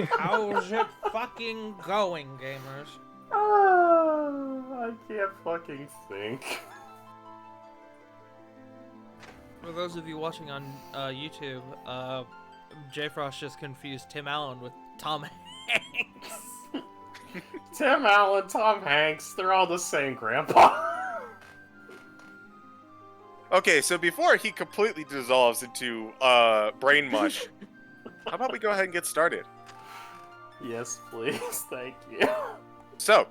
How's it fucking going, gamers? I can't fucking think. For those of you watching on YouTube, J Frost just confused Tim Allen with Tom Hanks. Tim Allen, Tom Hanks, they're all the same grandpa. Okay, so before he completely dissolves into brain mush, how about we go ahead and get started? Yes, please, thank you. So,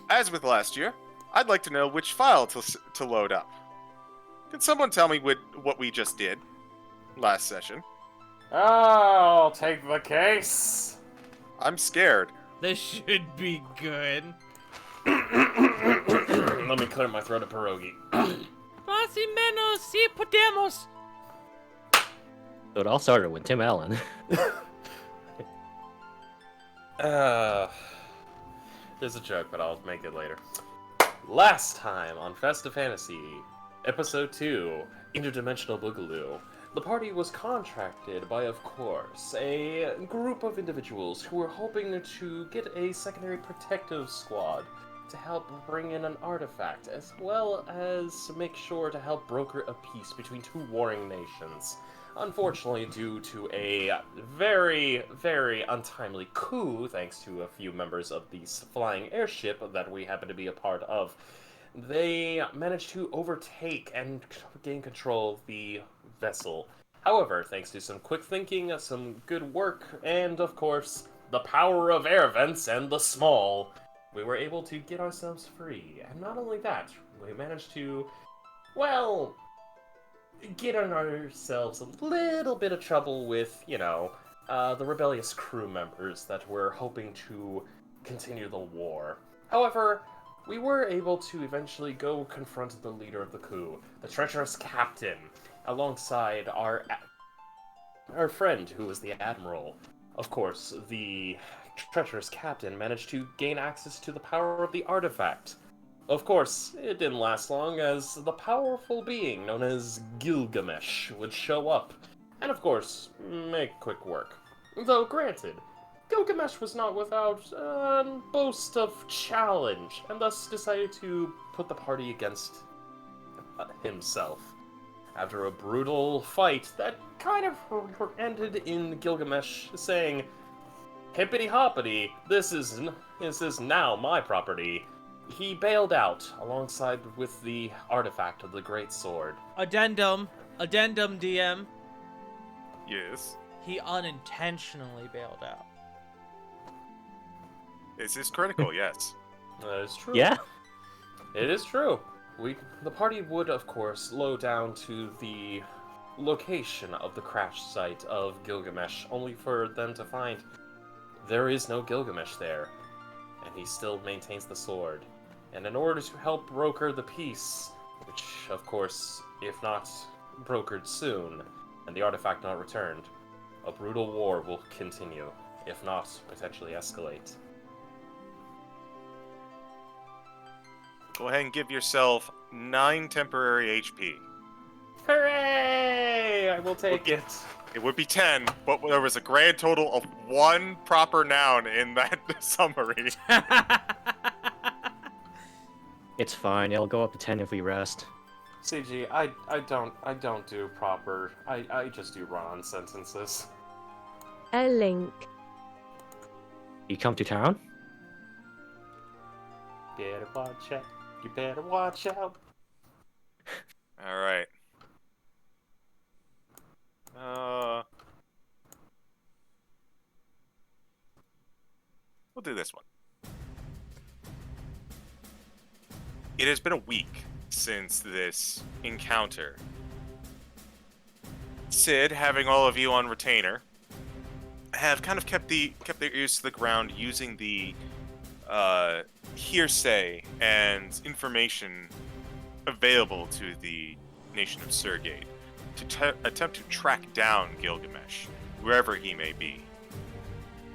as with last year, I'd like to know which file to load up. Can someone tell me what we just did last session? I'll take the case. I'm scared. This should be good. Let me clear my throat of pierogi. Más y menos si podemos. So it all started with Tim Allen. There's a joke, but I'll make it later. Last time on Festive Fantasy, Episode 2, Interdimensional Boogaloo, the party was contracted by, of course, a group of individuals who were hoping to get a secondary protective squad to help bring in an artifact, as well as make sure to help broker a peace between two warring nations. Unfortunately, due to a very, very untimely coup, thanks to a few members of the flying airship that we happen to be a part of, they managed to overtake and gain control of the vessel. However, thanks to some quick thinking, some good work, and of course, the power of air vents and the small, we were able to get ourselves free. And not only that, we managed to, well, get in ourselves a little bit of trouble with, the rebellious crew members that were hoping to continue the war. However, we were able to eventually go confront the leader of the coup, the treacherous captain, alongside our friend who was the admiral. Of course, the treacherous captain managed to gain access to the power of the artifact. Of course, it didn't last long, as the powerful being known as Gilgamesh would show up, and of course, make quick work. Though granted, Gilgamesh was not without a boast of challenge, and thus decided to put the party against himself. After a brutal fight that kind of ended in Gilgamesh saying, "Hippity-hoppity, this is now my property," he bailed out alongside with the artifact of the Great Sword. Addendum DM. Yes. He unintentionally bailed out. This is critical, yes. That is true. Yeah? It is true. The party would, of course, low down to the location of the crash site of Gilgamesh, only for them to find there is no Gilgamesh there, and he still maintains the sword. And in order to help broker the peace, which, of course, if not brokered soon, and the artifact not returned, a brutal war will continue, if not potentially escalate. Go ahead and give yourself 9 temporary HP. Hooray! I will take it. It would be 10, but there was a grand total of 1 proper noun in that summary. It's fine. It'll go up to 10 if we rest. CG, I don't do proper. I just do run-on sentences. A link. You come to town? Better watch out. You better watch out. Alright. We'll do this one. It has been a week since this encounter. Sid, having all of you on retainer, have kind of kept their ears to the ground using the hearsay and information available to the nation of Sergate to attempt to track down Gilgamesh, wherever he may be.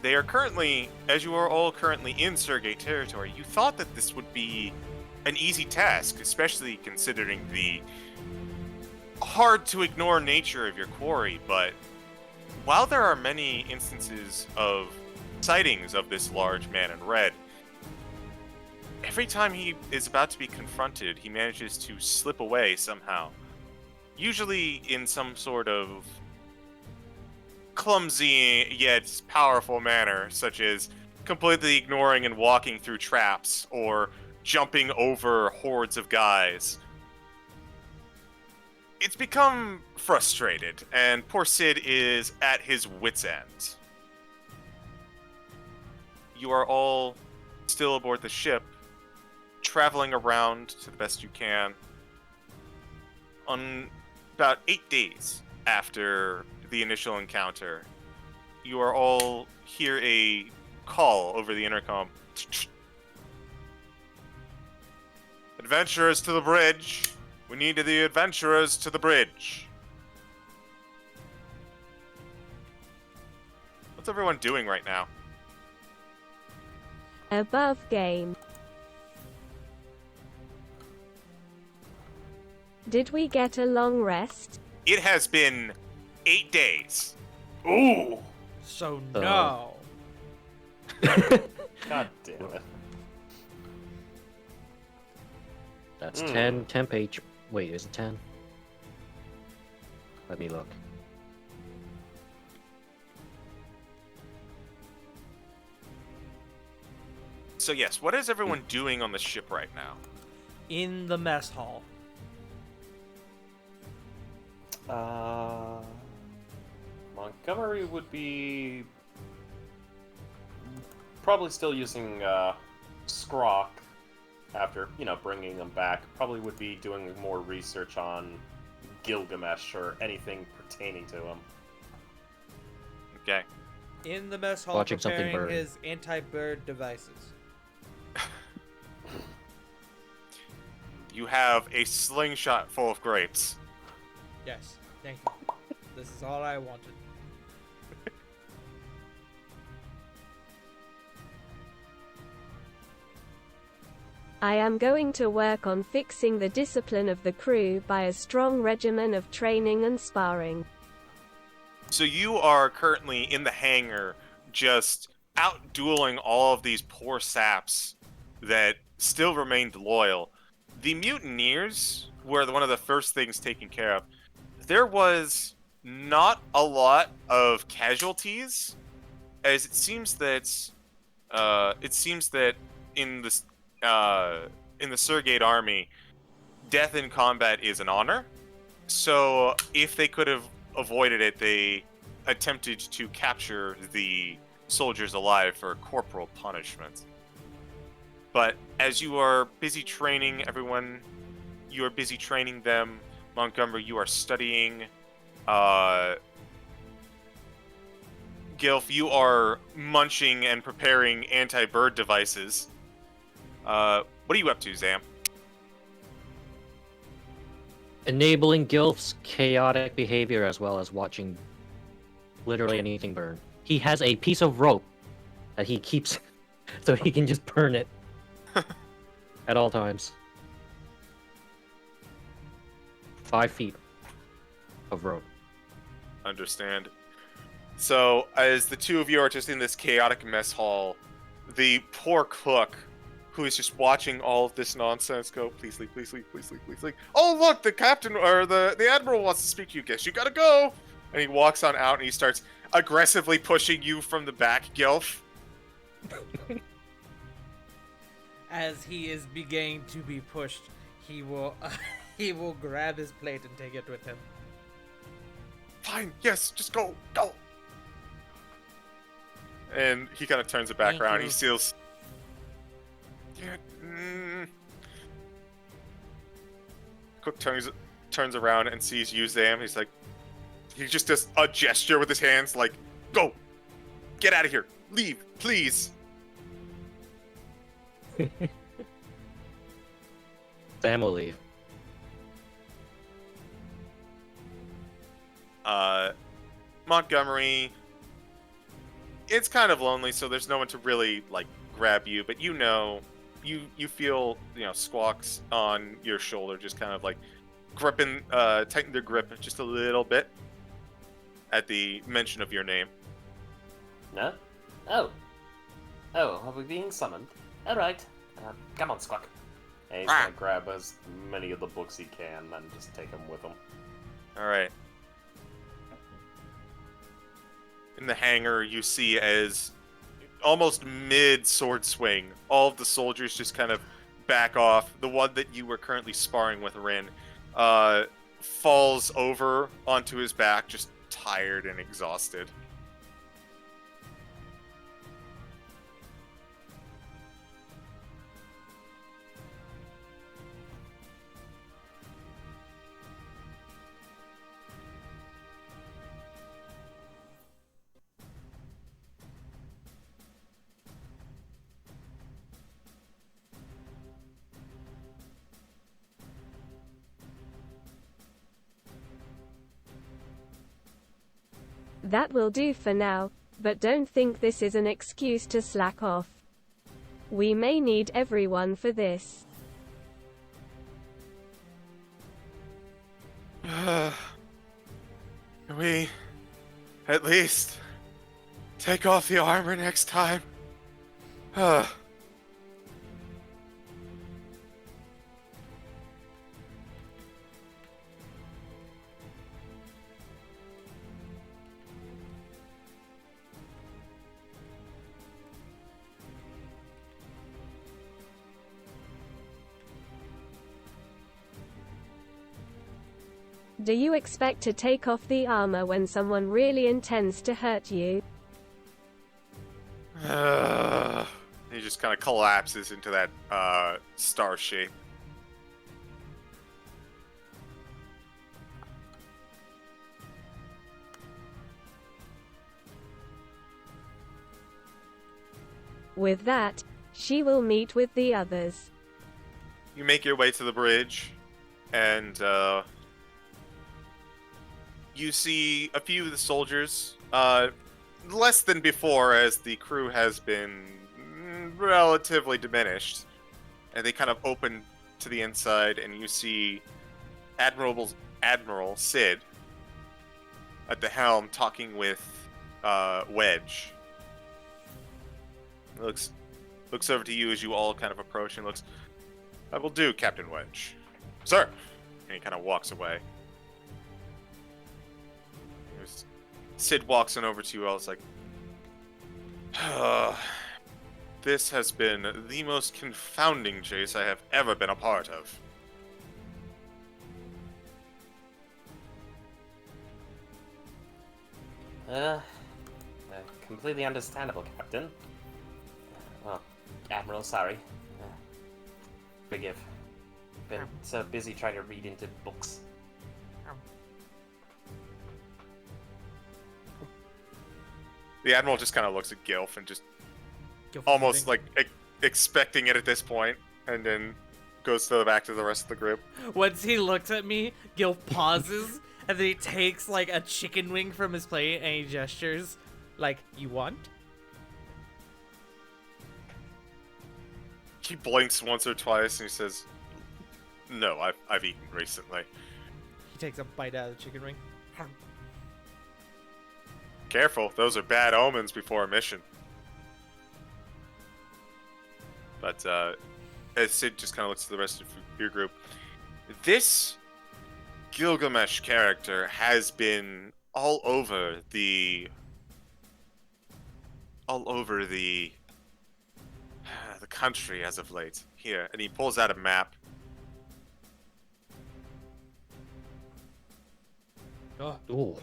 They are currently, as you are all currently in Sergate territory, you thought that this would be an easy task, especially considering the hard-to-ignore nature of your quarry, but while there are many instances of sightings of this large man in red, every time he is about to be confronted, he manages to slip away somehow. Usually in some sort of clumsy yet powerful manner, such as completely ignoring and walking through traps or jumping over hordes of guys. It's become frustrated, and poor Sid is at his wit's end. You are all still aboard the ship, traveling around to the best you can. On about 8 days after the initial encounter, you are all hear a call over the intercom. Adventurers to the bridge. We need the adventurers to the bridge. What's everyone doing right now? Above game. Did we get a long rest? It has been 8 days. Ooh! So no. God damn it. That's 10 page. Wait, is it 10? Let me look. So yes, what is everyone doing on the ship right now? In the mess hall. Montgomery would be probably still using Scrock after, bringing him back. Probably would be doing more research on Gilgamesh or anything pertaining to him. Okay. In the mess hall, Watching something preparing burn. his anti-bird devices. You have a slingshot full of grapes. Yes, thank you. This is all I wanted. I am going to work on fixing the discipline of the crew by a strong regimen of training and sparring. So you are currently in the hangar, just out dueling all of these poor saps that still remained loyal. The mutineers were one of the first things taken care of. There was not a lot of casualties, as it seems that in the Surgate army, death in combat is an honor. So if they could have avoided it, they attempted to capture the soldiers alive for corporal punishment. But as you are busy training everyone, you are busy training them. Montgomery, you are studying. Gilf, you are munching and preparing anti-bird devices. What are you up to, Zam? Enabling Gilf's chaotic behavior as well as watching literally anything burn. He has a piece of rope that he keeps so he can just burn it at all times. 5 feet of rope. Understand. So, as the two of you are just in this chaotic mess hall, the poor cook, who is just watching all of this nonsense go, please leave, please leave, please leave, please leave. Oh, look, the captain, or the admiral wants to speak to you. Guess you gotta go. And he walks on out and he starts aggressively pushing you from the back, Gilf. As he is beginning to be pushed, he will he will grab his plate and take it with him. Fine, yes, just go, go. And he kind of turns it back Thank around. you. He steals. Yeah. Cook turns around and sees you, Zam. He's like, he just does a gesture with his hands, like, go, get out of here, leave, please. Sam will leave. Montgomery, it's kind of lonely, so there's no one to really like grab you, but you feel Squawks on your shoulder, just kind of like gripping, tighten their grip just a little bit. at the mention of your name. No? Oh. Oh, are we being summoned? Alright. Come on, Squawk. And he's gonna grab as many of the books he can and just take them with him. All right. In the hangar, you see as almost mid-sword swing, all of the soldiers just kind of back off. The one that you were currently sparring with, Rin, falls over onto his back, just tired and exhausted. That will do for now, but don't think this is an excuse to slack off. We may need everyone for this. Can we at least take off the armor next time? Do you expect to take off the armor when someone really intends to hurt you? He just kind of collapses into that star shape. With that, she will meet with the others. You make your way to the bridge, and you see a few of the soldiers, less than before, as the crew has been relatively diminished. And they kind of open to the inside, and you see Admiral Sid at the helm talking with Wedge. Looks over to you as you all kind of approach, and looks, "I will do, Captain Wedge." "Sir!" And he kind of walks away. Sid walks on over to you all. It's like, this has been the most confounding chase I have ever been a part of. Completely understandable, Captain. Well, Admiral, sorry. Forgive. Been so busy trying to read into books. The Admiral just kind of looks at Gilf and just Gilf almost reading. like expecting it at this point, and then goes to the back to the rest of the group. Once he looks at me, Gil pauses, and then he takes like a chicken wing from his plate and he gestures, like, "You want?" He blinks once or twice and he says, "No, I've eaten recently." He takes a bite out of the chicken wing. Careful, those are bad omens before a mission. But as Sid just kind of looks at the rest of your group, this Gilgamesh character has been all over the country as of late. Here, and he pulls out a map. Oh, Ooh,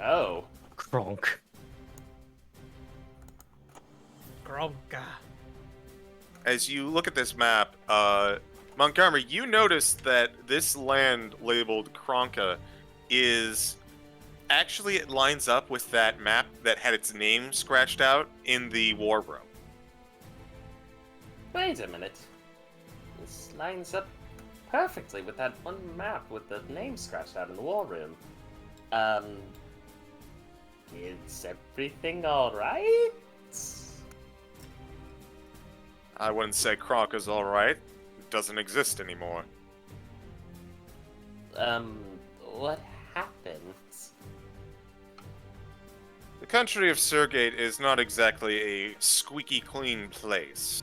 Oh. Kronk. Gronka. As you look at this map, Montgomery, you notice that this land labeled Kronka is actually, it lines up with that map that had its name scratched out in the war room. Wait a minute. This lines up perfectly with that one map with the name scratched out in the war room. Is everything alright? I wouldn't say Kronka's alright. It doesn't exist anymore. What happened? The country of Surgate is not exactly a squeaky clean place.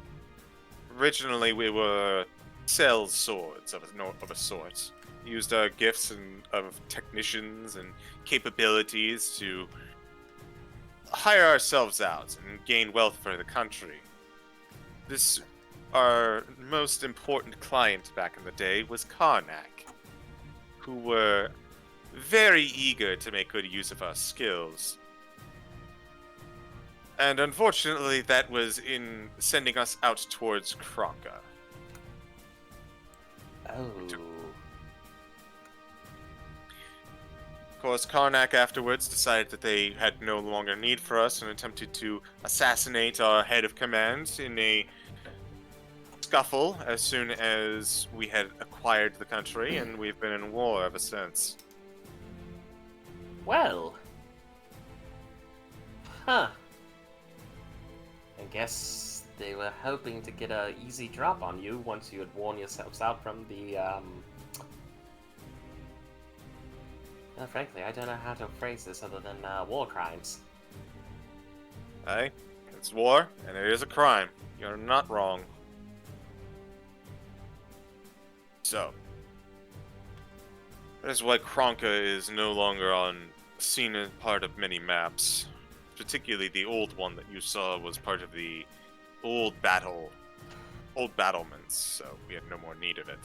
Originally, we were sell swords of a sort. Used our gifts of technicians and capabilities to hire ourselves out and gain wealth for the country. Our most important client back in the day was Karnak, who were very eager to make good use of our skills. And unfortunately, that was in sending us out towards Kronka. Oh. Of course, Karnak afterwards decided that they had no longer need for us and attempted to assassinate our head of command in a scuffle as soon as we had acquired the country, and we've been in war ever since. Well. Huh. I guess they were hoping to get an easy drop on you once you had worn yourselves out from the, Well, frankly, I don't know how to phrase this other than, war crimes. Hey, it's war, and it is a crime. You're not wrong. So, that is why Kronka is no longer seen as part of many maps. Particularly the old one that you saw was part of the old battlements, so we had no more need of it.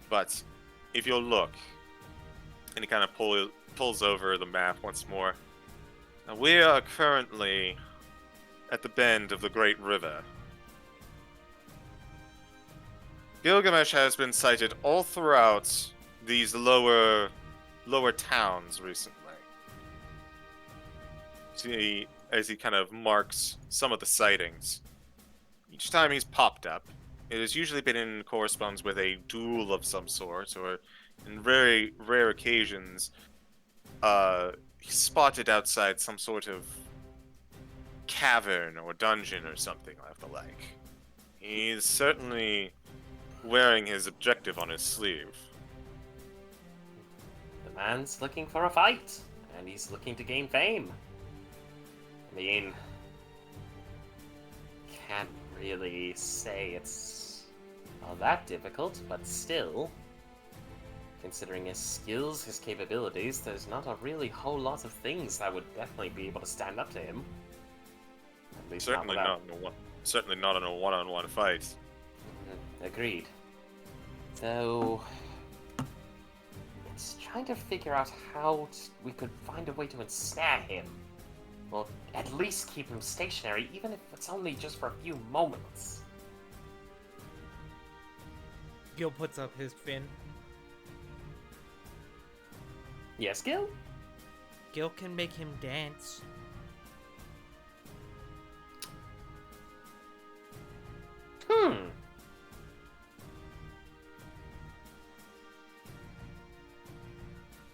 But if you'll look, and he kind of pulls over the map once more. Now we are currently at the bend of the Great River. Gilgamesh has been sighted all throughout these lower towns recently. See, as he kind of marks some of the sightings. Each time he's popped up, it has usually been in corresponds with a duel of some sort, or in very rare occasions, he's spotted outside some sort of cavern or dungeon or something of the like. He's certainly wearing his objective on his sleeve. The man's looking for a fight, and he's looking to gain fame. I mean, can't really say it's all that difficult, but still, considering his skills, his capabilities, there's not a really whole lot of things that would definitely be able to stand up to him. At least Certainly not certainly not in a one-on-one fight. Agreed. So, it's trying to figure out how we could find a way to ensnare him. Well, at least keep him stationary, even if it's only just for a few moments. Gil puts up his fin. Yes, Gil? Gil can make him dance.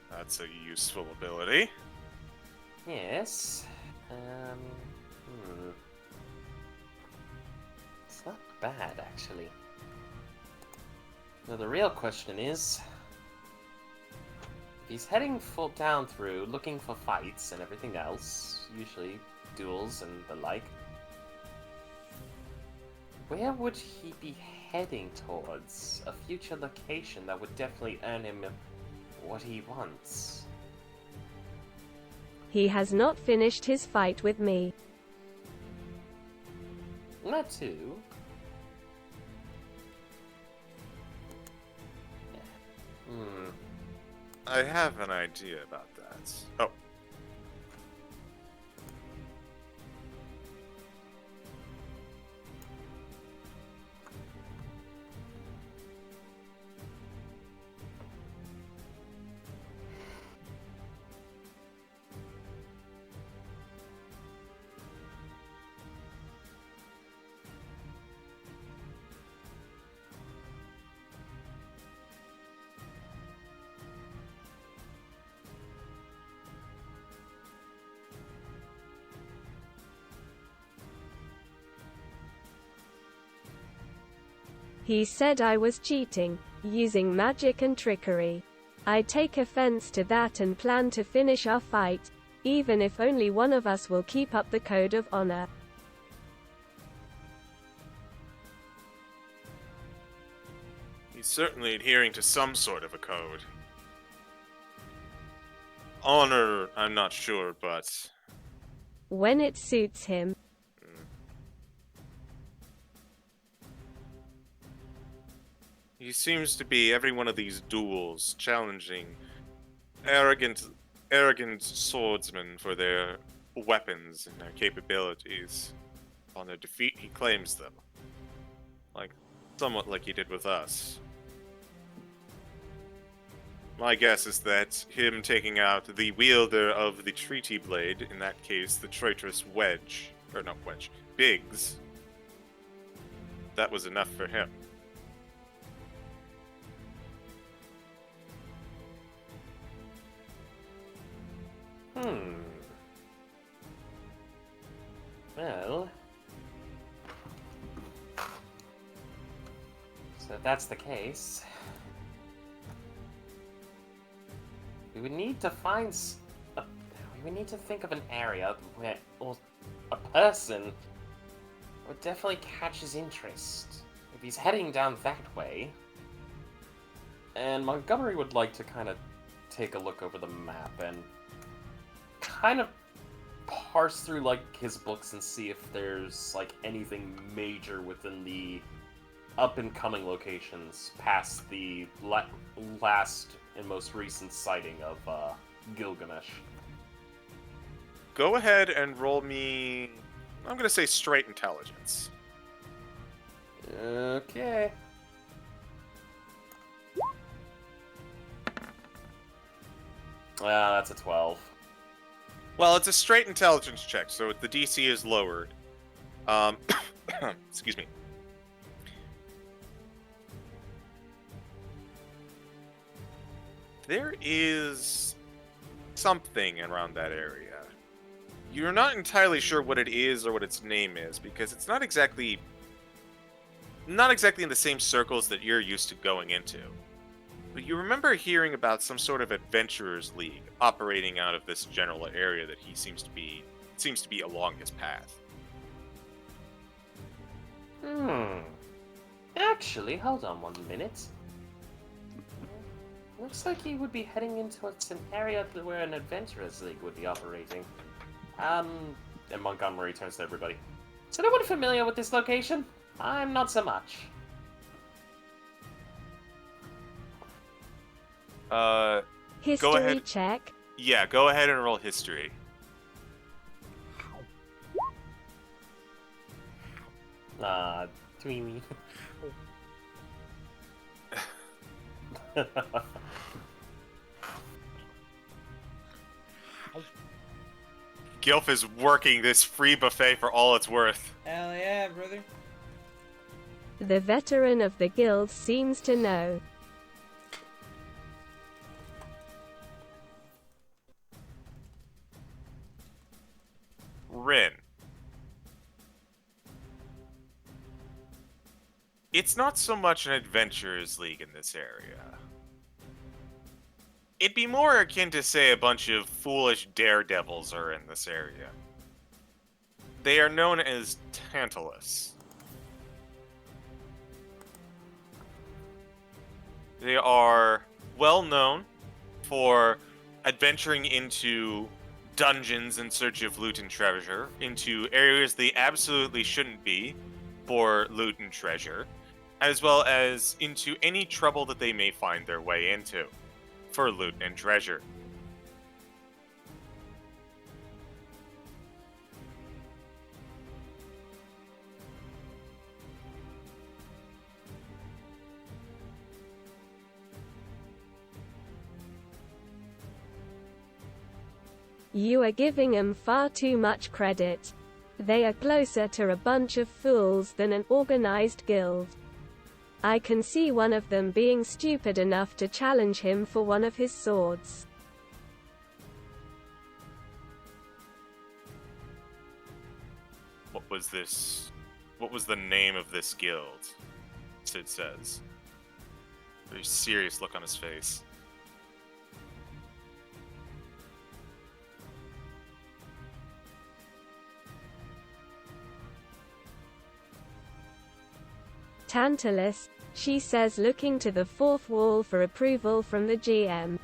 That's a useful ability. Yes. It's not bad, actually. Now, the real question is, if he's heading full down through, looking for fights and everything else, usually duels and the like, where would he be heading towards? A future location that would definitely earn him what he wants. He has not finished his fight with me. That too. I have an idea about that. Oh. He said I was cheating, using magic and trickery. I take offense to that and plan to finish our fight, even if only one of us will keep up the code of honor. He's certainly adhering to some sort of a code. Honor, I'm not sure, but When it suits him. he seems to be every one of these duels challenging arrogant swordsmen for their weapons and their capabilities. On their defeat, he claims them. Somewhat like he did with us. My guess is that him taking out the wielder of the treaty blade, in that case the traitorous Biggs, that was enough for him. Well, so if that's the case, we would need to find we would need to think of an area where, or a person would definitely catch his interest if he's heading down that way. And Montgomery would like to kind of take a look over the map and kind of parse through like his books and see if there's like anything major within the up and coming locations past the last and most recent sighting of Gilgamesh. Go ahead and roll me, I'm gonna say straight intelligence. Okay. That's a 12. Well, it's a straight intelligence check, so the DC is lowered. Excuse me. There is something around that area. You're not entirely sure what it is or what its name is, because it's not exactly in the same circles that you're used to going into. But you remember hearing about some sort of adventurers league operating out of this general area that he seems to be along his path. Actually, hold on 1 minute. Looks like he would be heading into an area where an adventurers league would be operating. And Montgomery turns to everybody. Is anyone familiar with this location? I'm not so much. History Go ahead. check. Yeah, go ahead and roll history. Dreamy. Gilf is working this free buffet for all it's worth. Hell yeah, brother. The veteran of the guild seems to know. Rin. It's not so much an adventurers league in this area. It'd be more akin to say a bunch of foolish daredevils are in this area. They are known as Tantalus. They are well known for adventuring into dungeons in search of loot and treasure, into areas they absolutely shouldn't be for loot and treasure, as well as into any trouble that they may find their way into for loot and treasure. You are giving them far too much credit. They are closer to a bunch of fools than an organized guild. I can see one of them being stupid enough to challenge him for one of his swords. What was the name of this guild? Sid says. Very serious look on his face. Tantalus, she says, looking to the fourth wall for approval from the GM.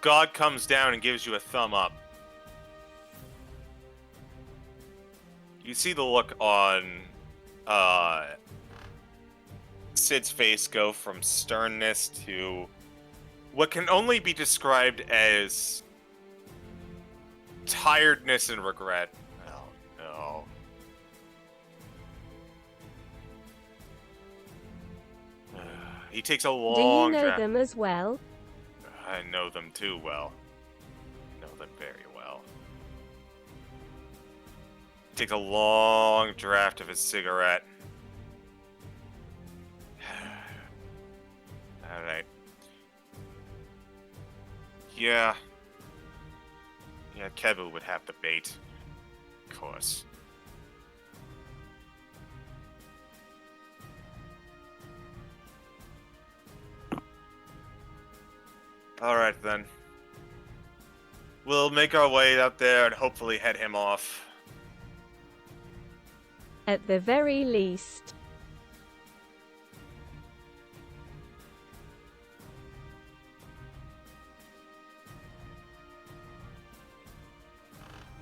God comes down and gives you a thumb up. You see the look on Sid's face go from sternness to what can only be described as tiredness and regret. Oh no. He takes a Do you long know draft. them as well? I know them too well. Know them very well. Takes a long draft of his cigarette. Alright. Yeah. Yeah, Kebu would have the bait. Of course. Alright then. We'll make our way out there and hopefully head him off. At the very least.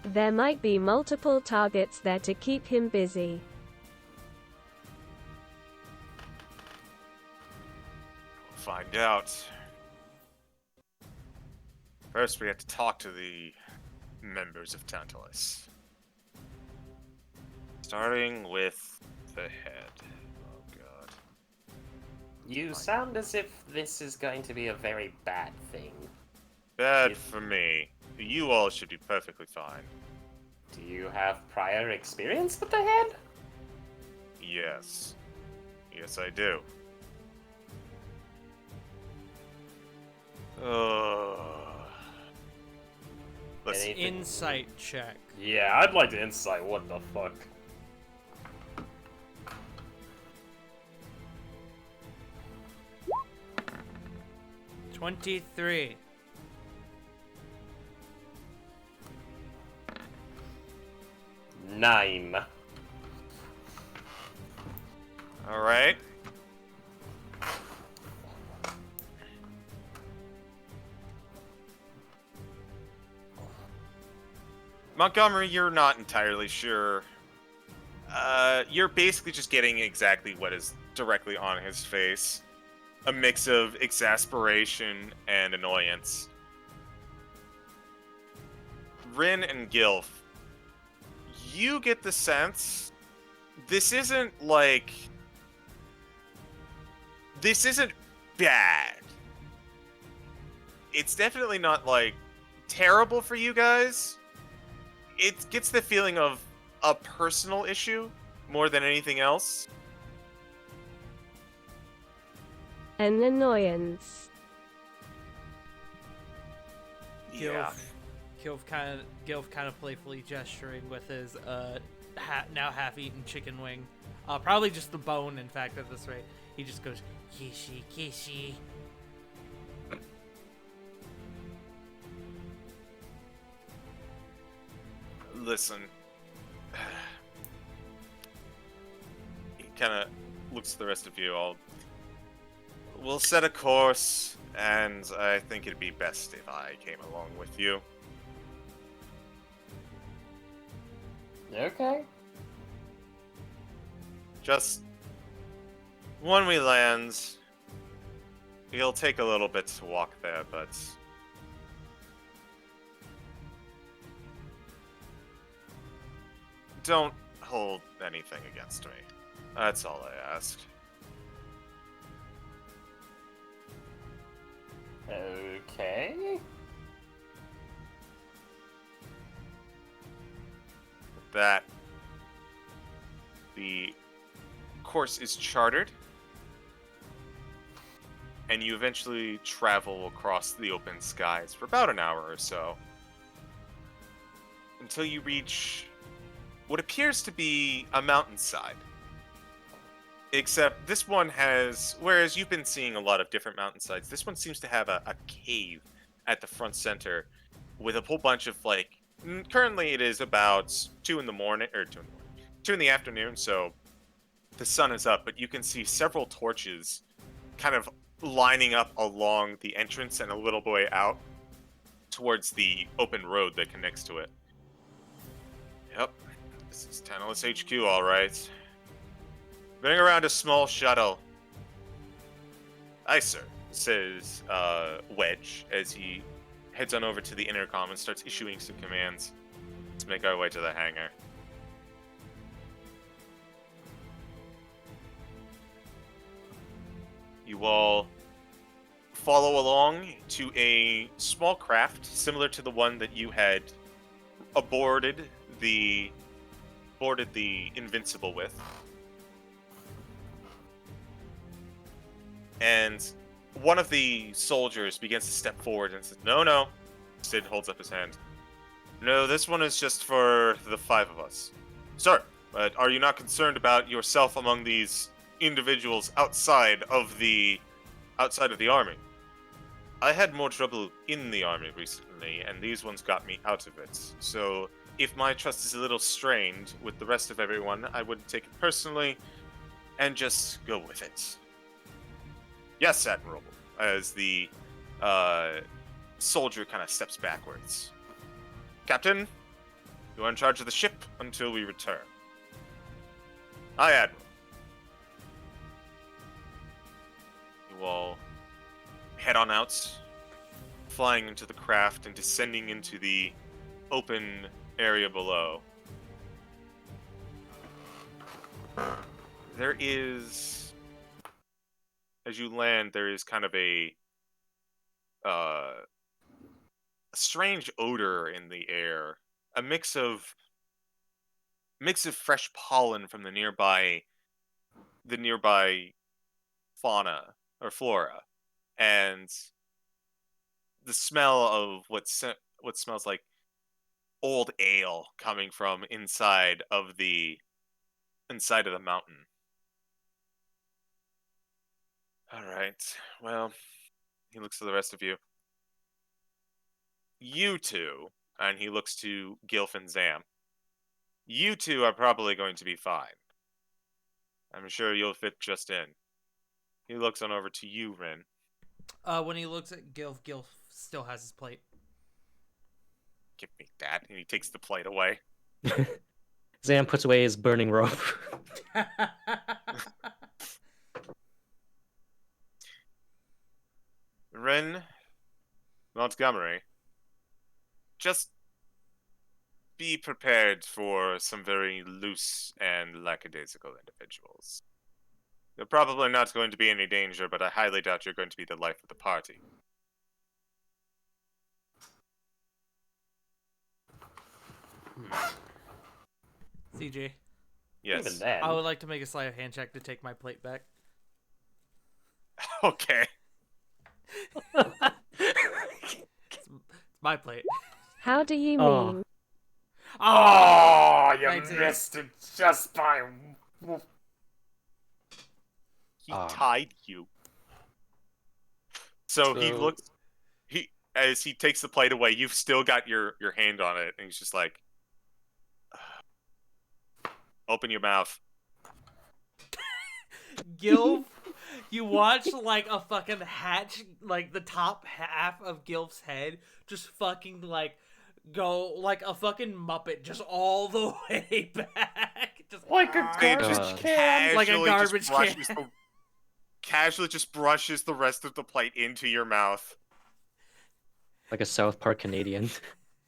There might be multiple targets there to keep him busy. We'll find out. First, we have to talk to the members of Tantalus. Starting with the head. Oh god. You sound as if this is going to be a very bad thing. Bad Yes. for me. You all should be perfectly fine. Do you have prior experience with the head? Yes. Yes, I do. Listen, Anything- Insight check. Yeah, I'd like to insight. What the fuck? 23. Nine. alright. Montgomery, you're not entirely sure. You're basically just getting exactly what is directly on his face. A mix of exasperation and annoyance. Rin and Gilf, you get the sense this isn't like... This isn't bad. It's definitely not, like, terrible for you guys. It gets the feeling of a personal issue more than anything else. An annoyance. Yeah. Gilf kind of playfully gesturing with his now half-eaten chicken wing. Probably just the bone, in fact, at this rate. He just goes, kishi, kishi. Listen. He kind of looks at the rest of you all. We'll set a course, and I think it'd be best if I came along with you. Okay. Just when we land, it'll take a little bit to walk there, but don't hold anything against me. That's all I ask. Okay. With that, the course is chartered, and you eventually travel across the open skies for about an hour or so, until you reach what appears to be a mountainside. Except this one has, whereas you've been seeing a lot of different mountainsides, this one seems to have a cave at the front center with a whole bunch of currently it is about 2 in the morning, or 2 in the morning, 2 in the afternoon, so the sun is up, but you can see several torches kind of lining up along the entrance and a little way out towards the open road that connects to it. Yep, this is Tantalus HQ, all right. Bring around a small shuttle. Aye, sir, says Wedge as he heads on over to the intercom and starts issuing some commands. Let's make our way to the hangar. You all follow along to a small craft similar to the one that you had boarded the Invincible with. And one of the soldiers begins to step forward and says, No. Sid holds up his hand. No, this one is just for the 5 of us. Sir, but are you not concerned about yourself among these individuals outside of the army? I had more trouble in the army recently, and these ones got me out of it. So, if my trust is a little strained with the rest of everyone, I wouldn't take it personally and just go with it. Yes, Admiral, as the soldier kind of steps backwards. Captain, you are in charge of the ship until we return. Aye, Admiral. You all head on out, flying into the craft and descending into the open area below. There is, as you land, there is kind of a strange odor in the air, a mix of fresh pollen from the nearby fauna or flora, and the smell of what smells like old ale coming from inside of the mountain. All right. Well, he looks to the rest of you. You two, and he looks to Gilf and Zam. You two are probably going to be fine. I'm sure you'll fit just in. He looks on over to you, Rin. When he looks at Gilf, Gilf still has his plate. Give me that. And he takes the plate away. Zam puts away his burning rope. Rin, Montgomery, just be prepared for some very loose and lackadaisical individuals. You're probably not going to be any danger, but I highly doubt you're going to be the life of the party. CJ, Yes. Even then. I would like to make a sleight of hand check to take my plate back. Okay. It's my plate. How do you Oh. mean? Oh, you 19. missed it just by... He Ah. tied you. So he So- looks. As he takes the plate away, you've still got your hand on it, and he's just like, "Open your mouth." Gilf, you watch like a fucking hatch, like the top half of Gilf's head just fucking like go like a fucking Muppet just all the way back. Just Like a It garbage just can. Like a casually garbage just brushes can. casually just brushes the rest of the plate into your mouth, Like a South Park Canadian.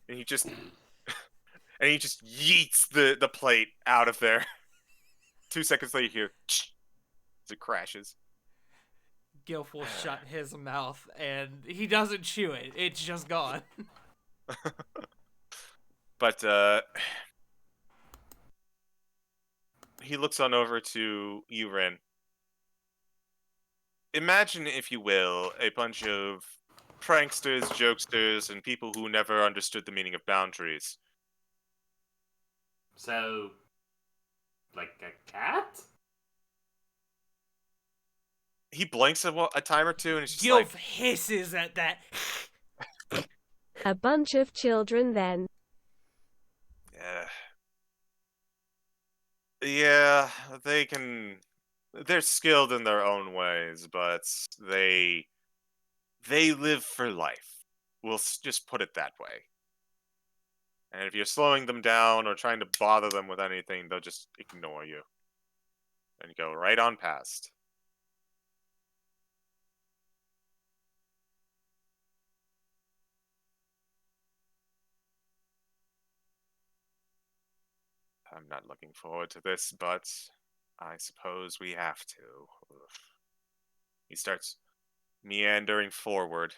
and he just yeets the plate out of there. 2 seconds later, you hear as it crashes. Gilf will shut his mouth and he doesn't chew it. It's just gone. But he looks on over to you, Ren. Imagine, if you will, a bunch of pranksters, jokesters, and people who never understood the meaning of boundaries. So, like a cat? he blinks a time or two, and it's just Gilf like, hisses at that. A bunch of children then. yeah, yeah, they can. They're skilled in their own ways, but they live for life. We'll just put it that way. And if you're slowing them down or trying to bother them with anything, they'll just ignore you and go right on past. I'm not looking forward to this, but I suppose we have to. Oof. He starts meandering forward.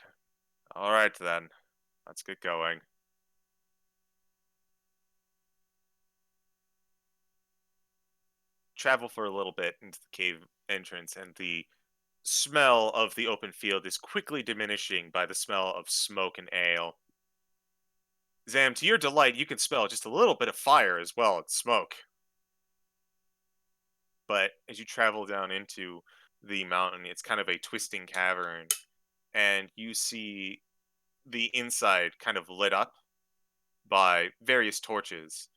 All right, then. Let's get going. Travel for a little bit into the cave entrance, and the smell of the open field is quickly diminishing by the smell of smoke and ale. Zam, to your delight, you can smell just a little bit of fire as well as smoke. But as you travel down into the mountain, it's kind of a twisting cavern, and you see the inside kind of lit up by various torches.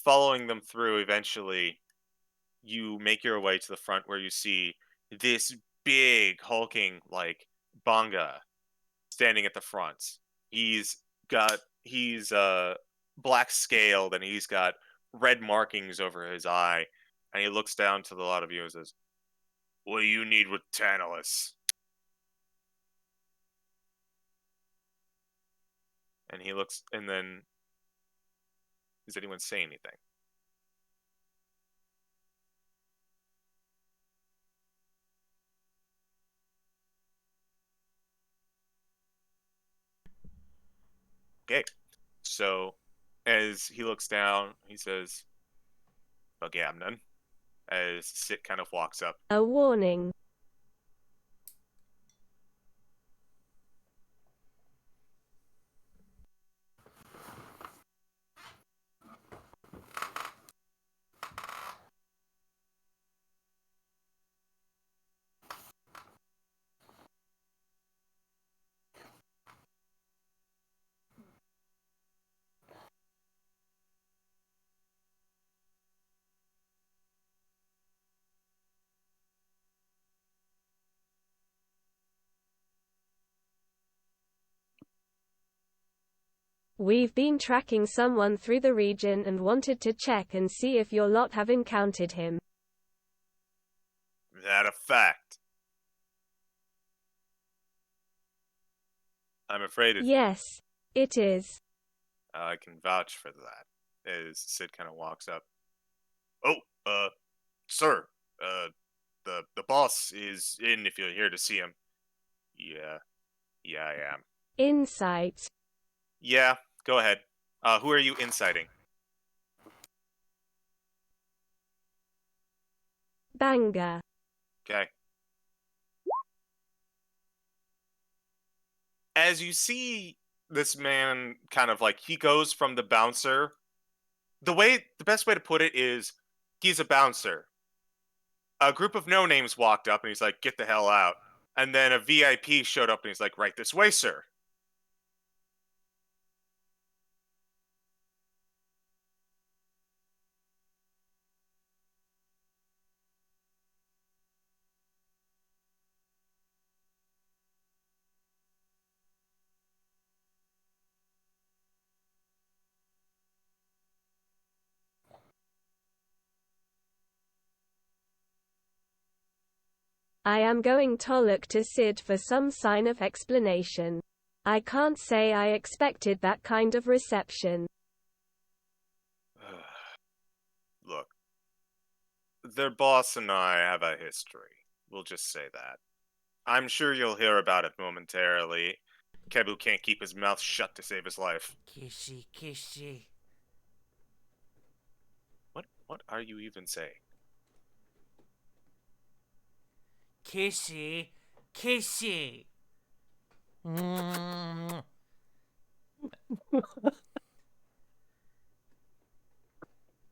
Following them through, eventually, you make your way to the front where you see this big, hulking, like, Banga standing at the front. He's black scaled, and he's got red markings over his eye, and he looks down to the lot of you and says, "What do you need with Tantalus?" And he looks, and then, does anyone say anything? Okay. So, as he looks down, he says, "Okay, I'm done." As Sit kind of walks up. A warning. We've been tracking someone through the region and wanted to check and see if your lot have encountered him. Is that a fact? I'm afraid it's. Yes, it is. I can vouch for that. As Sid kind of walks up. Oh, sir, the boss is in if you're here to see him. Yeah, yeah, I am. Insight. Yeah, go ahead. Who are you inciting? Banga. Okay. As you see this man kind of like, he goes from the bouncer. The best way to put it is he's a bouncer. A group of no names walked up and he's like, "Get the hell out." And then a VIP showed up and he's like, "Right this way, sir." I am going to look to Sid for some sign of explanation. I can't say I expected that kind of reception. Look, their boss and I have a history. We'll just say that. I'm sure you'll hear about it momentarily. Kebu can't keep his mouth shut to save his life. Kissy, kissy. What are you even saying? Kissy, kissy. Mm.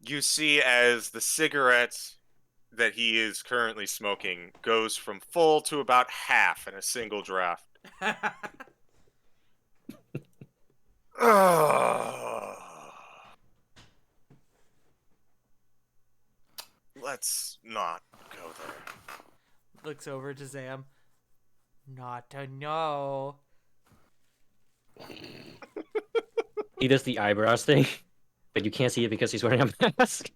You see as the cigarette that he is currently smoking goes from full to about half in a single draft. Let's not go there. Looks over to Zam. Not to know. He does the eyebrows thing, but you can't see it because he's wearing a mask.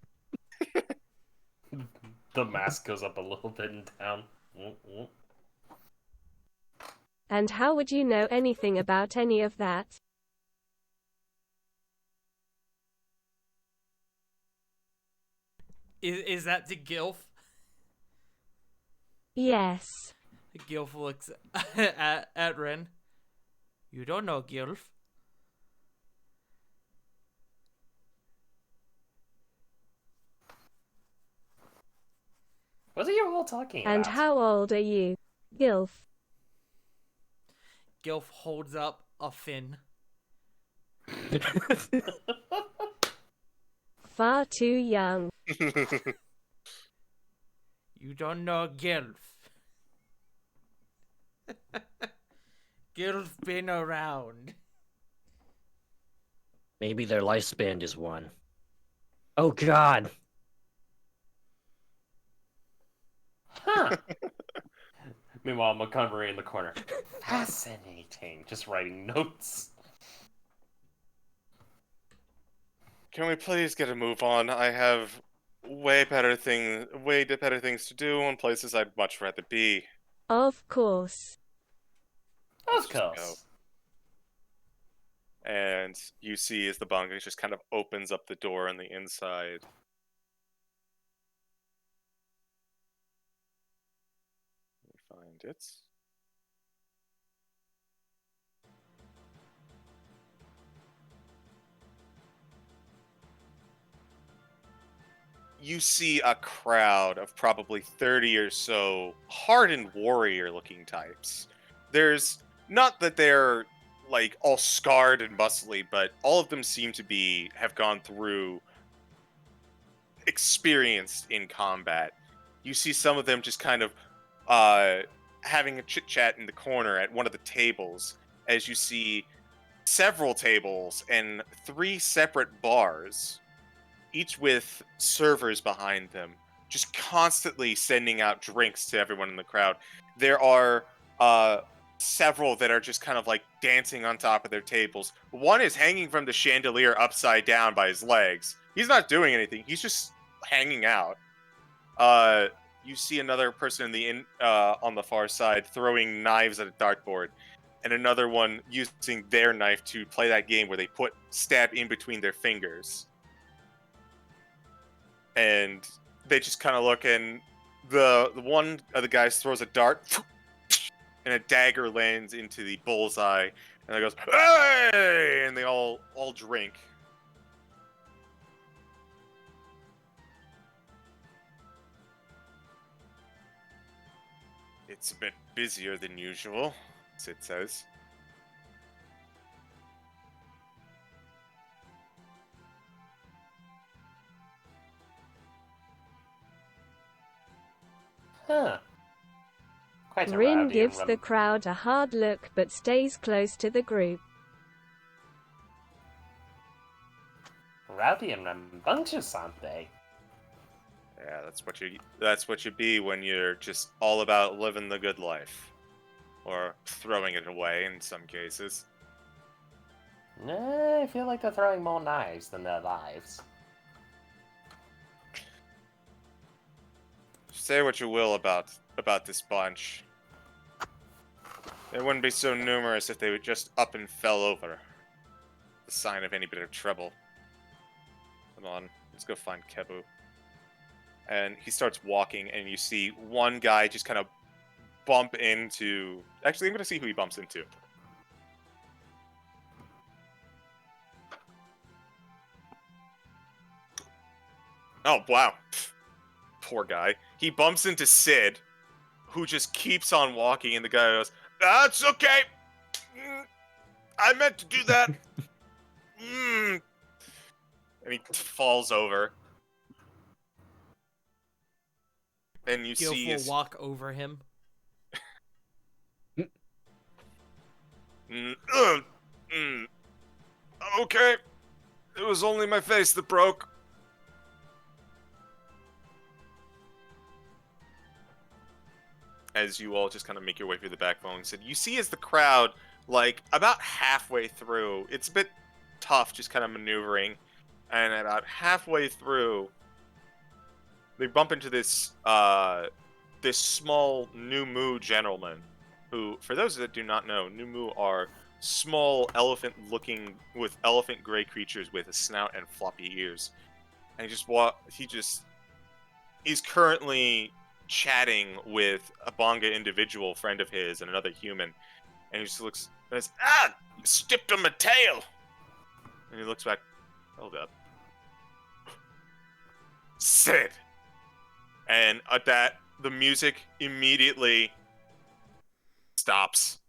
The mask goes up a little bit and down. And how would you know anything about any of that? Is that to Gilf? Yes. Gilf looks at Ren. You don't know Gilf. What are you all talking And about? how old are you, Gilf? Gilf holds up a fin. Far too young. You don't know Gilf. Gilf been around. Maybe their lifespan is one. Oh God. Huh. Meanwhile, Montgomery in the corner. Fascinating. Just writing notes. Can we please get a move on? I have way better things to do and places I'd much rather be. Of course. Let's Of just go. course. And you see as the bunga just kind of opens up the door on the inside. Let me find it. You see a crowd of probably 30 or so hardened warrior looking types. There's not that they're like all scarred and muscly, but all of them seem to have gone through experienced in combat. You see some of them just kind of having a chit chat in the corner at one of the tables, as you see several tables and 3 separate bars, each with servers behind them, just constantly sending out drinks to everyone in the crowd. There are several that are just kind of like dancing on top of their tables. One is hanging from the chandelier upside down by his legs. He's not doing anything. He's just hanging out. You see another person on the far side throwing knives at a dartboard, and another one using their knife to play that game where they stab in between their fingers. And they just kind of look, and the one of the guys throws a dart, and a dagger lands into the bullseye, and it goes, "Hey!" And they all drink. It's a bit busier than usual, Sid says. Huh. Quite a Rin rowdy gives and the crowd a hard look but stays close to the group. rowdy and rambunctious, aren't they? Yeah, that's what you be when you're just all about living the good life. Or throwing it away in some cases. Nah, I feel like they're throwing more knives than their lives. Say what you will about this bunch. They wouldn't be so numerous if they would just up and fell over. The sign of any bit of trouble. Come on, let's go find Kebu. And he starts walking, and you see one guy just kind of bump into... Actually, I'm going to see who he bumps into. Oh, wow. Poor guy. He bumps into Sid, who just keeps on walking, and the guy goes, "That's okay. I meant to do that." And he falls over. And you Gilf see will is walk over him. mm, mm, okay. It was only my face that broke. As you all just kind of make your way through the back phone, said you see as the crowd, like about halfway through, it's a bit tough just kind of maneuvering, and about halfway through, they bump into this small New Moo gentleman, who, for those that do not know, New Moo are small elephant-looking with elephant gray creatures with a snout and floppy ears, and he's currently chatting with a Bonga individual friend of his and another human, and he just looks and says, "Ah, you stepped on my tail!" And he looks back, hold up. Sid! And at that, the music immediately stops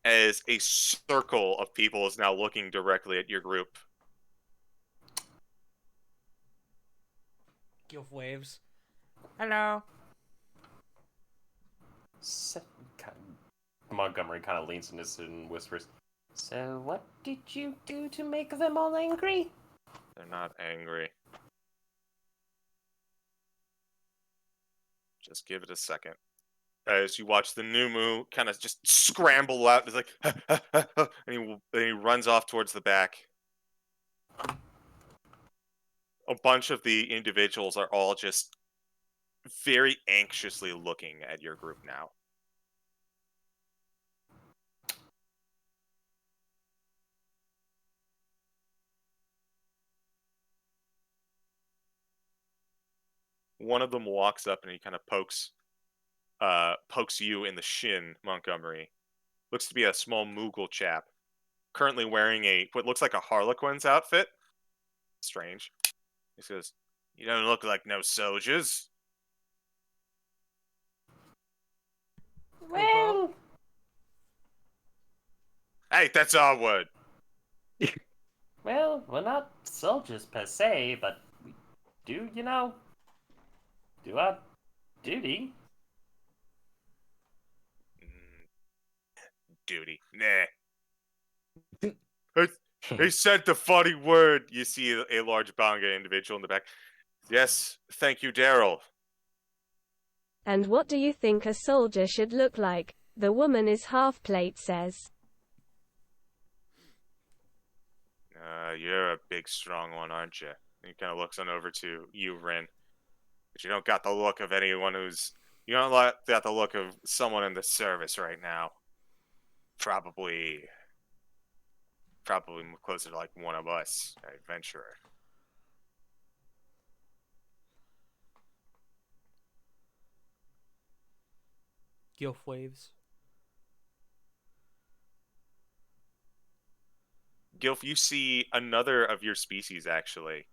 as a circle of people is now looking directly at your group. Gilf waves. Hello. So, Montgomery kind of leans into Sid and whispers, "So, what did you do to make them all angry?" They're not angry. Just give it a second. As you watch the New Moo kind of just scramble out, it's like, and he runs off towards the back. A bunch of the individuals are all just very anxiously looking at your group now. One of them walks up and he kind of pokes you in the shin, Montgomery. Looks to be a small Moogle chap, currently wearing what looks like a Harlequin's outfit. Strange. He says, "You don't look like no soldiers." Well, Hey, that's our word. well, we're not soldiers per se, but we do, do our duty. Duty. Nah. He said the funny word. You see a large Banga individual in the back. Yes, thank you, Daryl. And what do you think a soldier should look like? The woman is half plate says. You're a big, strong one, aren't you? And he kind of looks on over to you, Rin. But you don't got the look of anyone who's... You don't got the look of someone in the service right now. Probably closer to like one of us, an adventurer. Gilf waves. Gilf, you see another of your species actually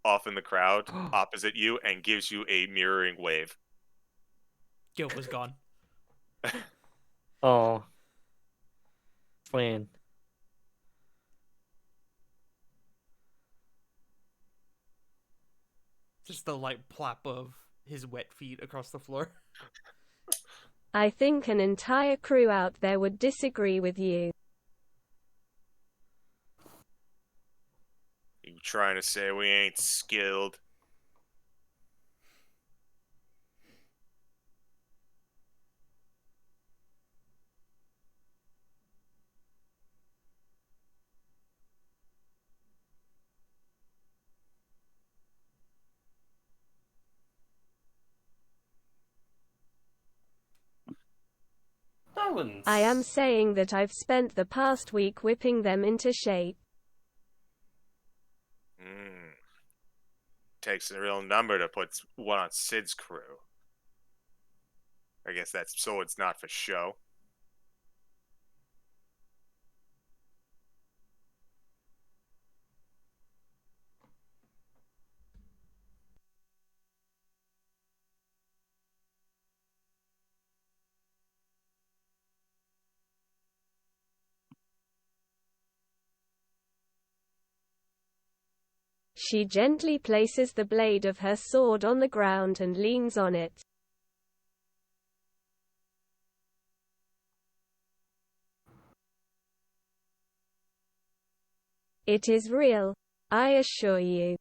off in the crowd opposite you and gives you a mirroring wave. Gilf was gone. Oh. Flynn. Just the light plop of his wet feet across the floor. I think an entire crew out there would disagree with you. You trying to say we ain't skilled? I wouldn't. I am saying that I've spent the past week whipping them into shape. Takes a real number to put one on Sid's crew. I guess that's so it's not for show. She gently places the blade of her sword on the ground and leans on it. It is real, I assure you.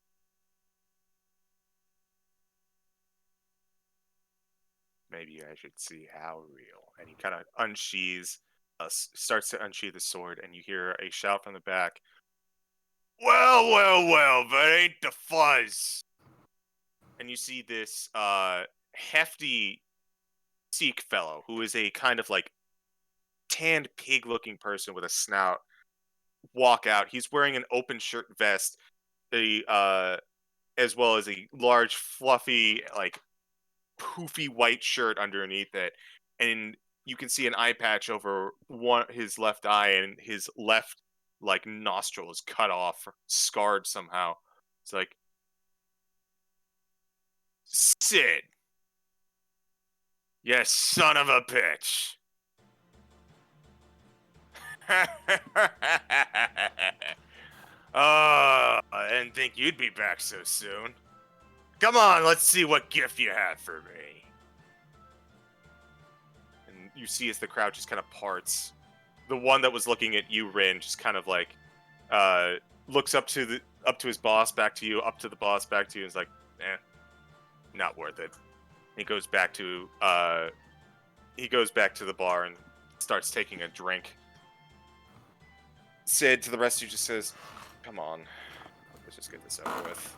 Maybe I should see how real. And he kind of unsheathes, starts to unsheath the sword, and you hear a shout from the back. Well, well, well, that ain't the fuzz. And you see this hefty Sikh fellow who is a kind of like tanned pig-looking person with a snout walk out. He's wearing an open shirt vest, as well as a large, fluffy, like poofy white shirt underneath it, and you can see an eye patch over his left eye, and his left like nostril is cut off, scarred somehow. It's like, Sid, you son of a bitch. Oh, I didn't think you'd be back so soon. Come on, let's see what gift you have for me. And you see as the crowd just kind of parts, the one that was looking at you, Rin, just kind of like looks up to his boss, back to you, up to the boss, back to you, and is like, not worth it. He goes back to the bar and starts taking a drink. Sid, to the rest of you, just says, come on, let's just get this over with.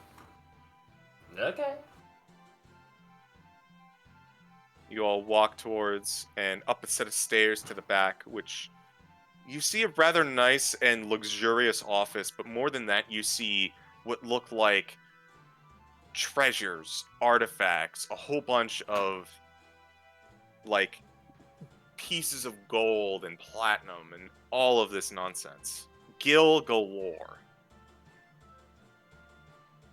Okay. You all walk towards and up a set of stairs to the back, which you see a rather nice and luxurious office, but more than that, you see what look like treasures, artifacts, a whole bunch of like pieces of gold and platinum and all of this nonsense. Gil galore.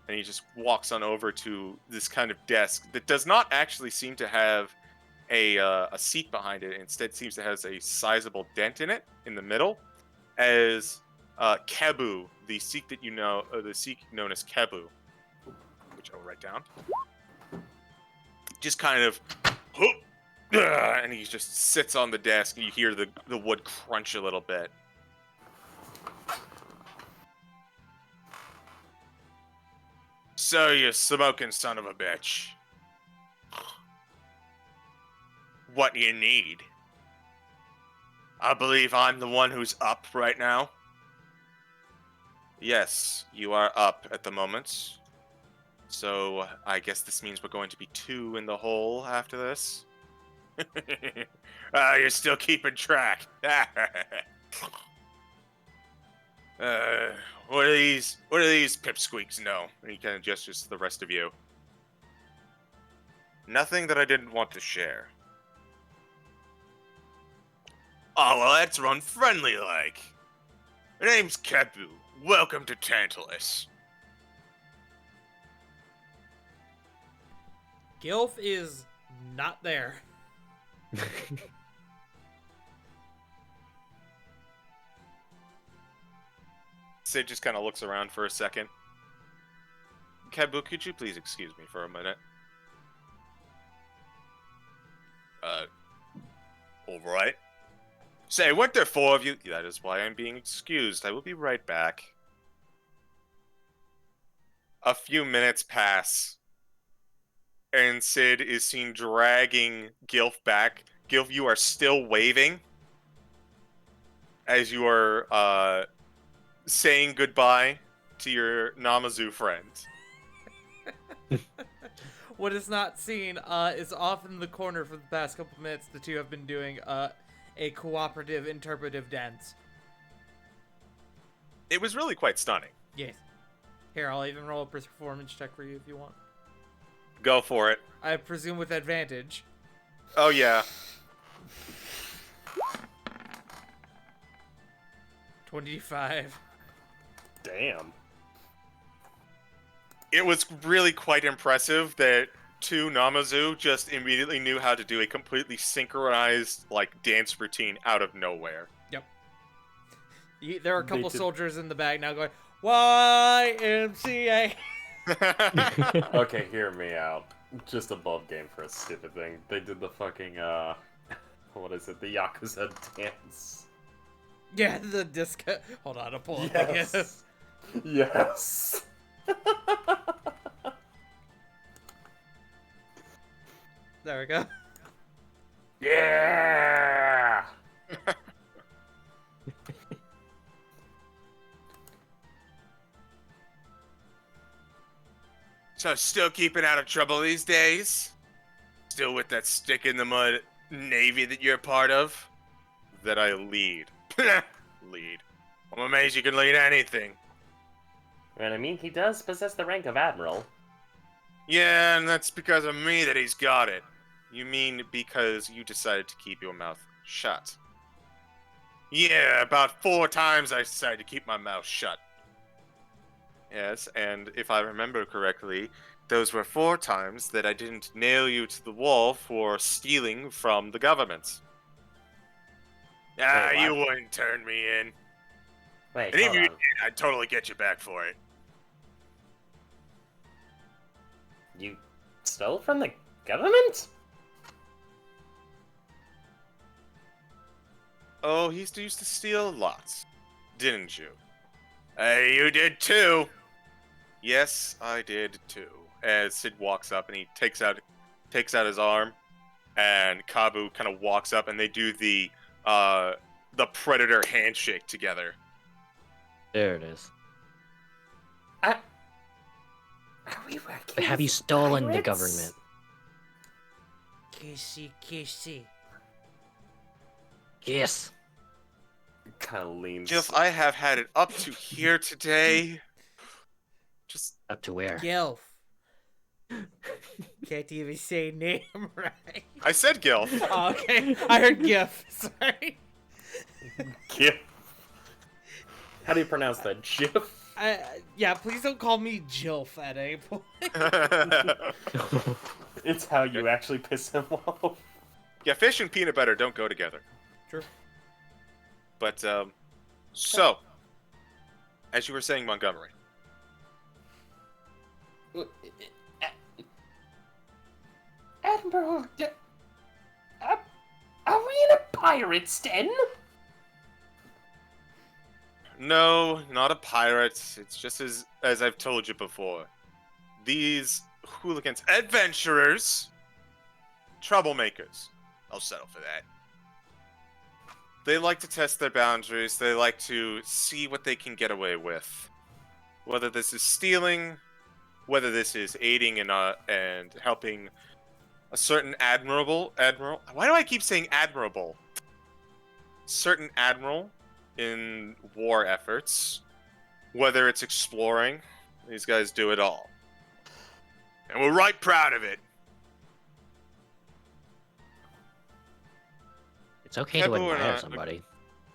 And he just walks on over to this kind of desk that does not actually seem to have a seat behind it. Instead, seems to have a sizable dent in it in the middle. As Kebu, the Sikh that you know, the Sikh known as Kebu, which I'll write down, just kind of, and he just sits on the desk, and you hear the wood crunch a little bit. So, you smoking son of a bitch. What do you need? I believe I'm the one who's up right now. Yes, you are up at the moment. So, I guess this means we're going to be 2 in the hole after this. You're still keeping track. What do these pipsqueaks know? And he kind of gestures to the rest of you. Nothing that I didn't want to share. Oh, well, that's unfriendly like. My name's Kebu. Welcome to Tantalus. Gilf is not there. Sid just kind of looks around for a second. Kebu, could you please excuse me for a minute? Alright. Say, weren't there 4 of you? That is why I'm being excused. I will be right back. A few minutes pass, and Sid is seen dragging Gilf back. Gilf, you are still waving as you are saying goodbye to your Namazu friend. What is not seen is off in the corner for the past couple minutes. The two have been doing a cooperative interpretive dance. It was really quite stunning. Yes. Here, I'll even roll a performance check for you if you want. Go for it. I presume with advantage. Oh, yeah. 25. Damn. It was really quite impressive that 2 Namazu just immediately knew how to do a completely synchronized, like, dance routine out of nowhere. Yep. There are a couple did- soldiers in the back now going, YMCA. Okay, hear me out. Just above game for a stupid thing. They did the fucking, what is it? The Yakuza dance. Yeah, the disco. Hold on, I'll pull up the GIF. Yes. There we go. Yeah! So still keeping out of trouble these days? Still with that stick in the mud navy that you're a part of? That I lead. Lead. I'm amazed you can lead anything. And I mean, he does possess the rank of Admiral. Yeah, and that's because of me that he's got it. You mean because you decided to keep your mouth shut? Yeah, about 4 times I decided to keep my mouth shut. Yes, and if I remember correctly, those were 4 times that I didn't nail you to the wall for stealing from the government. Ah, Wait, you what? wouldn't turn me in. Wait, And hold even if on. you did, I'd totally get you back for it. You stole from the government? Oh, he used to steal lots, didn't you? Hey, you did too. Yes, I did too. As Sid walks up and he takes out his arm, and Kabu kind of walks up and they do the predator handshake together. There it is. Are we working Have you with stolen the pirates? government? Kissy. Yes. Kind of leans. Gilf, I have had it up to here today. Just Up to where? Gilf. Can't even say name right. I said Gilf. Oh, okay, I heard GIF. Sorry. GIF. How do you pronounce that? GIF? Yeah, please don't call me Jilf at any point. It's how you actually piss him off. Yeah, fish and peanut butter don't go together. True. But so as you were saying, Montgomery. Admiral, are we in a pirate's den? No, not a pirate. It's just as I've told you before. These hooligans, adventurers, troublemakers. I'll settle for that. They like to test their boundaries. They like to see what they can get away with. Whether this is stealing, whether this is aiding and helping a certain admiral. Why do I keep saying admirable? Certain admiral in war efforts. Whether it's exploring, these guys do it all. And we're right proud of it. It's okay to Kebu and admire I- somebody.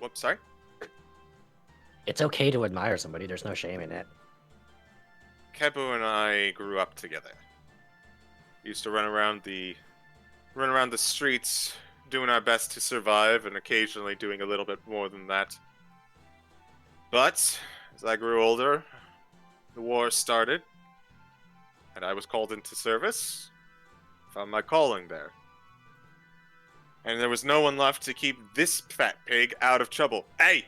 Whoops, sorry? It's okay to admire somebody. There's no shame in it. Kebu and I grew up together. Used to run around the streets, doing our best to survive, and occasionally doing a little bit more than that. But as I grew older, the war started, and I was called into service. Found my calling there. And there was no one left to keep this fat pig out of trouble. Hey!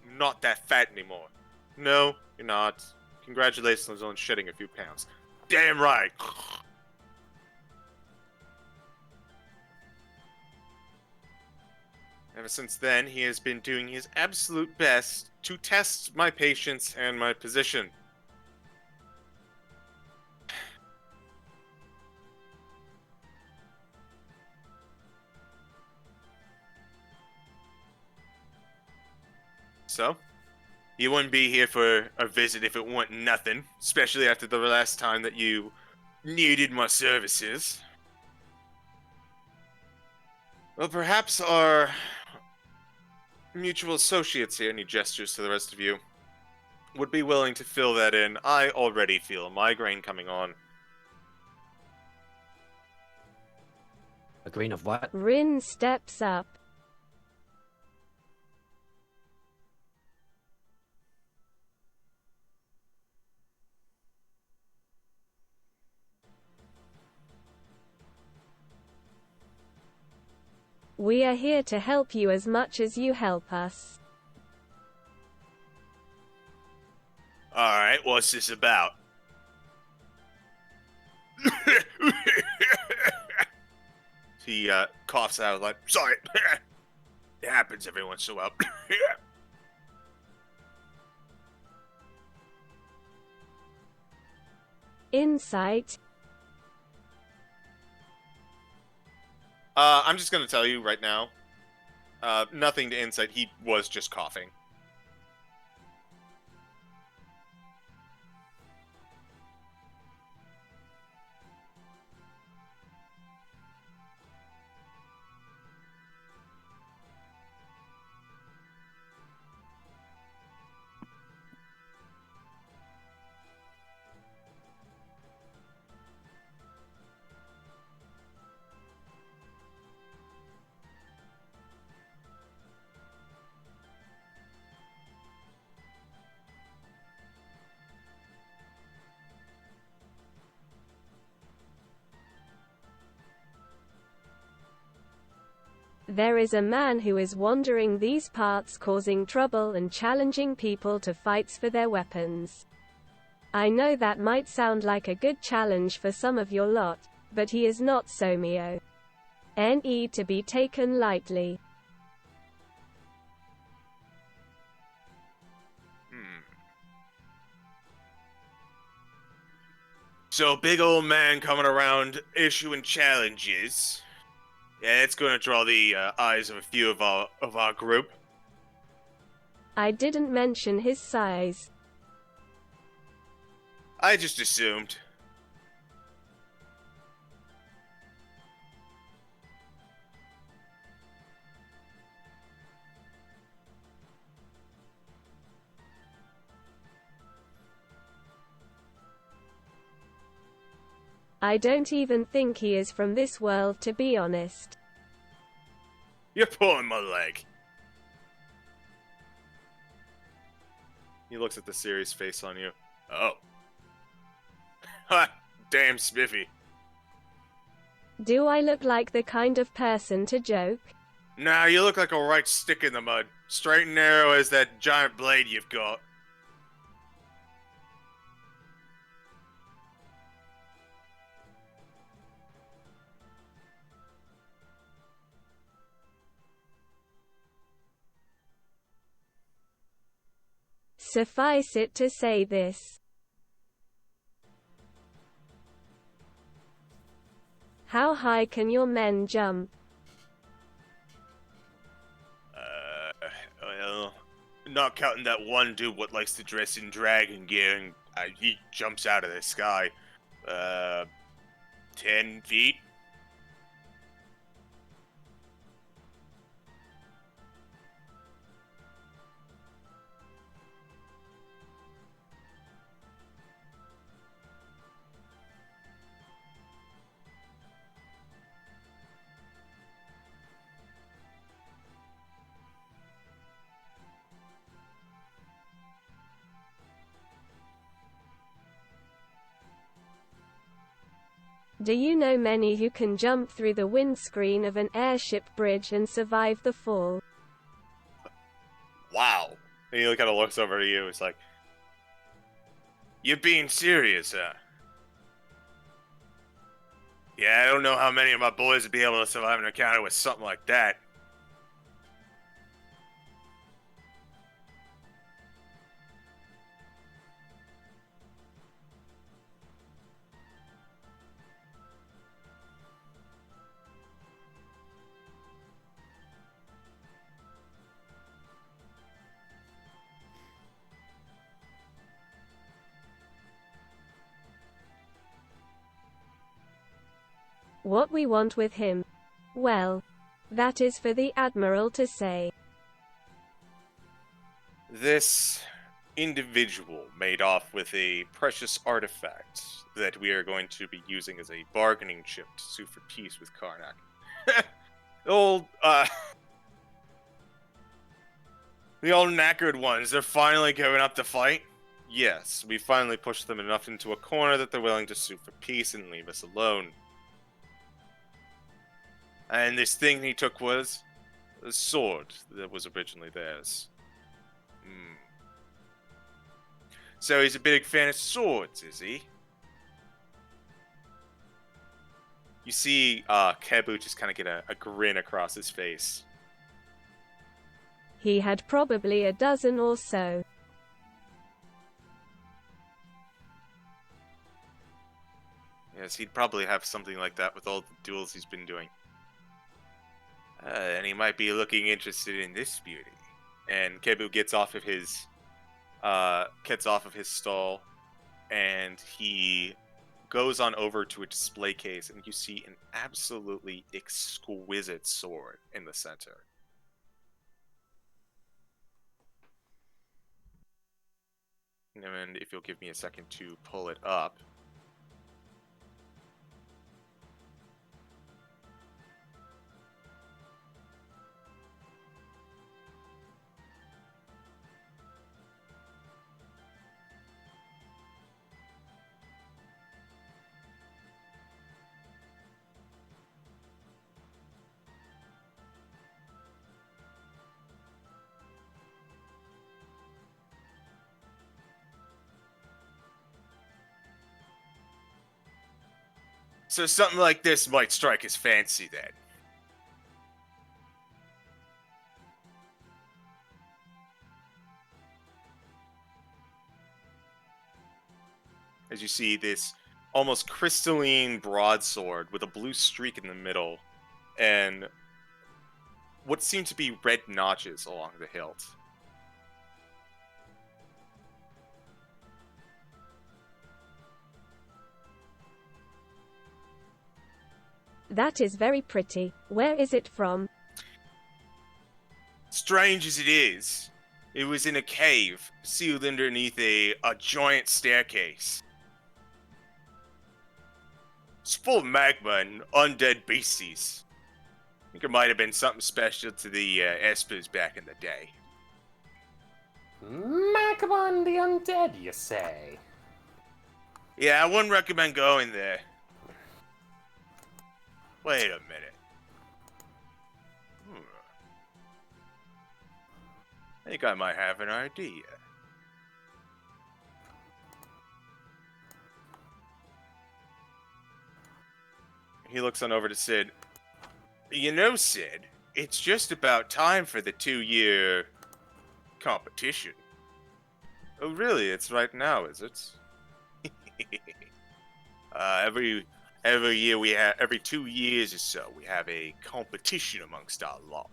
I'm not that fat anymore. No, you're not. Congratulations on shedding a few pounds. Damn right! Ever since then, he has been doing his absolute best to test my patience and my position. So, you wouldn't be here for a visit if it weren't nothing, especially after the last time that you needed my services. Well, perhaps our mutual associates here, and he gestures to the rest of you, would be willing to fill that in. I already feel a migraine coming on. A grain of what? Rin steps up. We are here to help you as much as you help us. Alright, what's this about? He coughs out like, sorry. It happens every once in a while. Insight. I'm just gonna tell you right now. Nothing to insight. He was just coughing. There is a man who is wandering these parts causing trouble and challenging people to fights for their weapons. I know that might sound like a good challenge for some of your lot, but he is not Somio. Ne to be taken lightly. So, big old man coming around issuing challenges. Yeah, it's gonna draw the eyes of a few of our group. I didn't mention his size. I just assumed. I don't even think he is from this world, to be honest. You're pulling my leg. He looks at the serious face on you. Oh. Ha! Damn spiffy. Do I look like the kind of person to joke? Nah, you look like a right stick in the mud. Straight and narrow as that giant blade you've got. Suffice it to say this. How high can your men jump? Well, not counting that one dude what likes to dress in dragon gear and he jumps out of the sky. 10 feet? Do you know many who can jump through the windscreen of an airship bridge and survive the fall? Wow. And he kind of looks over to you. It's like, you're being serious, huh? Yeah, I don't know how many of my boys would be able to survive an encounter with something like that. What we want with him? Well, that is for the Admiral to say. This individual made off with a precious artifact that we are going to be using as a bargaining chip to sue for peace with Karnak. Old, the old knackered ones, they're finally giving up the fight? Yes, we finally pushed them enough into a corner that they're willing to sue for peace and leave us alone. And this thing he took was a sword that was originally theirs. Hmm. So he's a big fan of swords, is he? You see Kebu just kind of get a grin across his face. He had probably a dozen or so. Yes, he'd probably have something like that with all the duels he's been doing. And he might be looking interested in this beauty. And Kebu gets off of his stall, and he goes on over to a display case, and you see an absolutely exquisite sword in the center. And if you'll give me a second to pull it up. So something like this might strike his fancy then. As you see this almost crystalline broadsword with a blue streak in the middle and what seem to be red notches along the hilt. That is very pretty. Where is it from? Strange as it is, it was in a cave, sealed underneath a giant staircase. It's full of magma and undead beasties. I think it might have been something special to the Espers back in the day. Macabon the Undead, you say? Yeah, I wouldn't recommend going there. Wait a minute. I think I might have an idea. He looks on over to Sid. You know, Sid, it's just about time for the 2-year competition. Oh, really? It's right now, is it? Every year we have, every 2 years or so, we have a competition amongst our lot.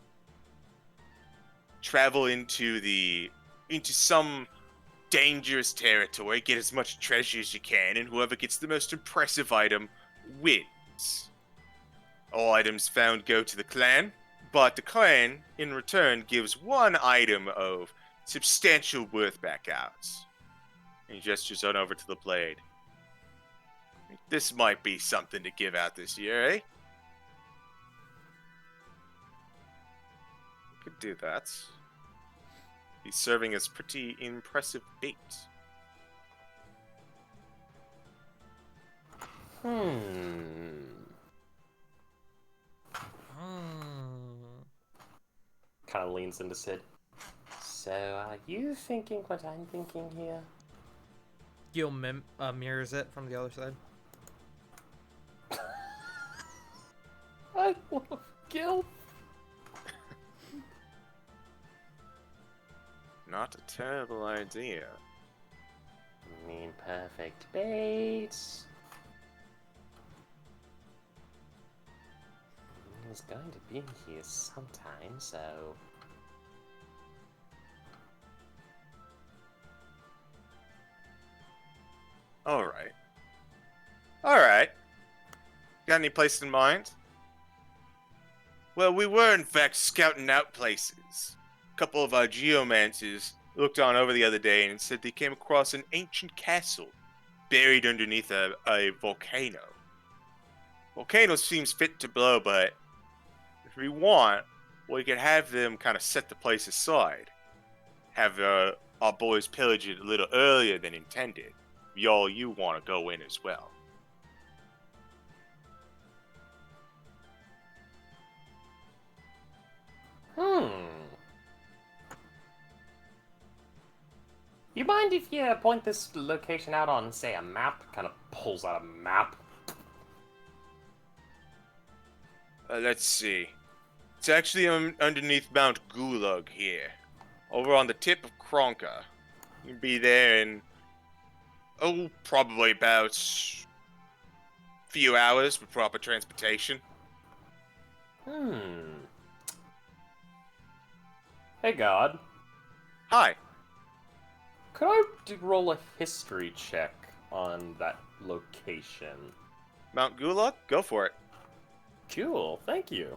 Travel into some dangerous territory, get as much treasure as you can, and whoever gets the most impressive item wins. All items found go to the clan, but the clan, in return, gives one item of substantial worth back out. And he gestures on over to the blade. This might be something to give out this year, eh? We could do that. He's serving as pretty impressive bait. Kind of leans into Sid. So, are you thinking what I'm thinking here? Gil mirrors it from the other side. I love Gil. Not a terrible idea. I mean, perfect bait. He's going to be here sometime, so... Alright. Alright. Got any place in mind? Well, we were in fact scouting out places. A couple of our geomancers looked on over the other day and said they came across an ancient castle buried underneath a volcano. Volcano seems fit to blow, but if we want, we could have them kind of set the place aside. Have our boys pillage it a little earlier than intended. Y'all, you want to go in as well. you mind if you point this location out on, say, a map? Kind of pulls out a map. Let's see. It's actually underneath Mount Gulag here. Over on the tip of Kronka. You'll be there in, probably about few hours with proper transportation. Hey, God. Hi. Could I roll a history check on that location? Mount Gulag? Go for it. Cool, thank you.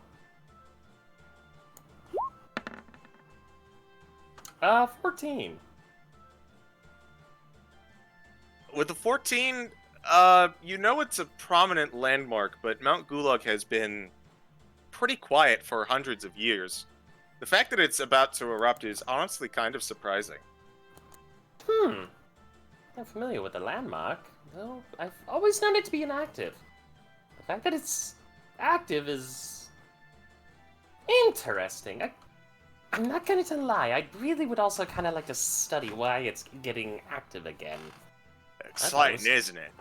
14. With the 14, you know it's a prominent landmark, but Mount Gulag has been pretty quiet for hundreds of years. The fact that it's about to erupt is honestly kind of surprising. I'm familiar with the landmark, though I've always known it to be inactive. The fact that it's active is interesting. I'm not going to lie, I really would also kind of like to study why it's getting active again. Exciting, isn't it?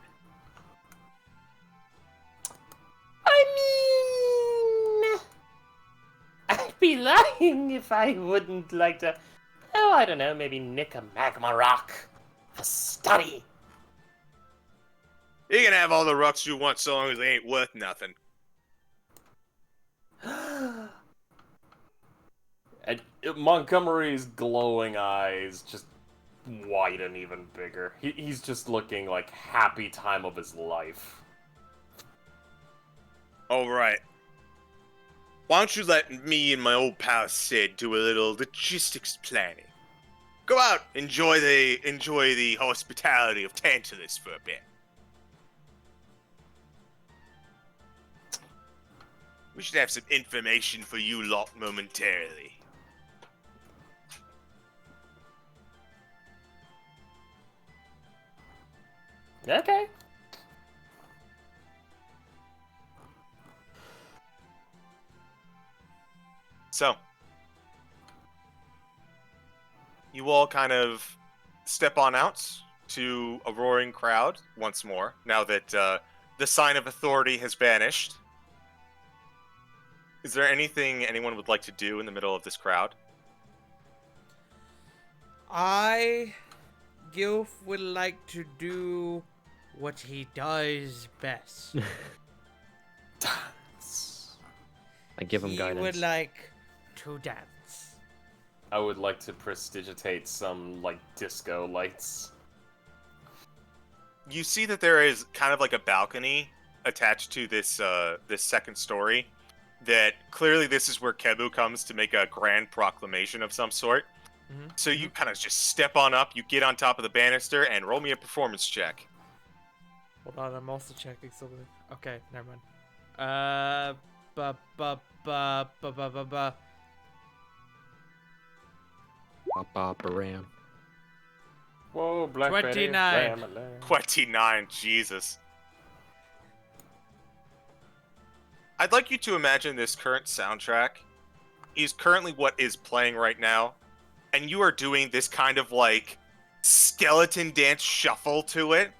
I mean, I'd be lying if I wouldn't like to, I don't know, maybe nick a magma rock for study. You can have all the rocks you want so long as they ain't worth nothing. And Montgomery's glowing eyes just widen even bigger. He's just looking like happy time of his life. Alright. Why don't you let me and my old pal Sid do a little logistics planning? Go out, enjoy the hospitality of Tantalus for a bit. We should have some information for you lot momentarily. Okay. So, you all kind of step on out to a roaring crowd once more, now that the sign of authority has vanished. Is there anything anyone would like to do in the middle of this crowd? Gilf would like to do what he does best. I give him He guidance. would like to dance. I would like to prestidigitate some, like, disco lights. You see that there is kind of like a balcony attached to this this second story. That clearly this is where Kebu comes to make a grand proclamation of some sort. Mm-hmm. So you kind of just step on up, you get on top of the banister, and roll me a performance check. Hold on, I'm also checking something. Okay, never mind. Ba ba ba ba ba ba ba. Ba-ba-ba-ram. Whoa, Black 29. Betty, lamb. 29, Jesus. I'd like you to imagine this current soundtrack is currently what is playing right now, and you are doing this kind of like skeleton dance shuffle to it,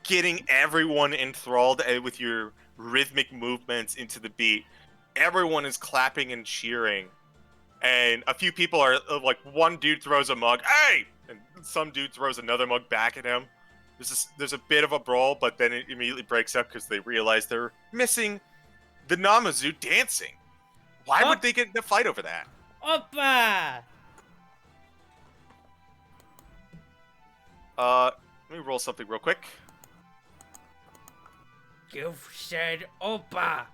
getting everyone enthralled with your rhythmic movements into the beat. Everyone is clapping and cheering, and a few people are like, one dude throws a mug, hey, and some dude throws another mug back at him. There's a bit of a brawl, but then it immediately breaks up because they realize they're missing the Namazu dancing. Why would they get in a fight over that? Oppa! Let me roll something real quick. Gilf said Oppa!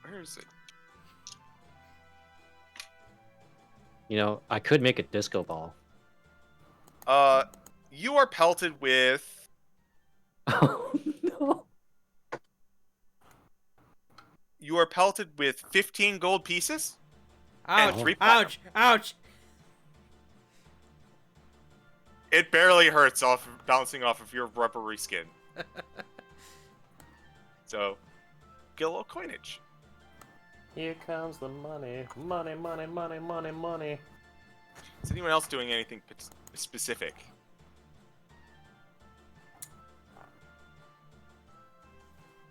Where is it? You know, I could make a disco ball. You are pelted with... Oh no! You are pelted with 15 gold pieces? Ouch! And 3 platinum. Ouch! Ouch! It barely hurts bouncing off of your rubbery skin. So, get a little coinage. Here comes the money, money, money, money, money, money. Is anyone else doing anything specific?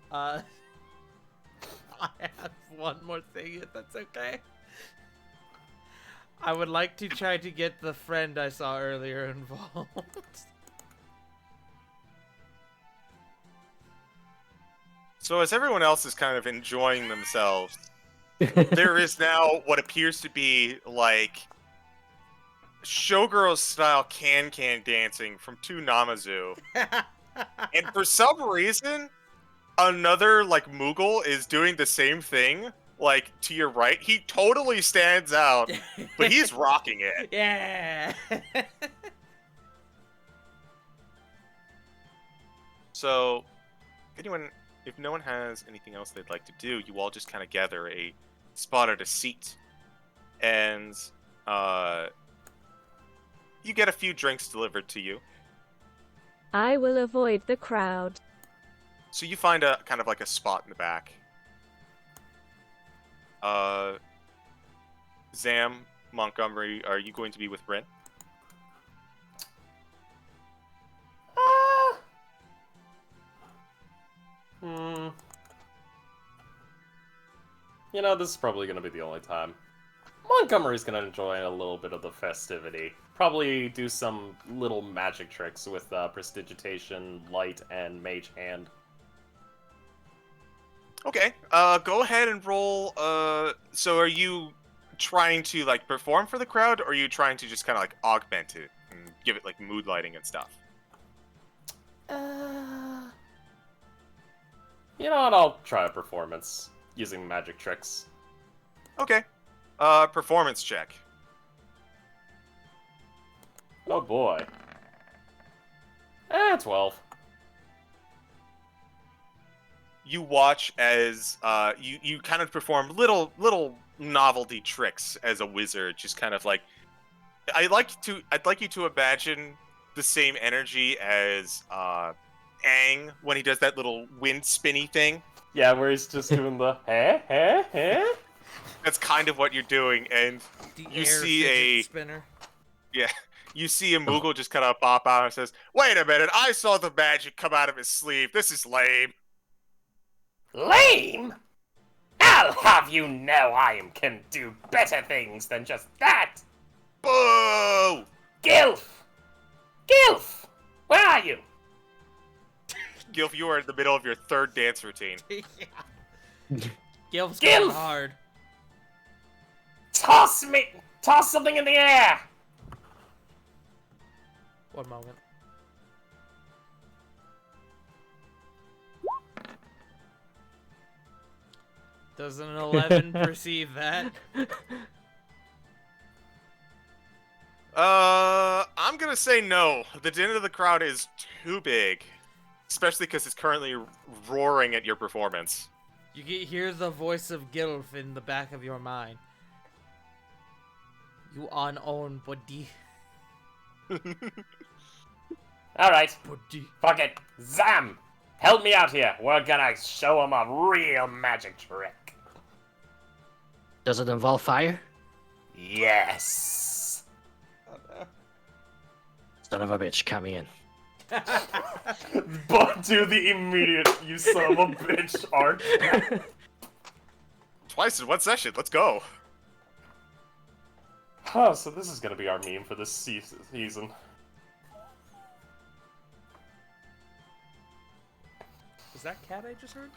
I have one more thing, if that's okay. I would like to try to get the friend I saw earlier involved. So as everyone else is kind of enjoying themselves, there is now what appears to be like showgirl style can dancing from two Namazu. And for some reason, another like Moogle is doing the same thing, like to your right. He totally stands out, but he's rocking it. Yeah. So, if no one has anything else they'd like to do, you all just kind of gather a spot at a seat, and you get a few drinks delivered to you. I will avoid the crowd. So you find a kind of like a spot in the back. Zam, Montgomery, are you going to be with Ren? You know, this is probably going to be the only time. Montgomery's going to enjoy a little bit of the festivity. Probably do some little magic tricks with Prestidigitation, Light, and Mage Hand. Okay, go ahead and roll, so are you trying to, like, perform for the crowd, or are you trying to just kind of, like, augment it and give it, like, mood lighting and stuff? You know what, I'll try a performance using magic tricks. Okay. Performance check. Oh boy. 12. You watch as you kind of perform little novelty tricks as a wizard, just kind of like I'd like you to imagine the same energy as Aang when he does that little wind spinny thing. Yeah, where he's just doing the heh. That's kind of what you're doing, and The you air see fidget spinner. you see a Moogle just kind of pop out and says, "Wait a minute, I saw the magic come out of his sleeve. This is lame." Lame? I'll have you know I can do better things than just that! Boo! Gilf! Gilf! Where are you? Gilf, you are in the middle of your third dance routine. Yeah. Gilf's going Gilf! hard. Toss something in the air! One moment. Does an 11 perceive that? I'm gonna say no. The din of the crowd is too big. Especially because it's currently roaring at your performance. You hear the voice of Gilf in the back of your mind. You unown body. Alright, Body. fuck it. Zam! Help me out here. We're gonna show him a real magic trick. Does it involve fire? Yes! Son of a bitch, count me in. But do the immediate you son of a bitch arc. Twice in one session. Let's go. Oh, so this is gonna be our meme for this season. Is that cat I just heard?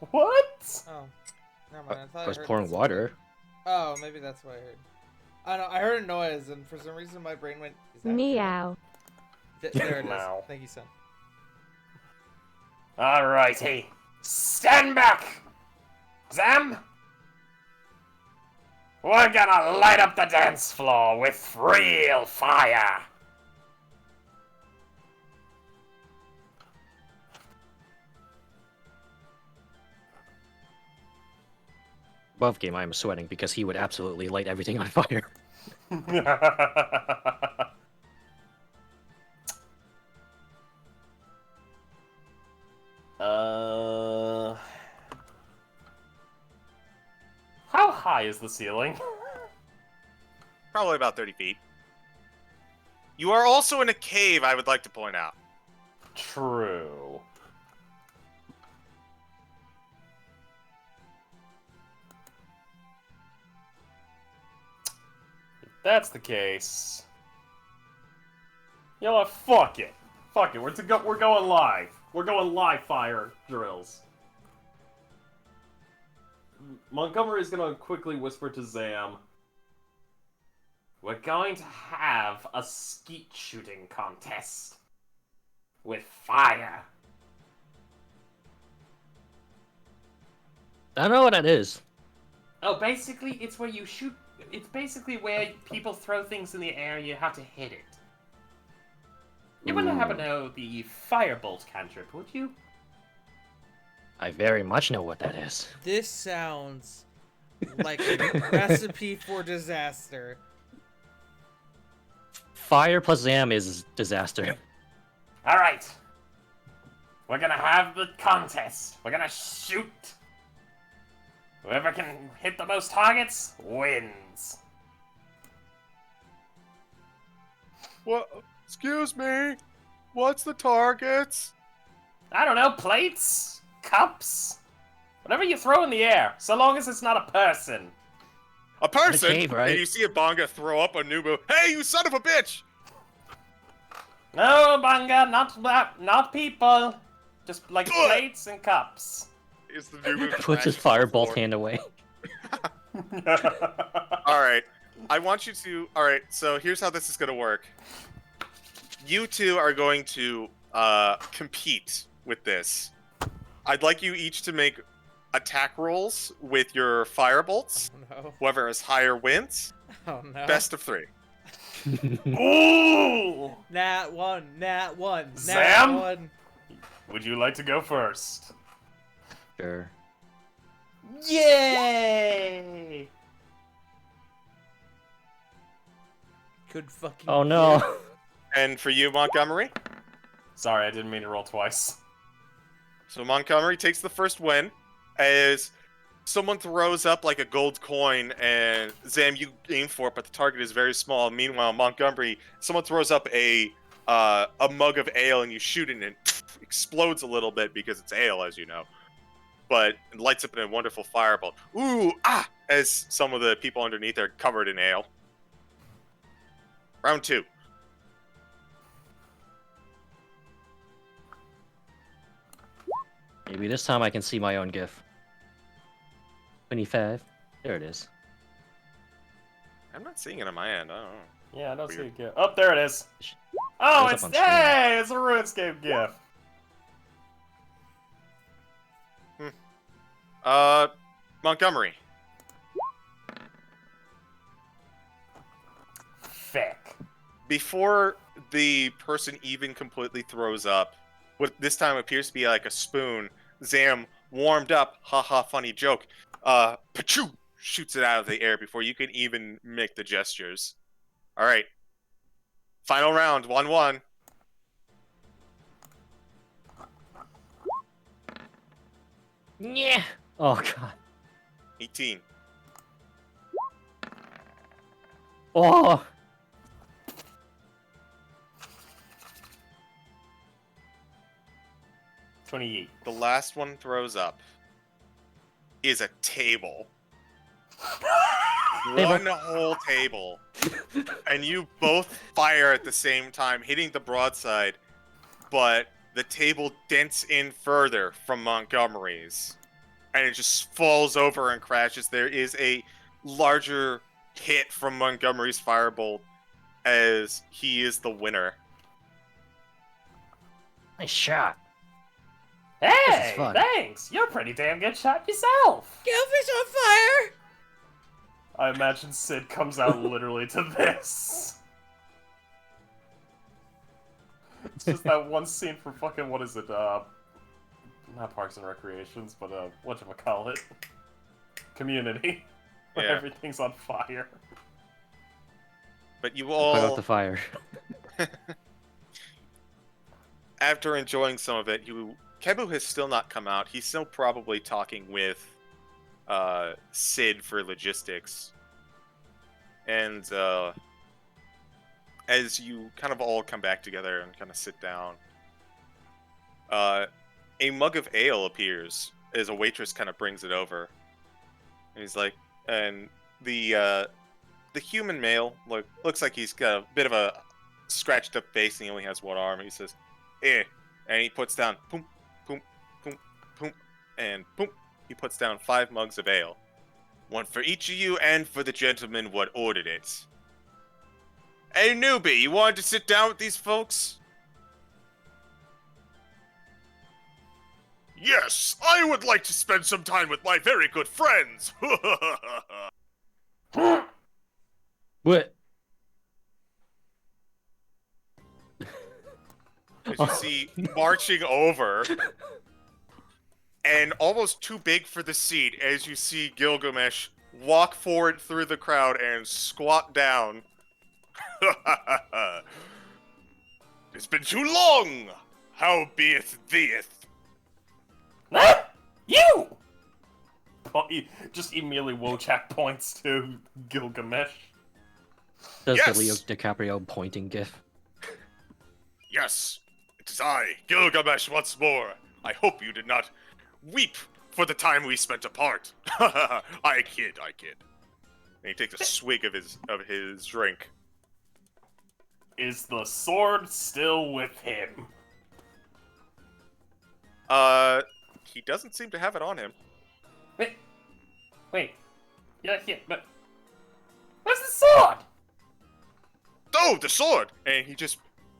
What? Oh. Never mind. I thought I was heard pouring this. water. Oh, maybe that's what I heard. I don't know. I heard a noise, and for some reason my brain went. Is that a cat?" Meow. There it is. Meow. Thank you, son. Alrighty. Stand back! Zam! We're gonna light up the dance floor with real fire! Above game, I am sweating because he would absolutely light everything on fire. How high is the ceiling? probably about 30 feet. You are also in a cave, I would like to point out. True. If that's the case, you know what? Fuck it. Fuck it. We're going live. We're going live fire drills. Montgomery's gonna quickly whisper to Zam. We're going to have a skeet shooting contest. With fire. I don't know what that is. Oh, basically, it's where you shoot. It's basically where people throw things in the air and you have to hit it. You wouldn't happen to know the firebolt cantrip, would you? I very much know what that is. This sounds like a recipe for disaster. Fire plus Zam is disaster. Alright. We're gonna have the contest. We're gonna shoot. Whoever can hit the most targets wins. What? Excuse me? What's the targets? I don't know, plates? Cups? Whatever you throw in the air, so long as it's not a person. A person? cave, right? And you see a Bonga throw up a Nubu. Hey, you son of a bitch! No, Banga, not people. Just like plates and cups. Is the Nubu Puts his crashed to the firebolt floor. hand away. Alright. I want you to... Alright, so here's how this is going to work. You two are going to compete with this. I'd like you each to make attack rolls with your firebolts. Oh no. Whoever has higher wins. Oh no. Best of 3. Ooh! Nat 1, Nat 1, Nat Sam? 1. Would you like to go first? Sure. Yay! Good fucking. Oh no. And for you, Montgomery? Sorry, I didn't mean to roll twice. So Montgomery takes the first win as someone throws up like a gold coin, and Zam, you aim for it, but the target is very small. Meanwhile, Montgomery, someone throws up a mug of ale, and you shoot it, and it explodes a little bit because it's ale, as you know. But it lights up in a wonderful fireball. Ooh, ah! As some of the people underneath are covered in ale. Round 2. Maybe this time I can see my own GIF. 25. There it is. I'm not seeing it on my end. I don't know. Yeah, I don't see Weird. a GIF. Oh, there it is. Oh, Shows it's up on screen. hey, it's a RuneScape GIF. Montgomery. Fick. Before the person even completely throws up, what this time appears to be like a spoon, Zam, warmed up, haha, funny joke, pachoo, shoots it out of the air before you can even make the gestures. Alright. Final round, 1-1. Yeah. Oh god. 18. Oh. 28. The last one throws up is a table. One whole table. And you both fire at the same time, hitting the broadside, but the table dents in further from Montgomery's. And it just falls over and crashes. There is a larger hit from Montgomery's firebolt as he is the winner. Nice shot. Hey, fun. thanks. You're a pretty damn good shot yourself. Gilfish on fire! I imagine Sid comes out literally to this. It's just that one scene from fucking, what is it, not Parks and Recreations, but, whatchamacallit? Community. Where Yeah. everything's on fire. But you Put out all, the fire. after enjoying some of it, Kebu has still not come out. He's still probably talking with Sid for logistics. And as you kind of all come back together and kind of sit down, a mug of ale appears as a waitress kind of brings it over. And he's like, and the human male looks like he's got a bit of a scratched up face and he only has one arm. And he says, "Eh," and he puts down boom, boom, boom, boom, and boom. He puts down 5 mugs of ale, one for each of you and for the gentleman what ordered it. Hey, newbie, you wanted to sit down with these folks? Yes, I would like to spend some time with my very good friends. What? As you see marching over, and almost too big for the seat, as you see Gilgamesh walk forward through the crowd and squat down. It's been too long. How beeth theeth? What? You! Oh, he just immediately Wojak points to Gilgamesh. Does Yes! the Leo DiCaprio pointing gif? Yes, it is I, Gilgamesh once more. I hope you did not weep for the time we spent apart. I kid. And he takes a swig of his drink. Is the sword still with him? He doesn't seem to have it on him. Wait. Yeah, but... Where's the sword? Oh, the sword! And he just,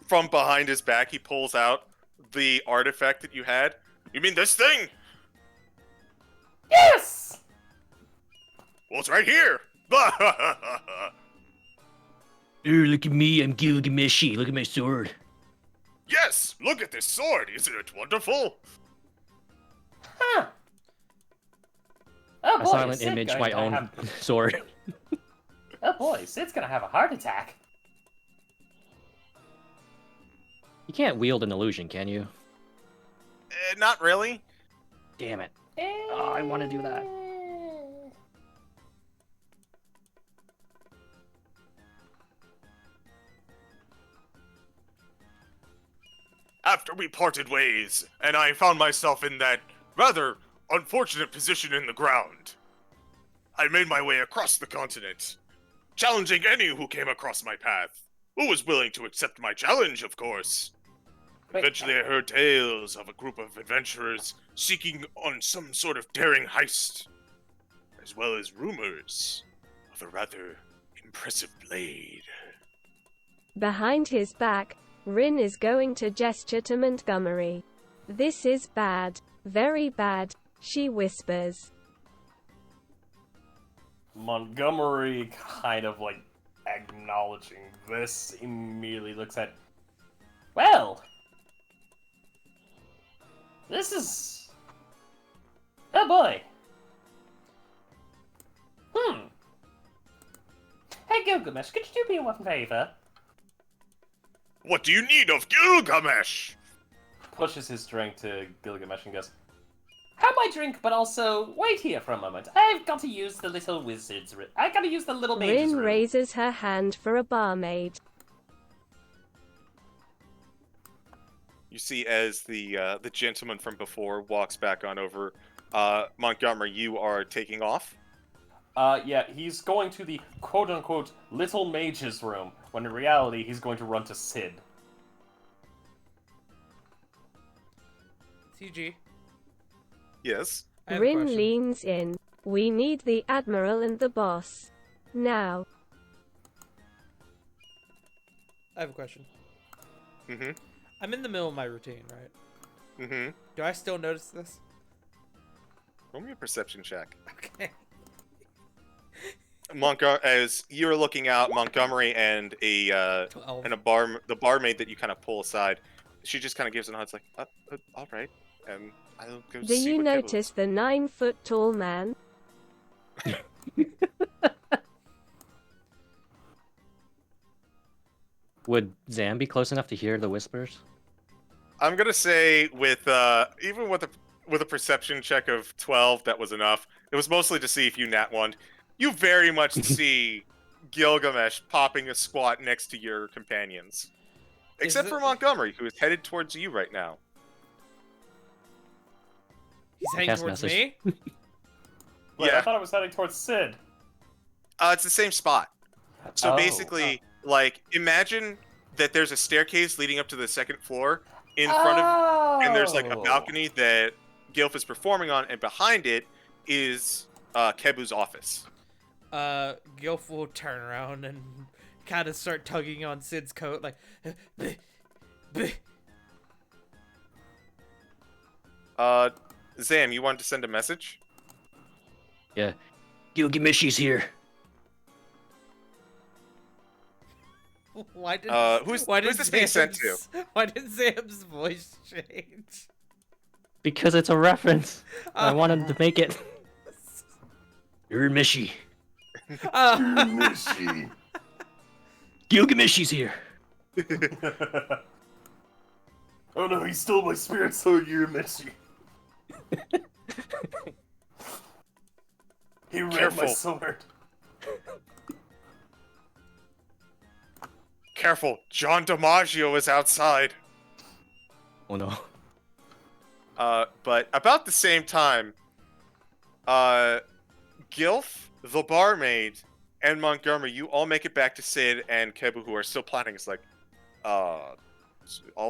from behind his back, he pulls out the artifact that you had. You mean this thing? Yes! Well, it's right here. Oh, look at me, I'm Gilgameshy. Look at my sword. Yes, look at this sword. Isn't it wonderful? Huh. Oh A boy, silent Sid image, going my to own have- sword. Oh boy, Sid's gonna have a heart attack. You can't wield an illusion, can you? Not really. Damn it. Oh, I want to do that. After we parted ways, and I found myself in that rather unfortunate position in the ground, I made my way across the continent, challenging any who came across my path, who was willing to accept my challenge, of course. Wait, Eventually, I heard tales of a group of adventurers seeking on some sort of daring heist, as well as rumors of a rather impressive blade. Behind his back, Rin is going to gesture to Montgomery. "This is bad. Very bad," she whispers. Montgomery, kind of like acknowledging this, immediately looks at. Well, this is. Oh boy. Hey Gilgamesh, could you do me one favor? What do you need of Gilgamesh? Pushes his drink to Gilgamesh and goes, "Have my drink, but also wait here for a moment. I've got to use the little wizard's room. I gotta use the little mage's Rin room." raises her hand for a barmaid. You see, as the gentleman from before walks back on over, Montgomery, you are taking off. Yeah, he's going to the quote-unquote little mage's room, when in reality he's going to run to Sid. CG. Yes. I have a Rin question. leans in. "We need the Admiral and the boss. Now." I have a question. Mm-hmm. I'm in the middle of my routine, right? Mm-hmm. Do I still notice this? Roll me a perception check. Okay. As you're looking out, Montgomery and the barmaid that you kind of pull aside, she just kind of gives a nod. It's like, all right, and I'll go Do see you what notice the 9-foot-tall man? Would Zam be close enough to hear the whispers? I'm gonna say with even with a perception check of 12, that was enough. It was mostly to see if you nat one. You very much see Gilgamesh popping a squat next to your companions. Except for Montgomery, who is headed towards you right now. He's heading Cast towards message. me? Wait, I Yeah. thought it was heading towards Sid. It's the same spot. So Oh. basically, like, imagine that there's a staircase leading up to the second floor in front of, and there's like a balcony that Gilf is performing on, and behind it is Kebu's office. Gilf will turn around and kind of start tugging on Sid's coat, like, bleh, bleh. Zam, you wanted to send a message? Yeah. Gilgameshi's here. Why did Who's this being sent to? Why did Sam's voice change? Because it's a reference. I wanted to make it. Urmishi. Urmishi. Gilgameshi's here. Oh no, he stole my spirit sword, Urmishi. He read my Careful. sword. Careful, John DiMaggio is outside. Oh no. But about the same time, Gilf, the barmaid, and Montgomery, you all make it back to Sid and Kebu, who are still planning. It's like, all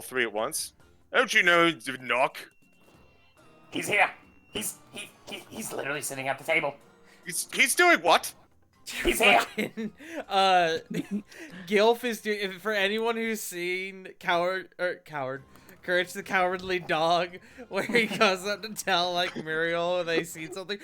three at once? Don't you know to knock? He's here. He's literally sitting at the table. He's doing what? He's here. Fucking, Gilf is doing. For anyone who's seen Courage the Cowardly Dog, where he goes up to tell like Muriel they seen something.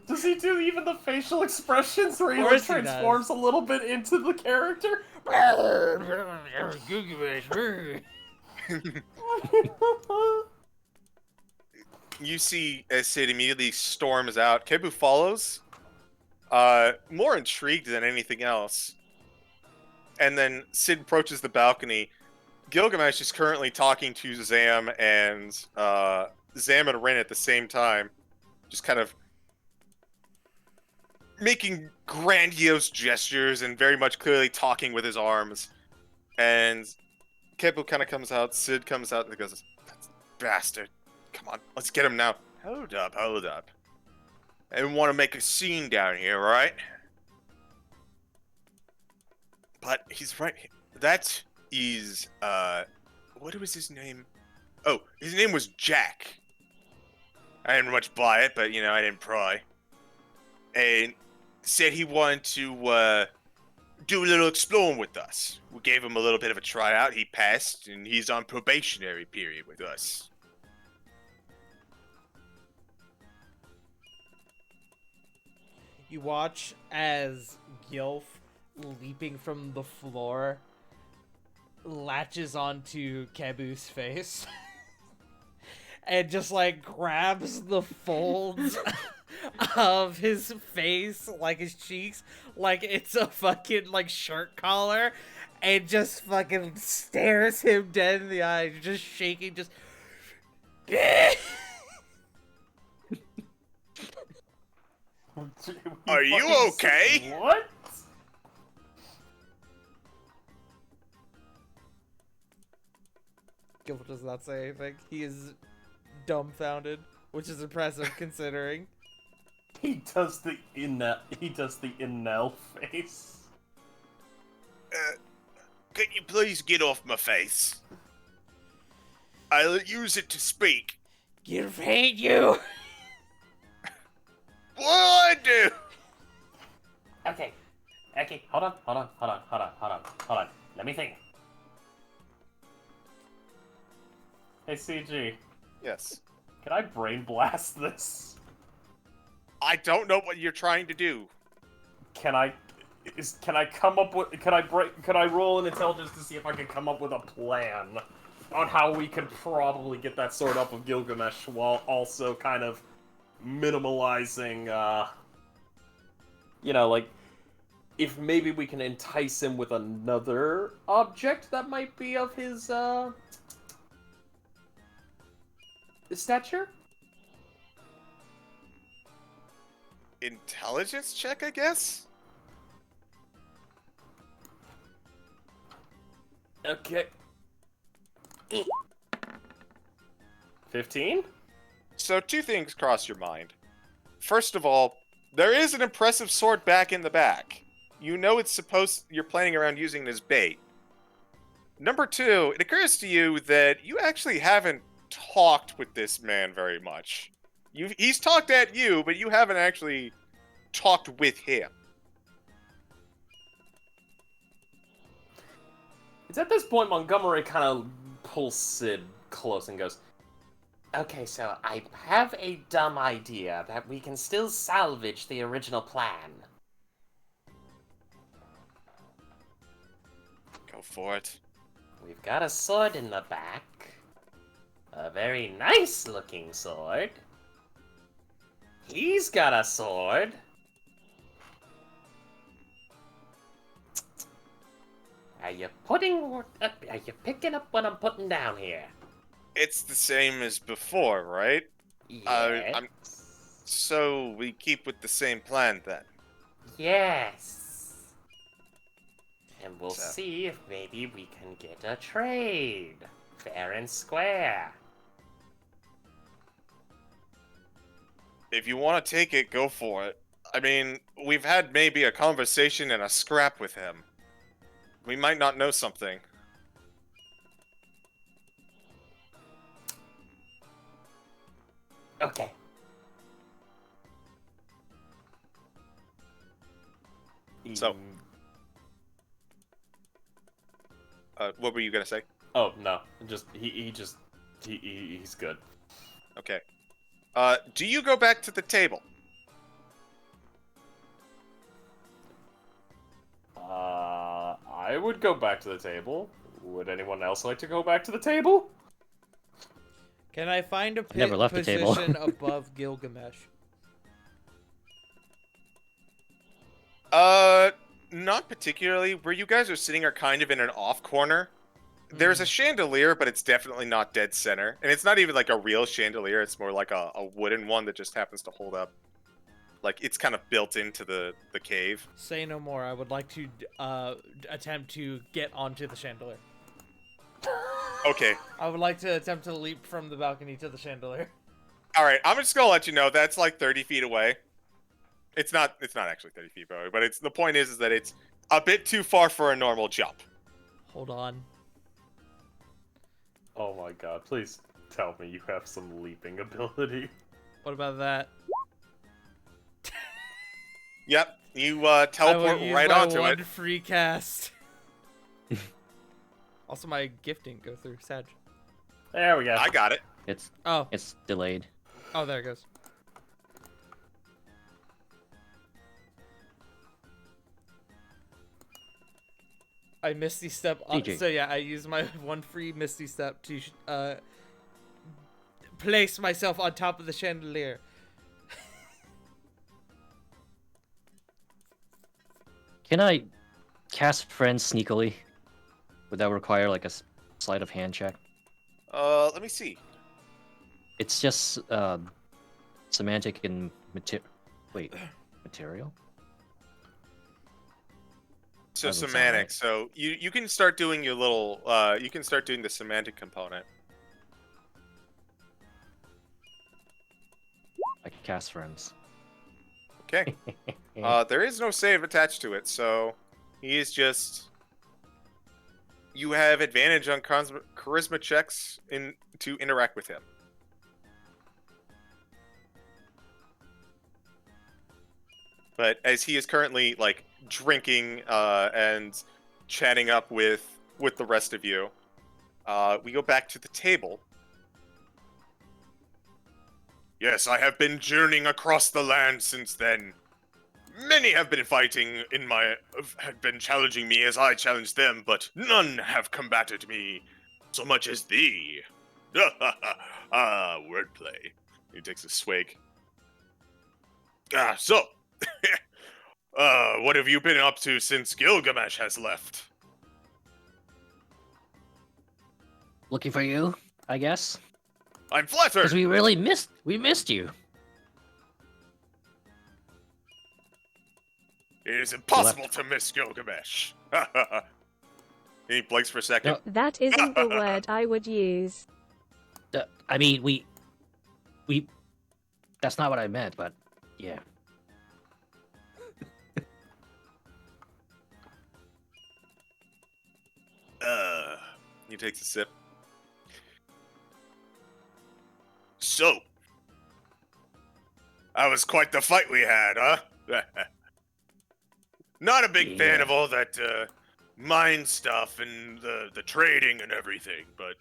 Does he do even the facial expressions where he Of like, course he does. transforms a little bit into the character? You see as Sid immediately storms out. Kebu follows, more intrigued than anything else. And then Sid approaches the balcony. Gilgamesh is currently talking to Zam and Rin at the same time, just kind of making grandiose gestures and very much clearly talking with his arms. And Kebu kind of comes out, Sid comes out and goes, "Bastard. Come on, let's get him now." Hold up. I didn't want to make a scene down here, right? But he's right. That is, what was his name? Oh, his name was Jack. I didn't much buy it, but, I didn't pry. And said he wanted to, do a little exploring with us. We gave him a little bit of a tryout. He passed, and he's on probationary period with us. You watch as Gilf, leaping from the floor, latches onto Kebu's face and just like grabs the folds of his face, like his cheeks, like it's a fucking like shirt collar, and just fucking stares him dead in the eye, just shaking, just Are you okay? What? Gilbert does not say anything. He is dumbfounded, which is impressive considering. He does the Inel face. Can you please get off my face? I'll use it to speak. Gilf hate you! What do I do? Okay, hold on. Let me think. Hey, CG, Yes. can I brain blast this? I don't know what you're trying to do. Can I come up with? Can I roll an intelligence to see if I can come up with a plan on how we could probably get that sword up of Gilgamesh while also kind of minimalizing, like, if maybe we can entice him with another object that might be of his, stature? Intelligence check, I guess? Okay. 15? So two things cross your mind. First of all, there is an impressive sword back in the back. You know you're planning around using it as bait. Number two, it occurs to you that you actually haven't talked with this man very much. He's talked at you, but you haven't actually talked with him. It's at this point Montgomery kind of pulls Sid close and goes, Okay, so I have a dumb idea that we can still salvage the original plan. Go for it. We've got a sword in the back. A very nice looking sword. He's got a sword. Are you picking up what I'm putting down here? It's the same as before, right? Yes. So we keep with the same plan then. Yes. And we'll So- see if maybe we can get a trade. Fair and square. If you want to take it, go for it. I mean, we've had maybe a conversation and a scrap with him. We might not know something. Okay. So- what were you gonna say? "Oh no, he's good." Okay. Do you go back to the table? I would go back to the table. Would anyone else like to go back to the table? Can I find a Never left the table. position above Gilgamesh? Not particularly. Where you guys are sitting are kind of in an off corner. There's a chandelier, but it's definitely not dead center. And it's not even like a real chandelier, it's more like a wooden one that just happens to hold up. Like, it's kind of built into the cave. Say no more. I would like to attempt to get onto the chandelier. Okay. I would like to attempt to leap from the balcony to the chandelier. Alright, I'm just gonna let you know that's like 30 feet away. It's not actually 30 feet away, but the point is that it's a bit too far for a normal jump. Hold on. Oh my god, please tell me you have some leaping ability. What about that? Yep, you I teleport will use right my onto one it. free cast. Also, my gift didn't go through. Sag. There we go. I got it. Oh, It's delayed. oh, there it goes. I Misty Step. GG. So yeah, I use my one free Misty Step to place myself on top of the chandelier. Can I cast friends sneakily? Would that require like a sleight of hand check? Let me see. It's just semantic and material. So Doesn't sound semantic. right. So you can start doing your little you can start doing the semantic component. I can cast friends. Okay. There is no save attached to it, so he is just. You have advantage on charisma checks to interact with him. But as he is currently like drinking and chatting up with the rest of you, we go back to the table. Yes, I have been journeying across the land since then. Many have been have been challenging me as I challenged them, but none have combated me so much as thee. Wordplay. He takes a swig. So, what have you been up to since Gilgamesh has left? Looking for you, I guess. I'm flattered! Because we missed you. It is impossible to miss Gilgamesh. He blinks for a second. No. That isn't the word I would use. I mean, we. That's not what I meant, but yeah. He takes a sip. So, that was quite the fight we had, huh? Not a big fan of all that mine stuff and the trading and everything, but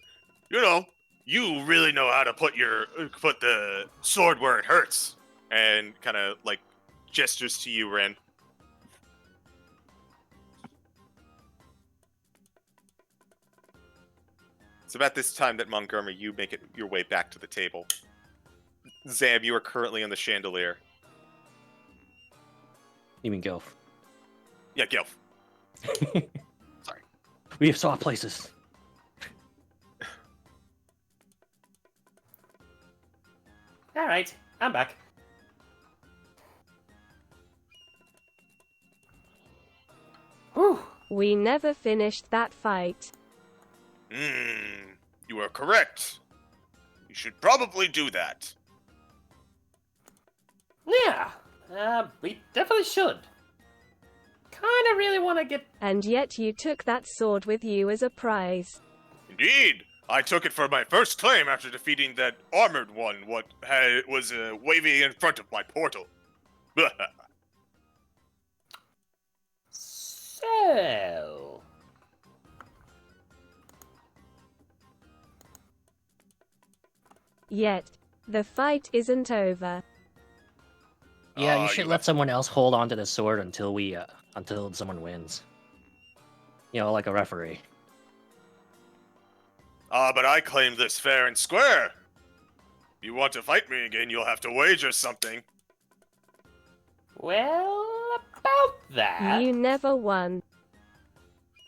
you know, you really know how to put the sword where it hurts. And kind of like gestures to you, Ren. It's about this time that Montgomery, you make it your way back to the table. Zam, you are currently on the chandelier. You mean Gilf? Yeah, Gilf. Sorry. We have swapped places. All right, I'm back. Whew. We never finished that fight. You are correct. You should probably do that. Yeah, we definitely should. Kinda really want to get... And yet you took that sword with you as a prize. Indeed, I took it for my first claim after defeating that armored one. What was waving in front of my portal. So... Yet, the fight isn't over. Yeah, Ah, you should you let have- someone else hold on to the sword until someone wins. You know, like a referee. But I claim this fair and square. If you want to fight me again, you'll have to wager something. Well, about that... You never won.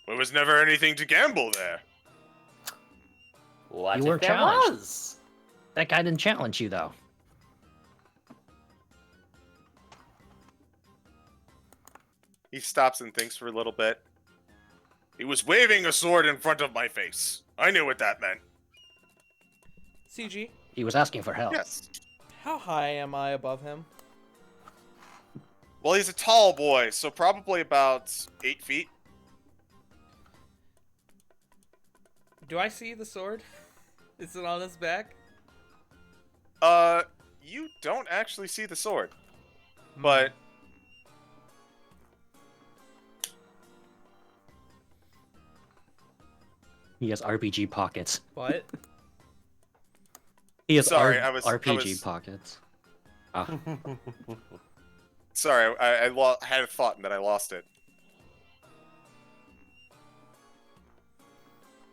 There was never anything to gamble there. What You if weren't there challenged. was? That guy didn't challenge you, though. He stops and thinks for a little bit. He was waving a sword in front of my face. I knew what that meant. CG, He was asking for help. Yes. how high am I above him? Well, he's a tall boy, so probably about 8 feet. Do I see the sword? Is it on his back? You don't actually see the sword. But He has RPG pockets. What? He has Sorry, I was- RPG pockets. Ah. sorry, I had a thought and then I lost it.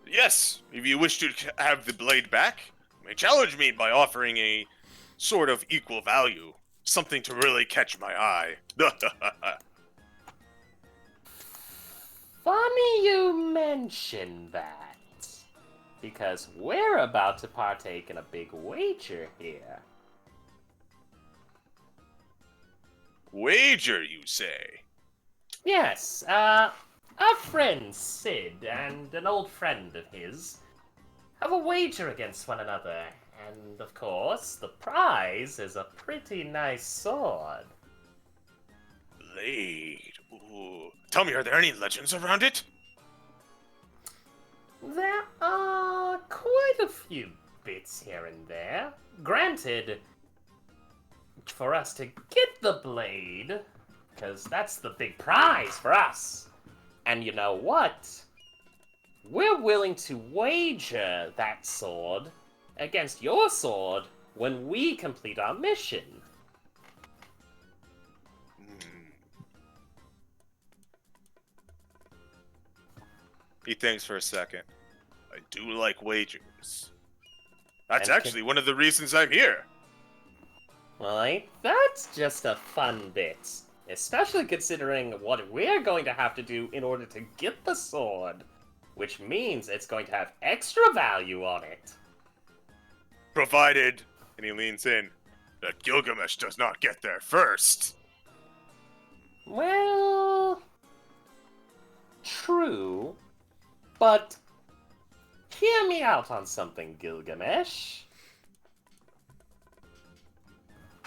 Yes, if you wish to have the blade back, you may challenge me by offering a sword of equal value. Something to really catch my eye. Funny you mention that. Because we're about to partake in a big wager here. Wager, you say? Yes, our friend Sid and an old friend of his have a wager against one another. And of course, the prize is a pretty nice sword. Blade. Ooh. Tell me, are there any legends around it? There are quite a few bits here and there. Granted, for us to get the blade, because that's the big prize for us. And you know what? We're willing to wager that sword against your sword when we complete our mission. He thinks for a second. I do like wagers. That's And actually one of the reasons I'm here. Well, ain't that just a fun bit? Especially considering what we're going to have to do in order to get the sword. Which means it's going to have extra value on it. Provided, and he leans in, that Gilgamesh does not get there first. Well, true, but hear me out on something, Gilgamesh.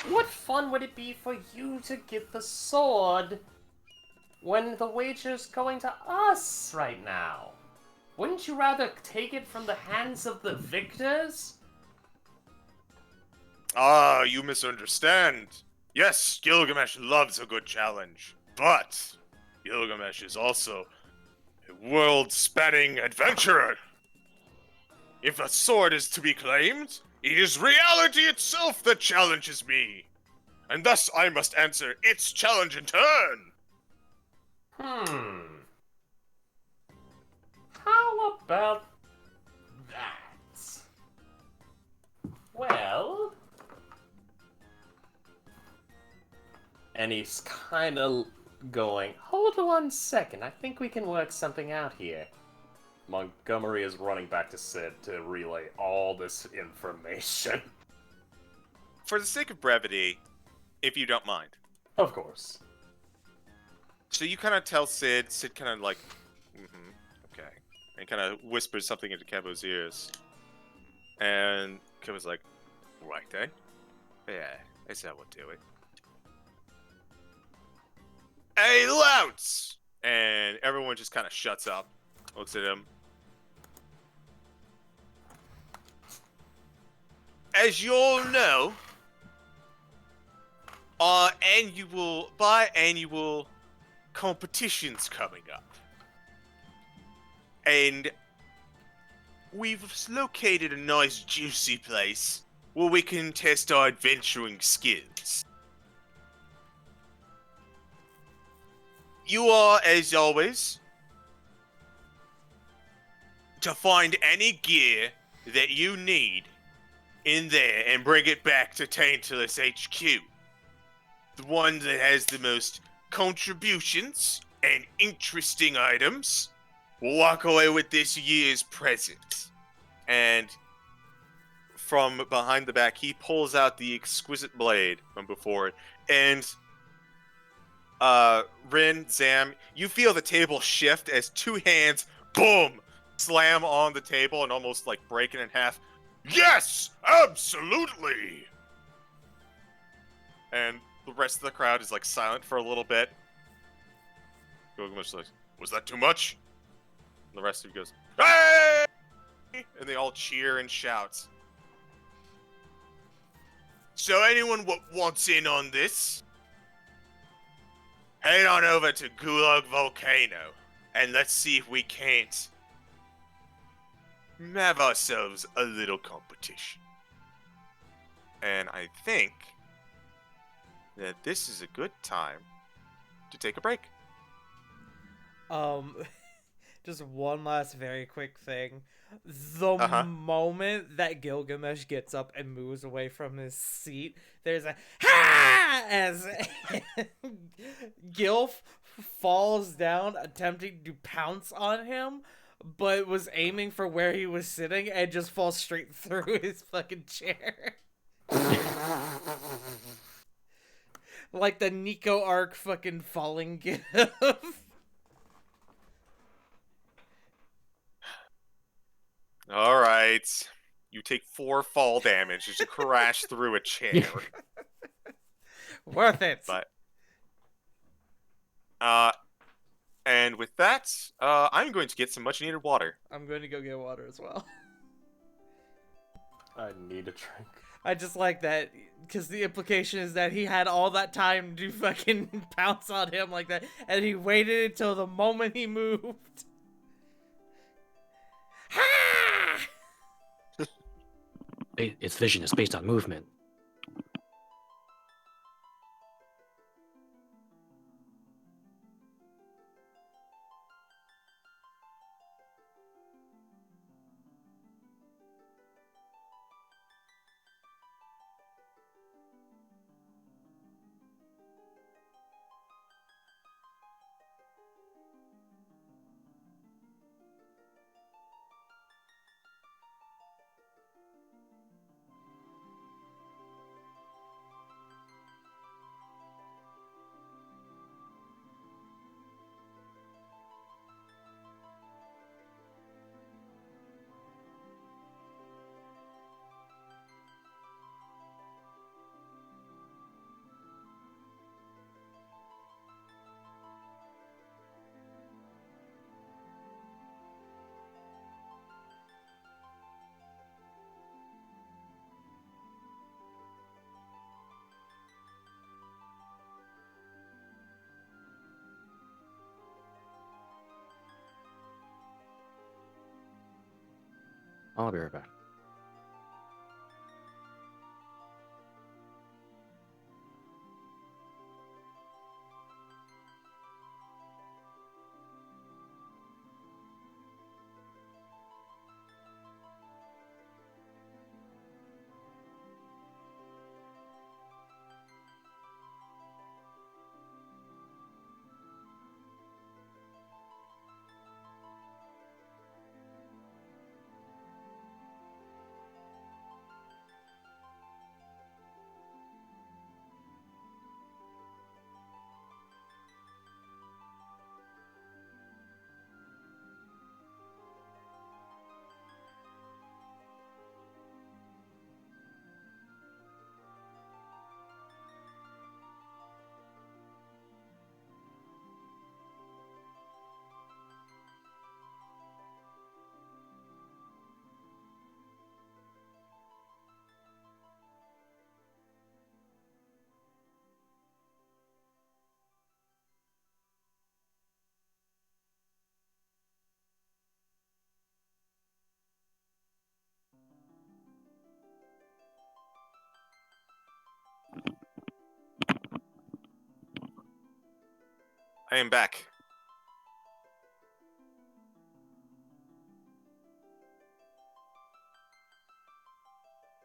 What fun would it be for you to get the sword when the wager's going to us right now? Wouldn't you rather take it from the hands of the victors? Ah, you misunderstand. Yes, Gilgamesh loves a good challenge, but Gilgamesh is also a world-spanning adventurer. If a sword is to be claimed, it is reality itself that challenges me, and thus I must answer its challenge in turn. How about that? Well... And he's kind of going, hold on 1 second, I think we can work something out here. Montgomery is running back to Sid to relay all this information. For the sake of brevity, if you don't mind. Of course. So you kind of tell Sid kind of like, okay. And kind of whispers something into Kevo's ears. And Kevo's like, right then? Yeah, I said we'll do it. Hey, Louts! And everyone just kind of shuts up, looks at him. As you all know, our biannual competition's coming up. And we've located a nice juicy place where we can test our adventuring skills. You are, as always, to find any gear that you need in there and bring it back to Tantalus HQ. The one that has the most contributions and interesting items will walk away with this year's present. And from behind the back, he pulls out the exquisite blade from before it. And Rin, Zam, you feel the table shift as two hands, boom, slam on the table and almost like break it in half. Yes, absolutely. And the rest of the crowd is like silent for a little bit. Gilgamesh like, was that too much? And the rest of you goes, hey! And they all cheer and shout. So anyone what wants in on this, head on over to Gulag Volcano, and let's see if we can't have ourselves a little competition. And I think that this is a good time to take a break. Just one last very quick thing. The moment that Gilgamesh gets up and moves away from his seat, there's a ha as Gilf falls down, attempting to pounce on him, but was aiming for where he was sitting and just falls straight through his fucking chair. Like the Nico arc fucking falling Gilf. All right. You take 4 fall damage as you crash through a chair. Worth it. But and with that, I'm going to get some much needed water. I'm going to go get water as well. I need a drink. I just like that because the implication is that he had all that time to fucking pounce on him like that, and he waited until the moment he moved. Ha! Its vision is based on movement. I'll be right back. I am back.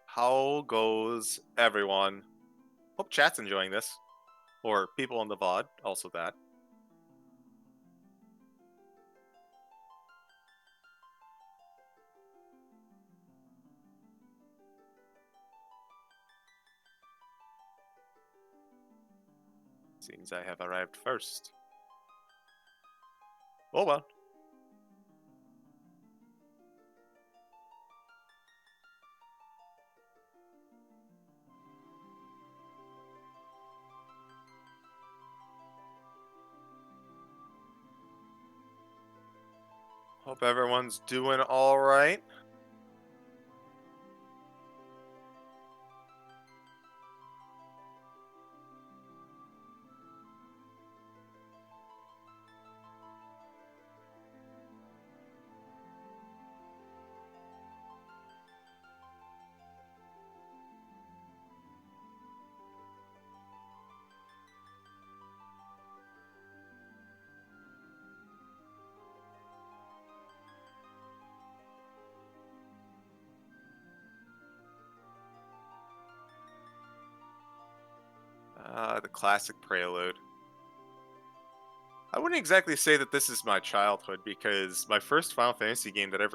How goes everyone? Hope chat's enjoying this. Or people on the VOD, also that. Seems I have arrived first. Oh well. Hope everyone's doing alright. The classic prelude. I wouldn't exactly say that this is my childhood because my first Final Fantasy game that I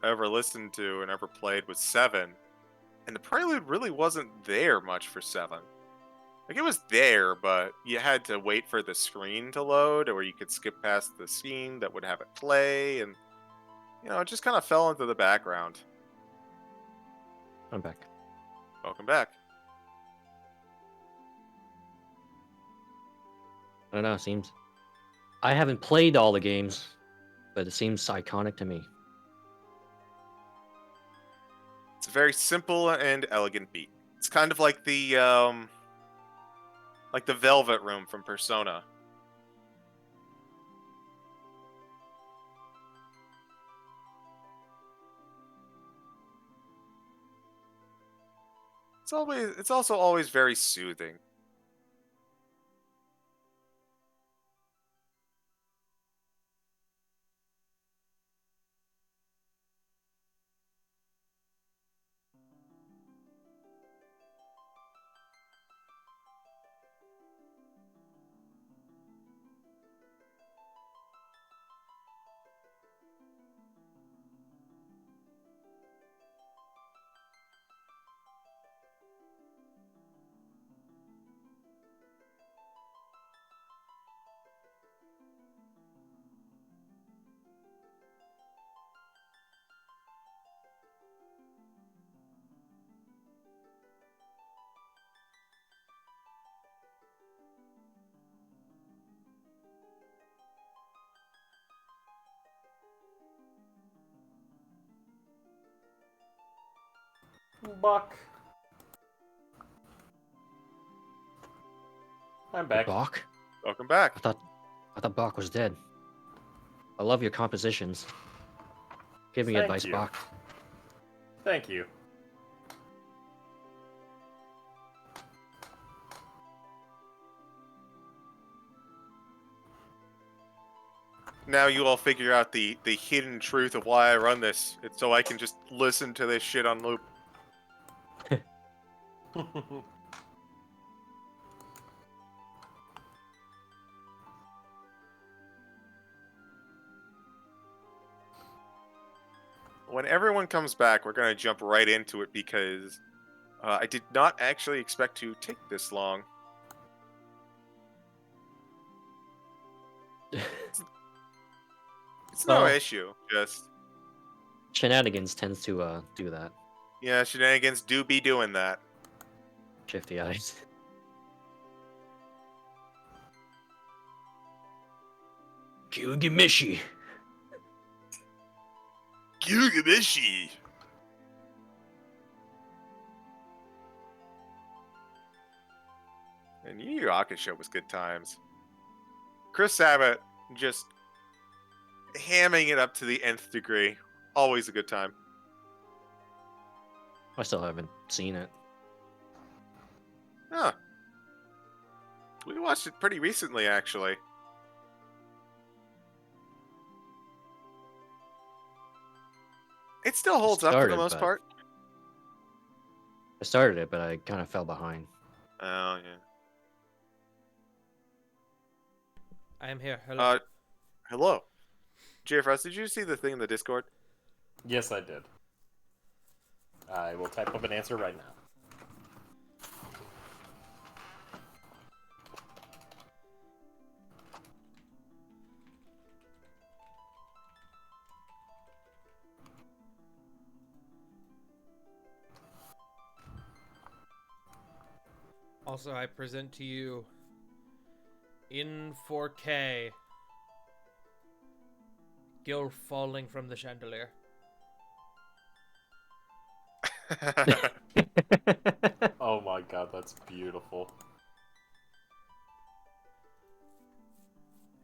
ever listened to and ever played was 7. And the prelude really wasn't there much for 7. Like, it was there, but you had to wait for the screen to load, or you could skip past the scene that would have it play, and, it just kind of fell into the background. I'm back. Welcome back. I don't know. It seems I haven't played all the games, but it seems iconic to me. It's a very simple and elegant beat. It's kind of like the Velvet Room from Persona. It's also always very soothing. Buck. I'm back. Bach? Welcome back. I thought Bach was dead. I love your compositions. Give me Thank advice, you. Bach. Thank you. Now you all figure out the hidden truth of why I run this. It's so I can just listen to this shit on loop. When everyone comes back, we're going to jump right into it because I did not actually expect to take this long. It's no Well- issue. Just, Shenanigans tends to do that. yeah, shenanigans do be doing that. Shifty eyes. Gilgameshi. Gilgameshi! And Yu Yu Hakusho was good times. Chris Sabat just hamming it up to the nth degree. Always a good time. I still haven't seen it. Huh. We watched it pretty recently, actually. It still holds up for the Started, most but- part. I started it, but I kind of fell behind. Oh, yeah. I am here. Hello. Hello. JFRS, did you see the thing in the Discord? Yes, I did. I will type up an answer right now. Also, I present to you in 4K Gil falling from the chandelier. Oh my god, that's beautiful.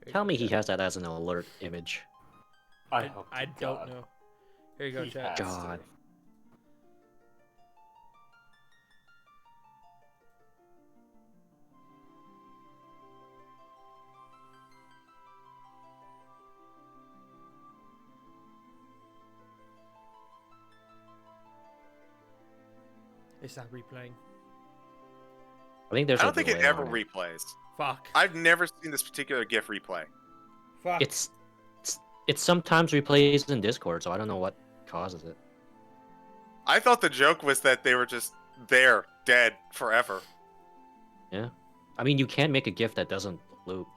Here you Tell go, me he chat. has that as an alert image. I hope to I don't God. know. Here you go, He chat. has to. God. It's not replaying. I think there's I a don't think it delay ever on replays. Fuck. I've never seen this particular GIF replay. Fuck. It's sometimes replays in Discord, so I don't know what causes it. I thought the joke was that they were just there, dead, forever. Yeah. I mean, you can make a GIF that doesn't loop.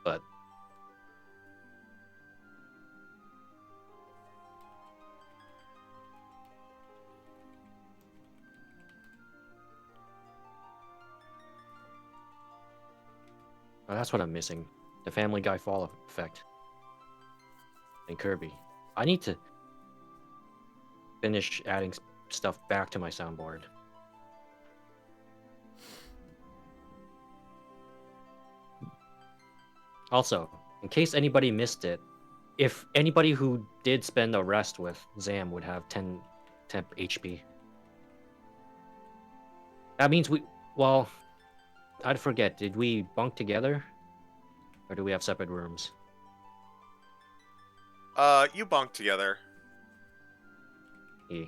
But oh, that's what I'm missing. The Family Guy fall effect. And Kirby. I need to finish adding stuff back to my soundboard. Also, in case anybody missed it, if anybody who did spend a rest with Zam would have 10 temp HP. That means well, I'd forget, did we bunk together? Or do we have separate rooms? You bunk together. Yeah.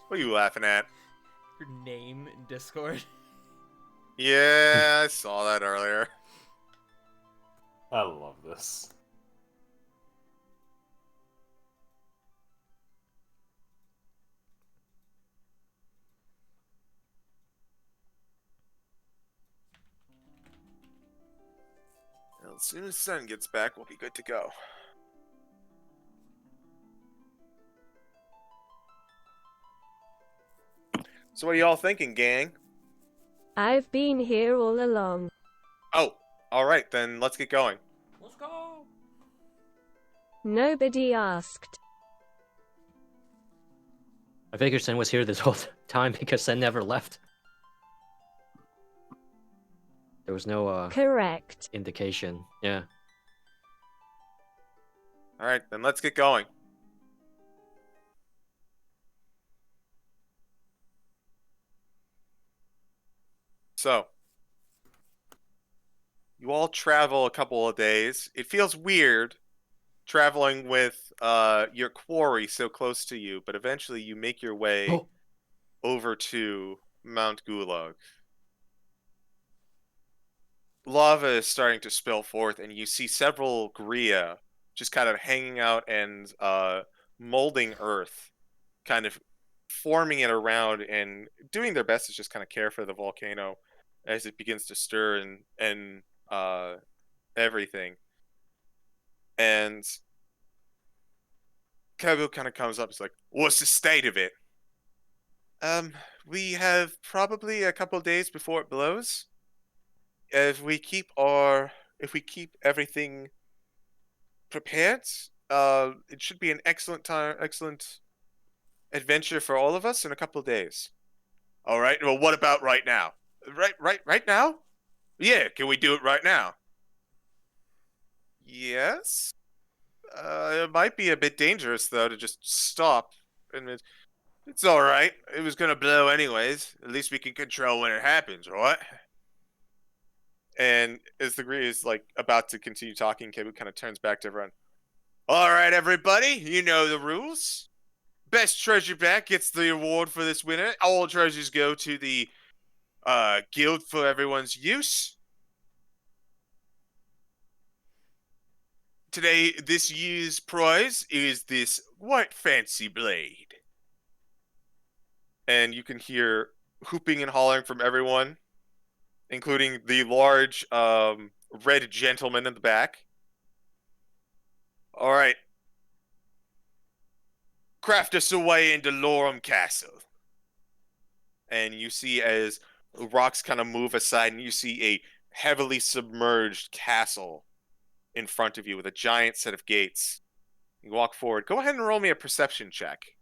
What are you laughing at? Your name in Discord. Yeah, I saw that earlier. I love this. Well, as soon as Sun gets back, we'll be good to go. So what are y'all thinking, gang? I've been here all along. Oh, alright, then let's get going. Let's go. Nobody asked. I figured Sen was here this whole time because Sen never left. There was no Correct. indication. Yeah. All right, then let's get going. So, you all travel a couple of days. It feels weird traveling with your quarry so close to you, but eventually you make your way Oh, over to Mount Gulag. Lava is starting to spill forth, and you see several Gria just kind of hanging out and molding earth, kind of forming it around and doing their best to just kind of care for the volcano as it begins to stir and everything. And Kabu kind of comes up. He's like, "What's the state of it?" We have probably a couple days before it blows. If we keep everything prepared, it should be an excellent adventure for all of us in a couple days. All right. Well, what about right now? Right now? Yeah. Can we do it right now? Yes. It might be a bit dangerous though to just stop. And it's all right. It was gonna blow anyways. At least we can control when it happens, right? And as the Gree is like about to continue talking, Kebu kind of turns back to everyone. All right, everybody, you know the rules. Best treasure back gets the award for this winner. All treasures go to the guild for everyone's use. Today, this year's prize is this white fancy blade. And you can hear whooping and hollering from everyone, including the large red gentleman in the back. All right. Craft us away into Lorem Castle. And you see as rocks kind of move aside, and you see a heavily submerged castle in front of you with a giant set of gates. You walk forward. Go ahead and roll me a perception check.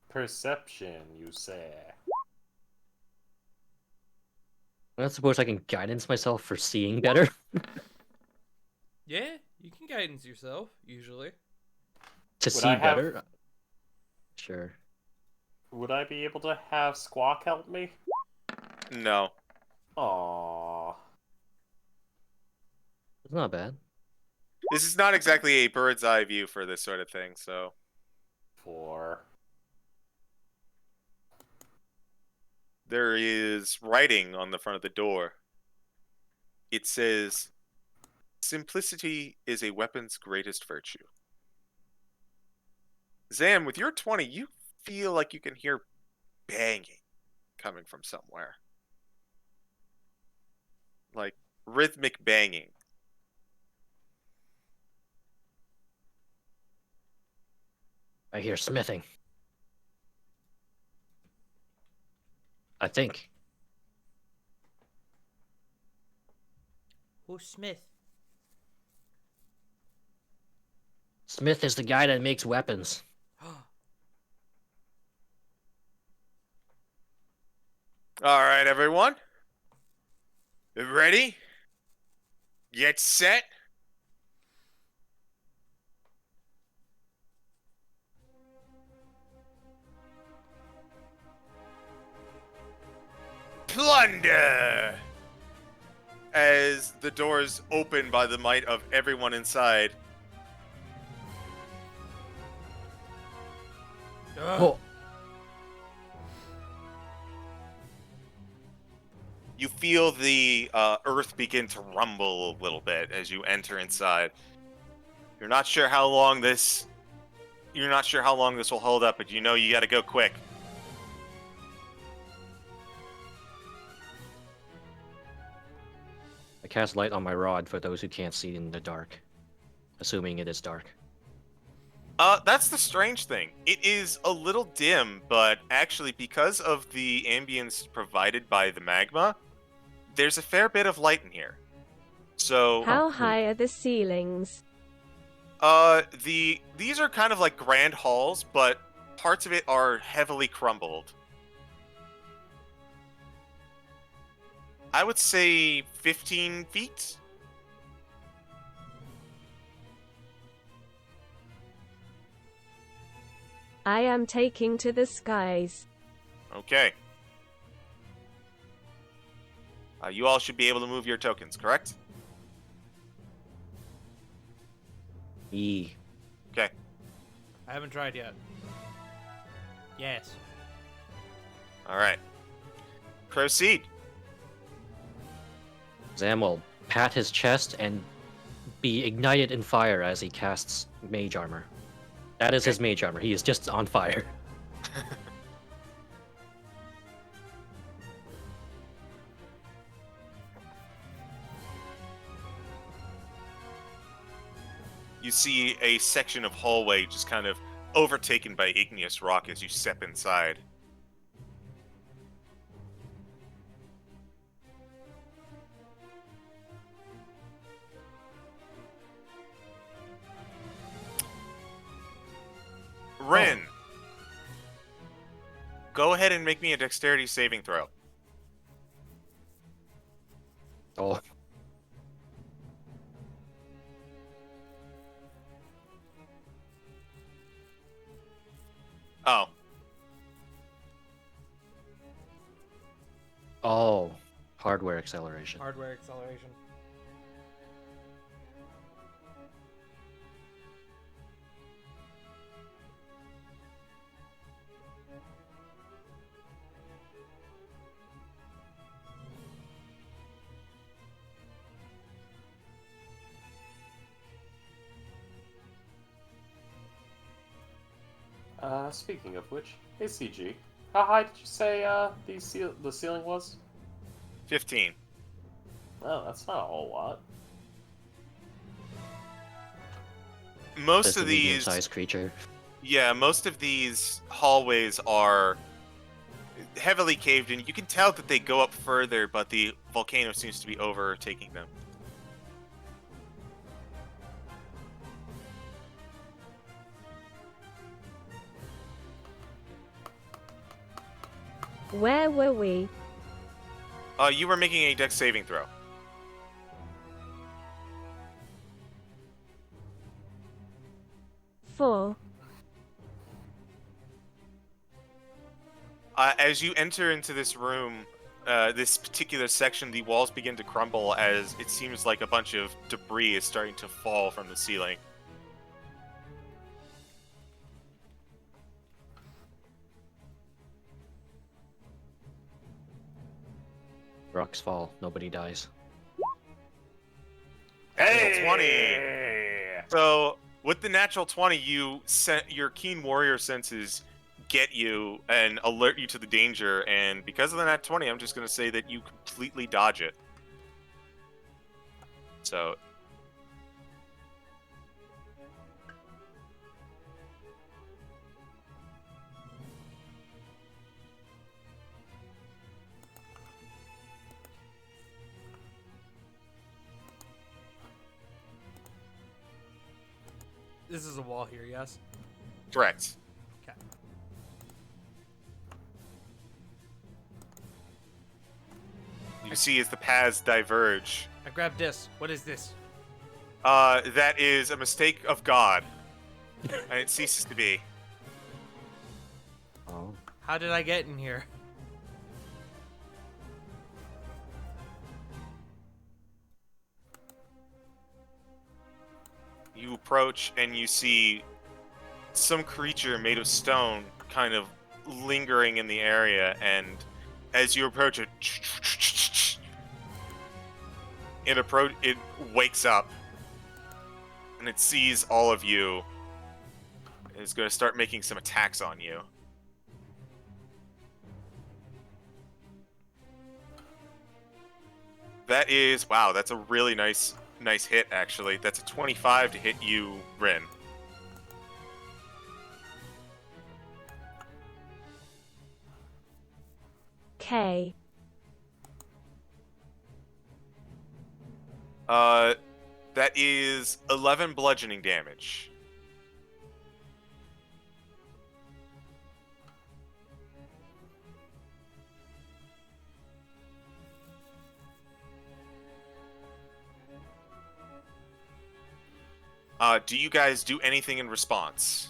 Perception, you say? I don't suppose I can guidance myself for seeing better. Yeah, you can guidance yourself usually. To Would see I have- better? Sure. Would I be able to have Squawk help me? No. Aww. It's not bad. This is not exactly a bird's eye view for this sort of thing, so. 4. There is writing on the front of the door. It says, "Simplicity is a weapon's greatest virtue." Zam, with your 20, you feel like you can hear banging coming from somewhere. Like rhythmic banging. I hear smithing. I think. Who's Smith? Smith is the guy that makes weapons. All right, everyone. You ready? Get set. Plunder! As the doors open by the might of everyone inside, Oh, you feel the earth begin to rumble a little bit as you enter inside. You're not sure how long this will hold up, but you know you got to go quick. I cast light on my rod for those who can't see in the dark. Assuming it is dark. That's the strange thing. It is a little dim, but actually because of the ambience provided by the magma, there's a fair bit of light in here. So How high are the ceilings? These are kind of like grand halls, but parts of it are heavily crumbled. I would say 15 feet. I am taking to the skies. Okay. You all should be able to move your tokens, correct? Yee. Okay. I haven't tried yet. Yes. All right. Proceed. Zam will pat his chest and be ignited in fire as he casts mage armor. That is his mage armor. He is just on fire. You see a section of hallway just kind of overtaken by igneous rock as you step inside. Rin, go ahead and make me a dexterity saving throw. Oh, Oh, oh, hardware acceleration. Hardware acceleration. Speaking of which, hey CG, how high did you say the ceiling was? 15. Oh, that's not a whole lot. Most That's a of these, medium-sized creature. yeah, most of these hallways are heavily caved in. You can tell that they go up further, but the volcano seems to be overtaking them. Where were we? You were making a dex saving throw. Four. As you enter into this room, this particular section, the walls begin to crumble as it seems like a bunch of debris is starting to fall from the ceiling. Rocks fall, nobody dies. Natural 20. So, with the natural 20, your keen warrior senses get you and alert you to the danger, and because of the nat 20, I'm just going to say that you completely dodge it. So, This is a wall here, yes? correct. Okay. You see as the paths diverge. I grabbed this. What is this? That is a mistake of God. And it ceases to be. Oh. How did I get in here? You approach and you see some creature made of stone kind of lingering in the area, and as you approach it, it wakes up and it sees all of you and is going to start making some attacks on you. That is, wow, that's a really nice hit, actually. That's a 25 to hit you, Rin. K. That That is 11 bludgeoning damage. Do you guys do anything in response?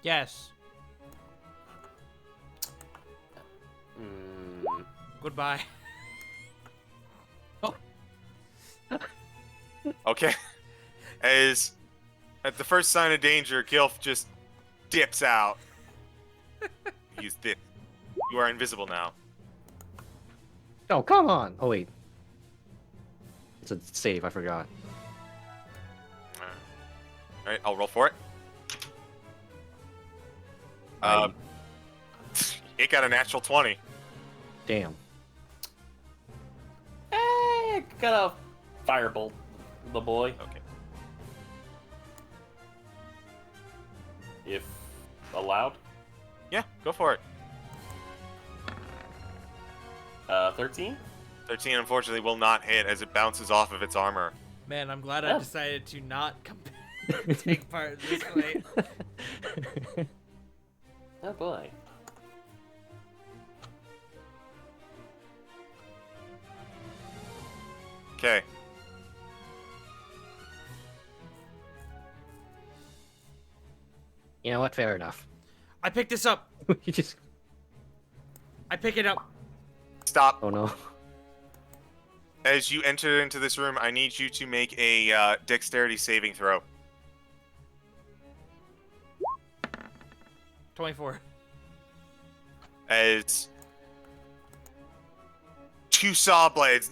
Yes. Goodbye. Okay. As at the first sign of danger, Gilf just dips out. He's dip. You are invisible now. Oh, come on! Oh, wait. It's a save, I forgot. Alright, I'll roll for it. It got a natural 20. Damn. Gotta firebolt the boy. Okay. If allowed. Yeah, go for it. 13? 13 unfortunately will not hit as it bounces off of its armor. Man, I'm glad I Oh. decided to not take part in this fight. Oh boy. Okay. You know what? Fair enough. I picked this up. You just... I pick it up. Stop. Oh no. As you enter into this room, I need you to make a dexterity saving throw. 24. As two saw blades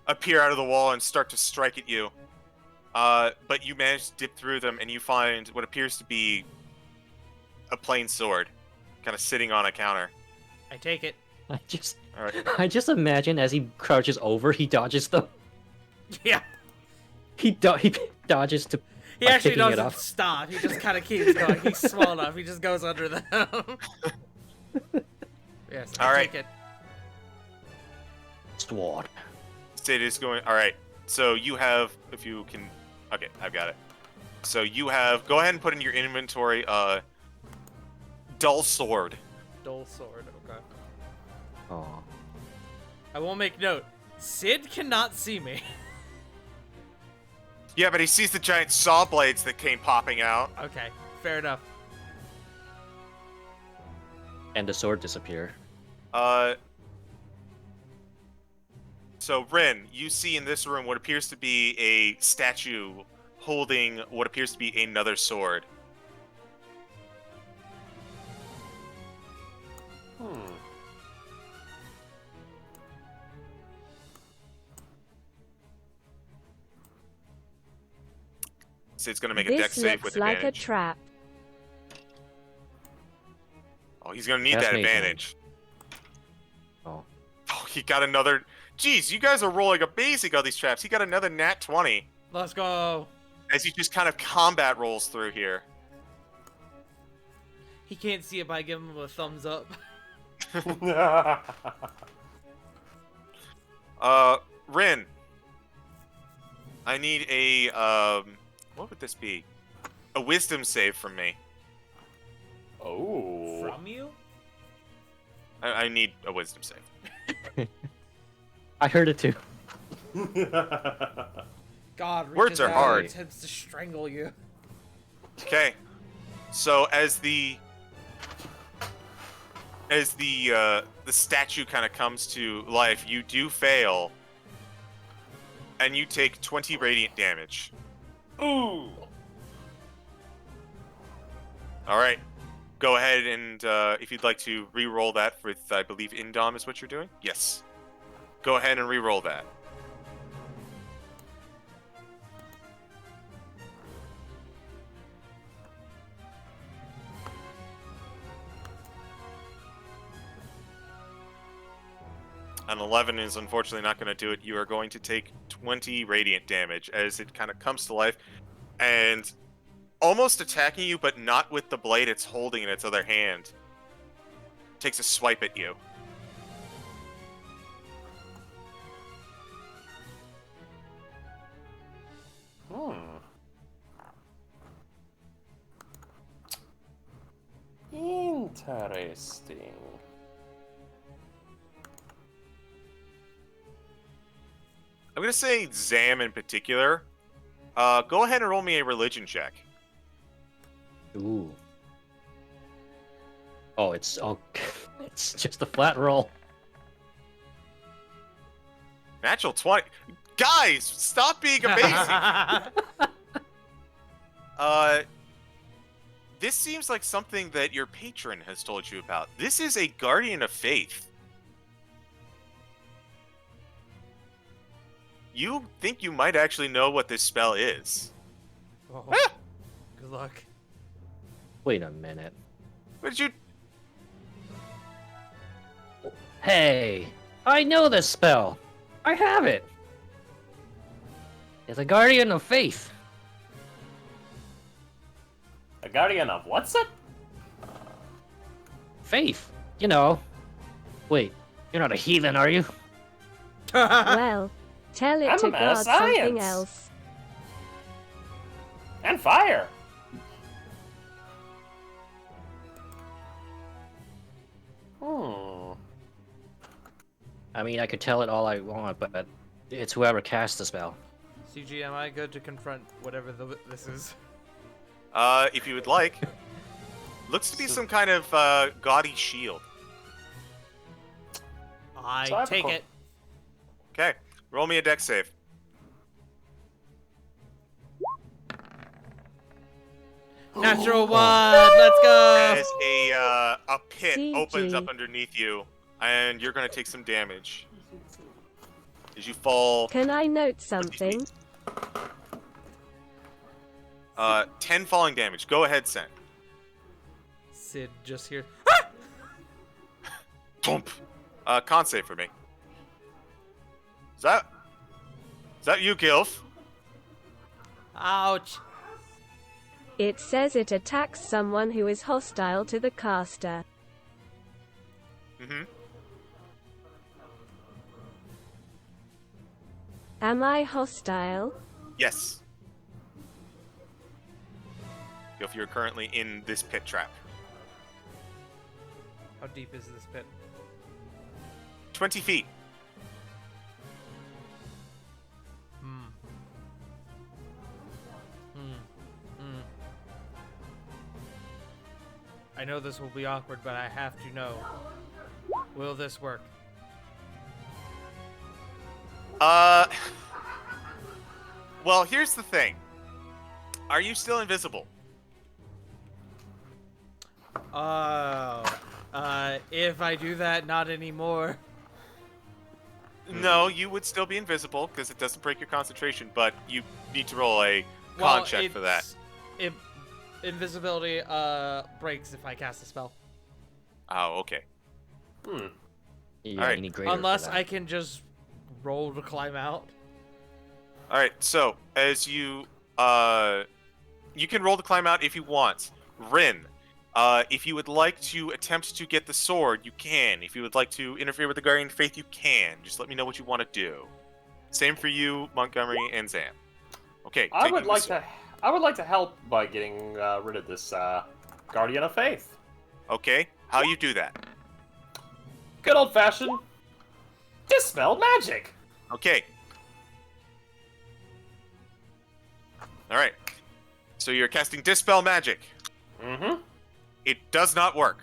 appear out of the wall and start to strike at you. But you manage to dip through them, and you find what appears to be a plain sword, kind of sitting on a counter. I take it. All right. I just imagine as he crouches over, he dodges them. Yeah. He dodges to. He by actually picking it doesn't up. stop. He just kind of keeps going. He's small enough. He just goes under them. Yes, I All right. take it. Sword. Sid is going. All right. So you have, if you can. Okay, I've got it. So you have. Go ahead and put in your inventory. Dull sword. Dull sword. Okay. Oh. I will make note. Sid cannot see me. Yeah, but he sees the giant saw blades that came popping out. Okay, fair enough. And the sword disappear. So Rin, you see in this room what appears to be a statue holding what appears to be another sword. Sid's gonna make a dex This save with looks like a advantage. trap. Oh, he's gonna need That's that me, advantage. Oh. Oh, he got another. Jeez, you guys are rolling amazing on these traps. He got another nat 20 Let's go. as he just kind of combat rolls through here. He can't see it, but I give him a thumbs up. Rin. I need a, what would this be? A wisdom save from me. Oh. From you? I need a wisdom save. I heard it too. God, Words reaches are out hard. and attempts to strangle you. Okay. So as the statue kind of comes to life, you do fail. And you take 20 radiant damage. Ooh. All right. Go ahead and if you'd like to re-roll that with, I believe, Indom is what you're doing? Yes. Go ahead and re-roll that. An 11 is unfortunately not going to do it. You are going to take 20 radiant damage as it kind of comes to life and almost attacking you, but not with the blade it's holding in its other hand. Takes a swipe at you. Hmm. Interesting. I'm gonna say Zam in particular. Go ahead and roll me a religion check. Ooh. Oh, it's it's just a flat roll. Natural 20. Guys, stop being amazing. This seems like something that your patron has told you about. This is a guardian of faith. You think you might actually know what this spell is. Oh, Ah! good luck. Wait a minute. What did you... Hey, I know this spell. I have it. It's a guardian of faith. A guardian of what's it? Faith. You know. Wait, you're not a heathen, are you? Well, tell it I'm to a man of God something science. else. And fire. Hmm. I mean, I could tell it all I want, but it's whoever casts the spell. CG, am I good to confront whatever this is? If you would like. Looks to be some kind of, gaudy shield. I So I have a take que- it. Okay, roll me a dex save. Natural one. Let's go. As a pit opens up CG. underneath you, and you're gonna take some damage. As you fall... Can I note something? 10 falling damage. Go ahead, Sen. Sid just here. Thump. Con save for me. Is that you, Gilf? Ouch. It says it attacks someone who is hostile to the caster. Mm-hmm. Am I hostile? Yes. Gilf, you're currently in this pit trap. How deep is this pit? 20 feet. Hmm. Hmm. Hmm. I know this will be awkward, but I have to know. Will this work? Well, here's the thing. Are you still invisible? Oh. If I do that, not anymore. No, you would still be invisible because it doesn't break your concentration, but you need to roll a con check for that. If invisibility breaks if I cast a spell. Oh, okay. Hmm. Yeah, Alright. you need greater for Unless that. I can just roll to climb out. All right. So as you can roll to climb out if you want. Rin, if you would like to attempt to get the sword, you can. If you would like to interfere with the Guardian of Faith, you can. Just let me know what you want to do. Same for you, Montgomery and Zam. Okay. I would taking like the to. I would like to help by getting rid of this guardian of faith. Okay. How you do that? Good old fashioned dispel magic. Okay. All right. So you're casting Dispel Magic. Mm-hmm. It does not work.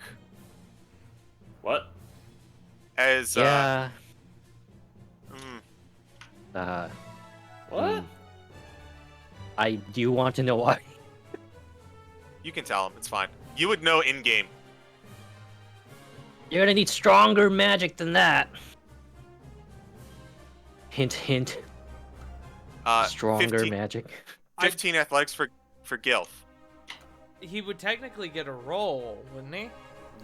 What? As Yeah. mm, What? Do you want to know why? you can tell him. It's fine. You would know in game. You're gonna need stronger magic than that. Hint, hint. Stronger 15, magic. 15 athletics for Gilf. He would technically get a roll, wouldn't he?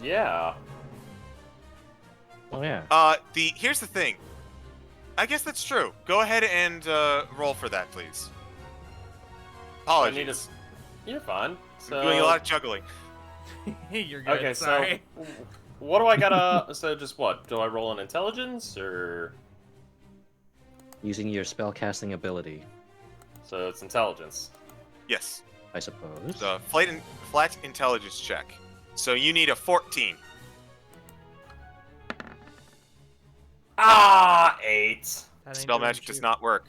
Yeah. Oh yeah. Here's the thing. I guess that's true. Go ahead and roll for that, please. I need Apologies. You're fine. So I'm doing a lot of juggling. You're good. Okay, Sorry. so what do I gotta? So just what? Do I roll an intelligence or? Using your spellcasting ability. So it's intelligence. Yes. I suppose. It's a flat intelligence check. So you need a 14. Ah, 8. That ain't Spell doing magic does shit. not work.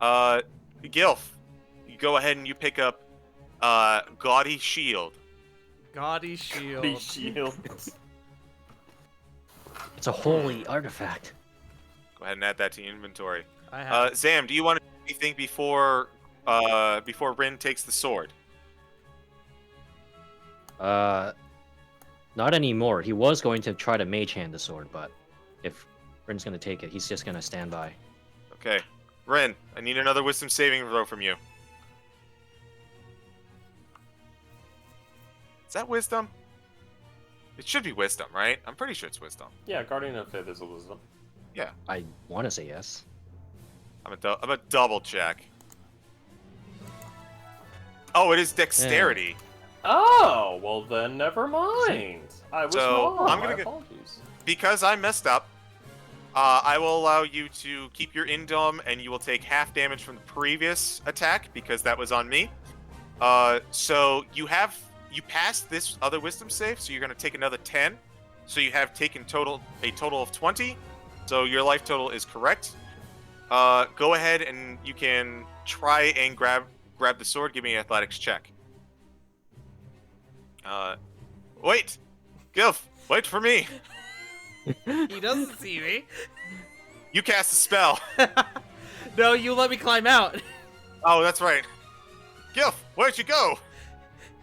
Gilf, you go ahead and you pick up Gaudy Shield. Gaudy shield. The shield. It's a holy artifact. Go ahead and add that to your inventory. I have. Zam, do you want to do anything before Rin takes the sword? Not anymore. He was going to try to mage hand the sword, but if Rin's gonna take it, he's just gonna stand by. Okay. Rin, I need another wisdom saving throw from you. Is that wisdom? It should be wisdom, right? I'm pretty sure it's wisdom. Yeah, Guardian of Faith is a wisdom. Yeah. I want to say yes. I'm a double check. Oh, it is dexterity. Oh, well then never mind. I was So, wrong. I'm gonna My get- apologies. Because I messed up, I will allow you to keep your indom, and you will take half damage from the previous attack because that was on me. So you passed this other wisdom save, so you're gonna take another 10. So you have taken a total of 20. So your life total is correct. Go ahead and you can try and grab the sword. Give me an athletics check. Wait, Gilf, wait for me. He doesn't see me. You cast a spell. No, you let me climb out. Oh, that's right. Gilf, where'd you go?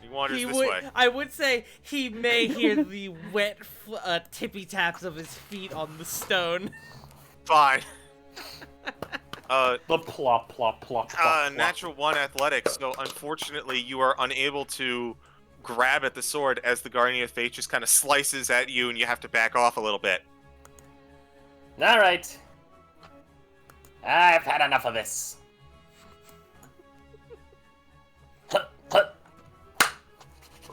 He wanders this way. I would say he may hear the wet tippy taps of his feet on the stone. Fine. The plop, plop, plop, plop. Natural 1 athletics, so unfortunately you are unable to grab at the sword as the Guardian of Fate just kind of slices at you and you have to back off a little bit. Alright. I've had enough of this. Hut, hut.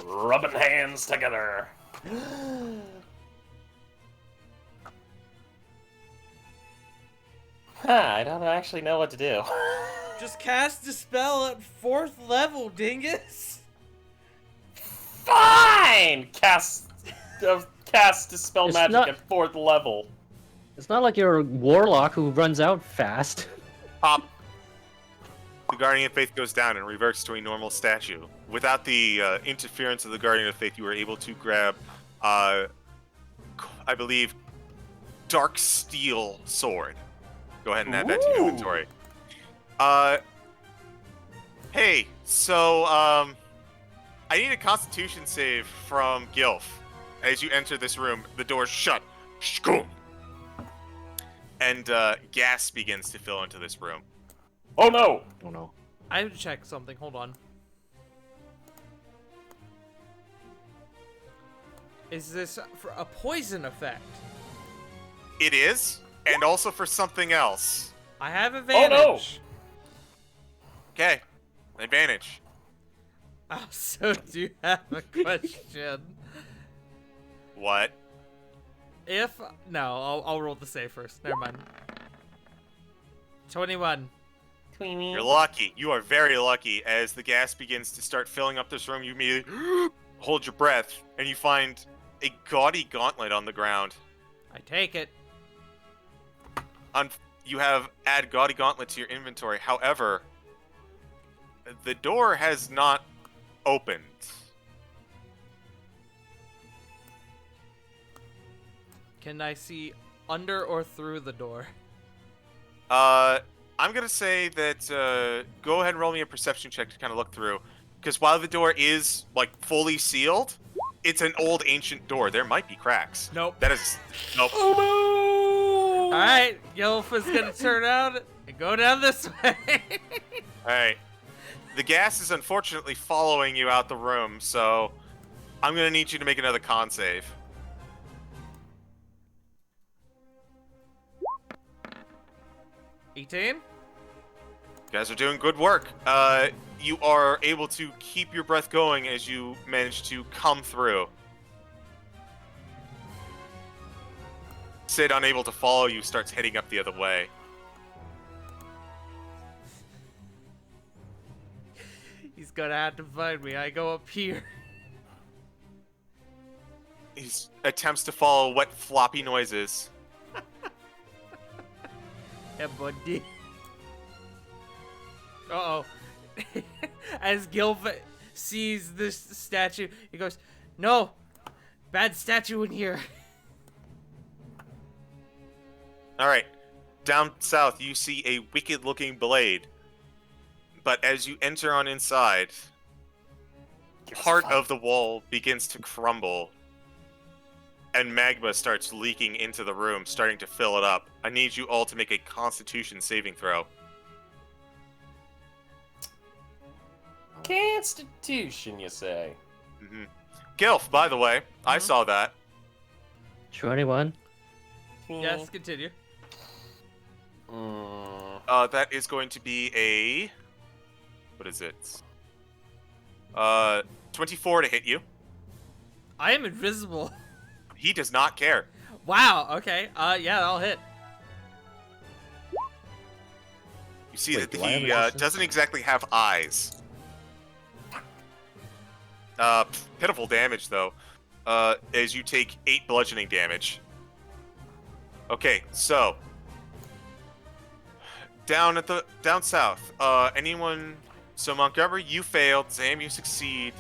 Rubbing hands together. I don't actually know what to do. Just cast Dispel at 4th level, dingus. Fine! Cast Dispel It's Magic not- at 4th level. It's not like you're a warlock who runs out fast. Pop. The Guardian of Faith goes down and reverts to a normal statue. Without the interference of the Guardian of Faith, you were able to grab, I believe, Dark Steel Sword. Go ahead and add that to your Ooh. inventory. Hey, so, I need a Constitution save from Gilf. As you enter this room, the door's shut. Shkoom! And gas begins to fill into this room. Oh no! Oh no. I have to check something. Hold on. Is this for a poison effect? It is, and also for something else. I have no! advantage. Okay, advantage. I also do have a question. What? I'll roll the save first. Never mind. 21. You're lucky. You are very lucky. As the gas begins to start filling up this room, you immediately hold your breath, and you find a gaudy gauntlet on the ground. I take it. You have add gaudy gauntlet to your inventory. However, the door has not opened. Can I see under or through the door? I'm gonna say that go ahead and roll me a perception check to kind of look through, because while the door is like fully sealed, it's an old ancient door. There might be cracks. Nope. That is nope. Oh no! Alright, Gilf is gonna turn out and go down this way. All right. The gas is unfortunately following you out the room, so I'm gonna need you to make another con save. 18? You guys are doing good work. You are able to keep your breath going as you manage to come through. Sid, unable to follow you, starts heading up the other way. gonna have to find me. I go up here. He attempts to follow what floppy noises. Yeah, buddy. Uh-oh. As Gilf sees this statue, he goes, "No! Bad statue in here." Alright. Down south, you see a wicked-looking blade. But as you enter on inside, part of the wall begins to crumble. And magma starts leaking into the room, starting to fill it up. I need you all to make a Constitution saving throw. Constitution, you say? Mm-hmm. Gilf, by the way, I saw that. 21. Yes, continue. That is going to be a... What is it? 24 to hit you. I am invisible. He does not care. Wow, okay. Yeah, that'll hit. You see Wait, that do I have he a question? doesn't exactly have eyes. Pitiful damage, though. As you take 8 bludgeoning damage. Okay, so... Down south, anyone... So Montgomery, you failed. Zam, you succeed.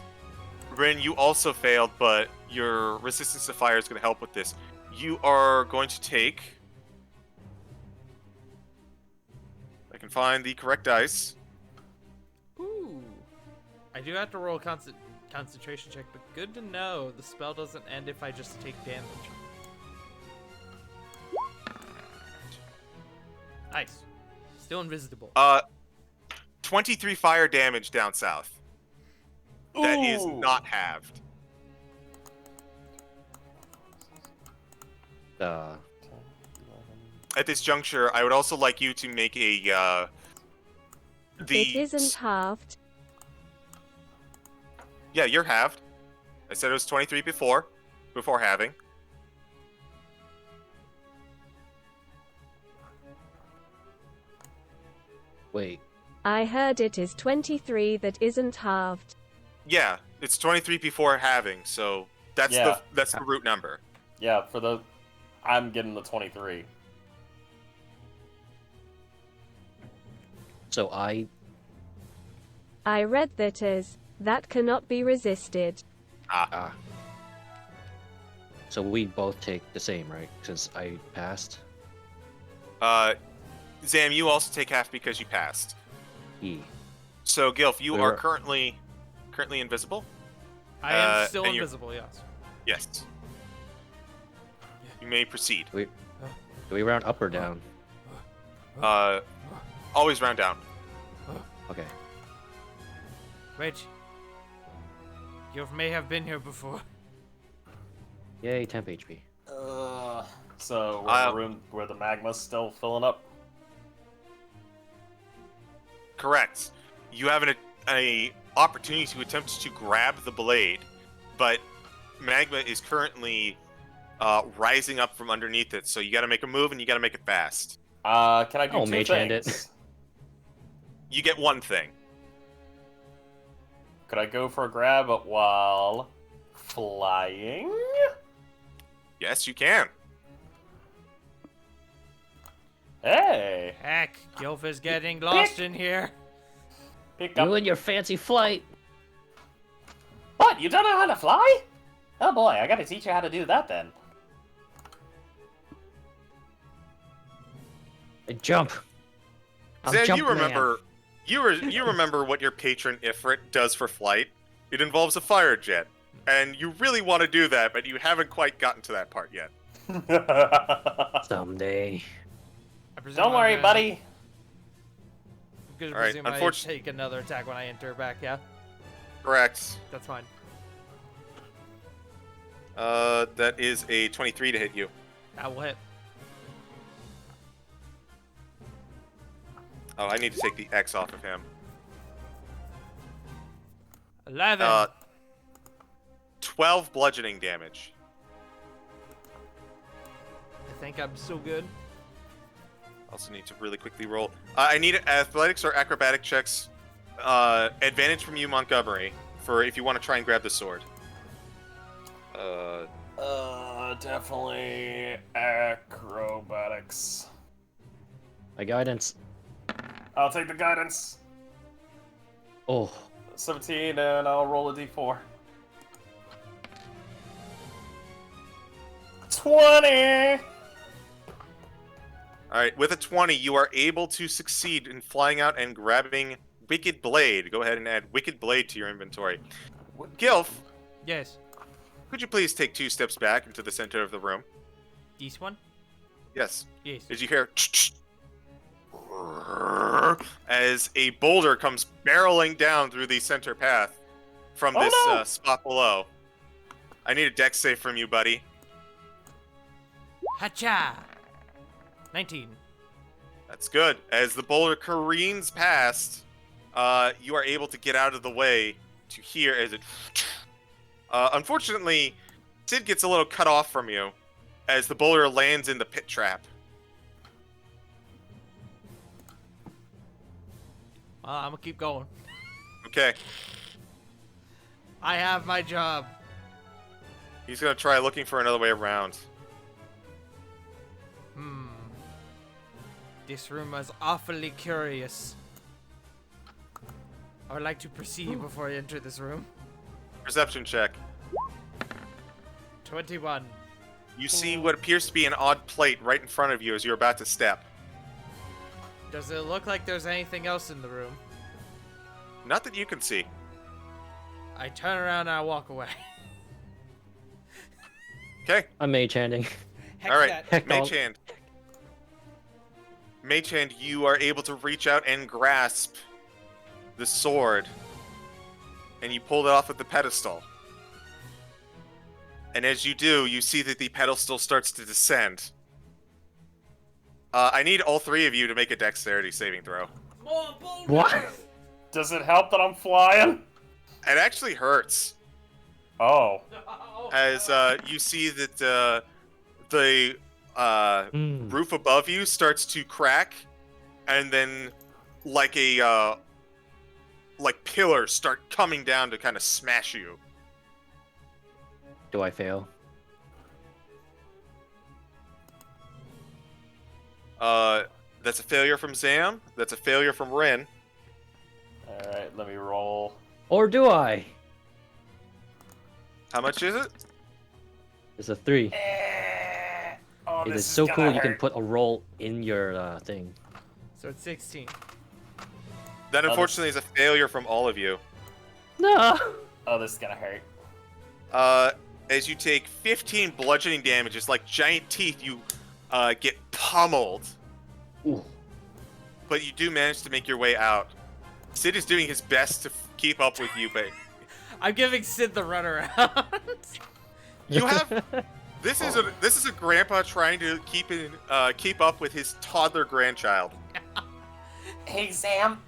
Rin, you also failed, but your resistance to fire is going to help with this. You are going to take... I can find the correct dice. Ooh. I do have to roll a concentration check, but good to know. The spell doesn't end if I just take damage. Nice. Still invisible. 23 fire damage down south. That is not halved. At this juncture, I would also like you to make a, It isn't halved. Yeah, you're halved. I said it was 23 before halving. Wait. I heard it is 23 that isn't halved. Yeah, it's 23 before halving, so that's Yeah. the root number. Yeah, I'm getting the 23. So I read that as, that cannot be resisted. So we both take the same, right? Since I passed. Zam, you also take half because you passed. E. So Gilf, you Where- are currently invisible. I am still and you're- invisible, yes. Yes. You may proceed. Do we round up or down? Always round down. Okay. Wait. You may have been here before. Yay, temp HP. So we're in a room where the magma's still filling up. Correct. You have an opportunity to attempt to grab the blade, but magma is currently rising up from underneath it. So you got to make a move and you got to make it fast. Can I do Oh, two mage hand it. things? You get one thing. Could I go for a grab while flying? Yes, you can. Hey! Heck, Gilf is getting lost in here. Pick up. You and your fancy flight. What? You don't know how to fly? Oh boy, I gotta teach you how to do that then. Jump. I'm Zan, jump you man. remember you remember what your patron Ifrit does for flight? It involves a fire jet. And you really want to do that, but you haven't quite gotten to that part yet. Someday. I presume Don't I'm worry, gonna- buddy. I'm gonna Alright, presume I unfortunately- take another attack when I enter back, yeah? Correct. That's fine. That is a 23 to hit you. That will hit. Oh, I need to take the X off of him. 11. 12 bludgeoning damage. I think I'm so good. Also need to really quickly roll. I need athletics or acrobatic checks advantage from you, Montgomery, for if you want to try and grab the sword. Definitely acrobatics. My guidance. I'll take the guidance. Oh, 17, and I'll roll a d4. 20! Alright, with a 20, you are able to succeed in flying out and grabbing Wicked Blade. Go ahead and add Wicked Blade to your inventory. Gilf, Yes. could you please take 2 steps back into the center of the room? This one? Yes. Yes. As you hear as a boulder comes barreling down through the center path from this spot below. I need a dex save from you, buddy. Hacha! 19. That's good. As the boulder careens past, you are able to get out of the way to hear as it... unfortunately, Sid gets a little cut off from you as the boulder lands in the pit trap. Well, I'm gonna keep going. Okay. I have my job. He's going to try looking for another way around. This room is awfully curious. I would like to perceive before I enter this room. Perception check. 21. You see what appears to be an odd plate right in front of you as you're about to step. Does it look like there's anything else in the room? Not that you can see. I turn around and I walk away. Okay. I'm mage handing. Heck All right. that. Heck Mage Hand. Mage Hand, you are able to reach out and grasp the sword. And you pull it off of the pedestal. And as you do, you see that the pedestal starts to descend. I need all 3 of you to make a dexterity saving throw. More boulders! What? Does it help that I'm flying? It actually hurts. Oh. As you see that the roof above you starts to crack, and then like a like pillars start coming down to kind of smash you. Do I fail? That's a failure from Zam. That's a failure from Rin. Alright, let me roll. Or do I? How much is it? It's a 3. Oh, It this is so gonna cool you can hurt. put a roll in your thing. So it's 16. That unfortunately is a failure from all of you. No! Oh, this is gonna hurt. As you take 15 bludgeoning damage, it's like giant teeth, you get pummeled. Ooh. But you do manage to make your way out. Sid is doing his best to keep up with you, but I'm giving Sid the runaround. you have this is a grandpa trying to keep up with his toddler grandchild. Hey, Sam,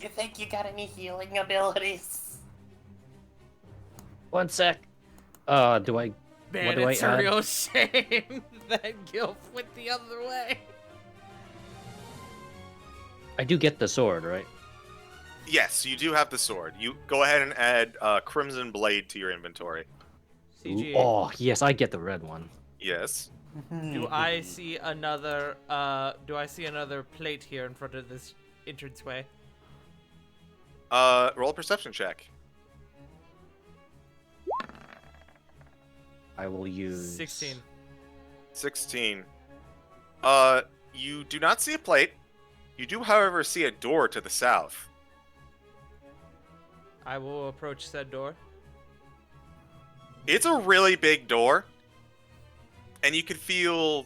you think you got any healing abilities? One sec. Do I... Man, what do it's I a add? real shame that Gilf went the other way. I do get the sword, right? Yes, you do have the sword. You go ahead and add Crimson Blade to your inventory. Ooh, CG. oh, yes, I get the red one. Yes. Do I see another plate here in front of this entranceway? Roll a perception check. I will use... 16. 16. You do not see a plate. You do, however, see a door to the south. I will approach said door. It's a really big door. And you can feel,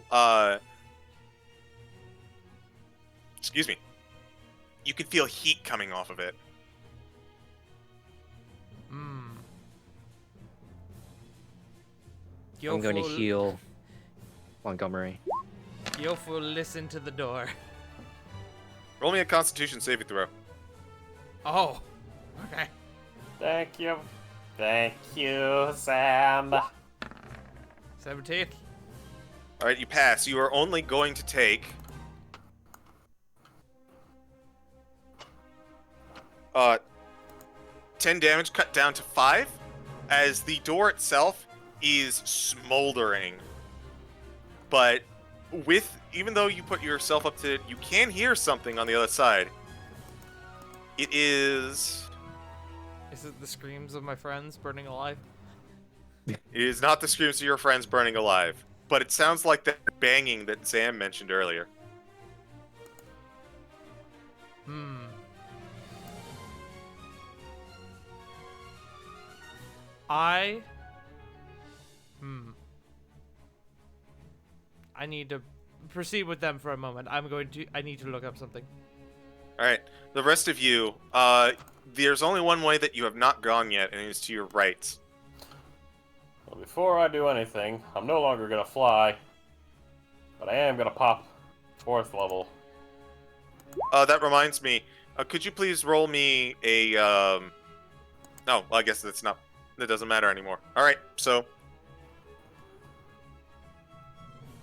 excuse me. You can feel heat coming off of it. I'm going to heal Montgomery. Gilf will listen to the door. Roll me a Constitution saving throw. Oh, okay. Thank you. Thank you, Sam. 17th. Alright, you pass. You are only going to take... 10 damage cut down to 5, as the door itself is smoldering. But even though you put yourself up to it, you can hear something on the other side. It is... Is it the screams of my friends burning alive? It is not the screams of your friends burning alive, but it sounds like that banging that Zam mentioned earlier. I need to proceed with them for a moment. I need to look up something. Alright, the rest of you, there's only one way that you have not gone yet, and it is to your right. Well, before I do anything, I'm no longer gonna fly, but I am gonna pop 4th level. That reminds me, could you please roll me a, no, well, I guess that doesn't matter anymore. Alright, so...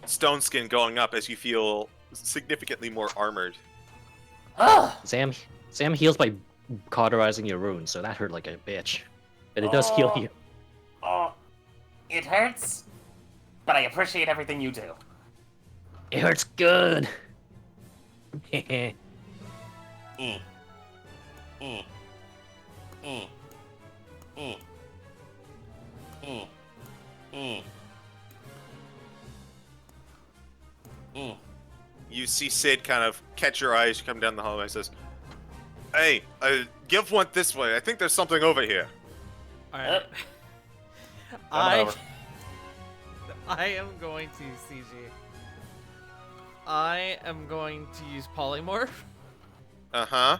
Stone skin going up as you feel significantly more armored. Sam heals by cauterizing your wounds, so that hurt like a bitch. But it does heal you. Oh, it hurts, but I appreciate everything you do. It hurts good. Mm. Mm. Mm. Mm. Mm. Mm. Mm. You see Sid kind of catch your eyes, come down the hallway, and says, "Hey, Gilf went this way. I think there's something over here." Alright. Coming over. I am going to CG. I am going to use polymorph, Uh-huh.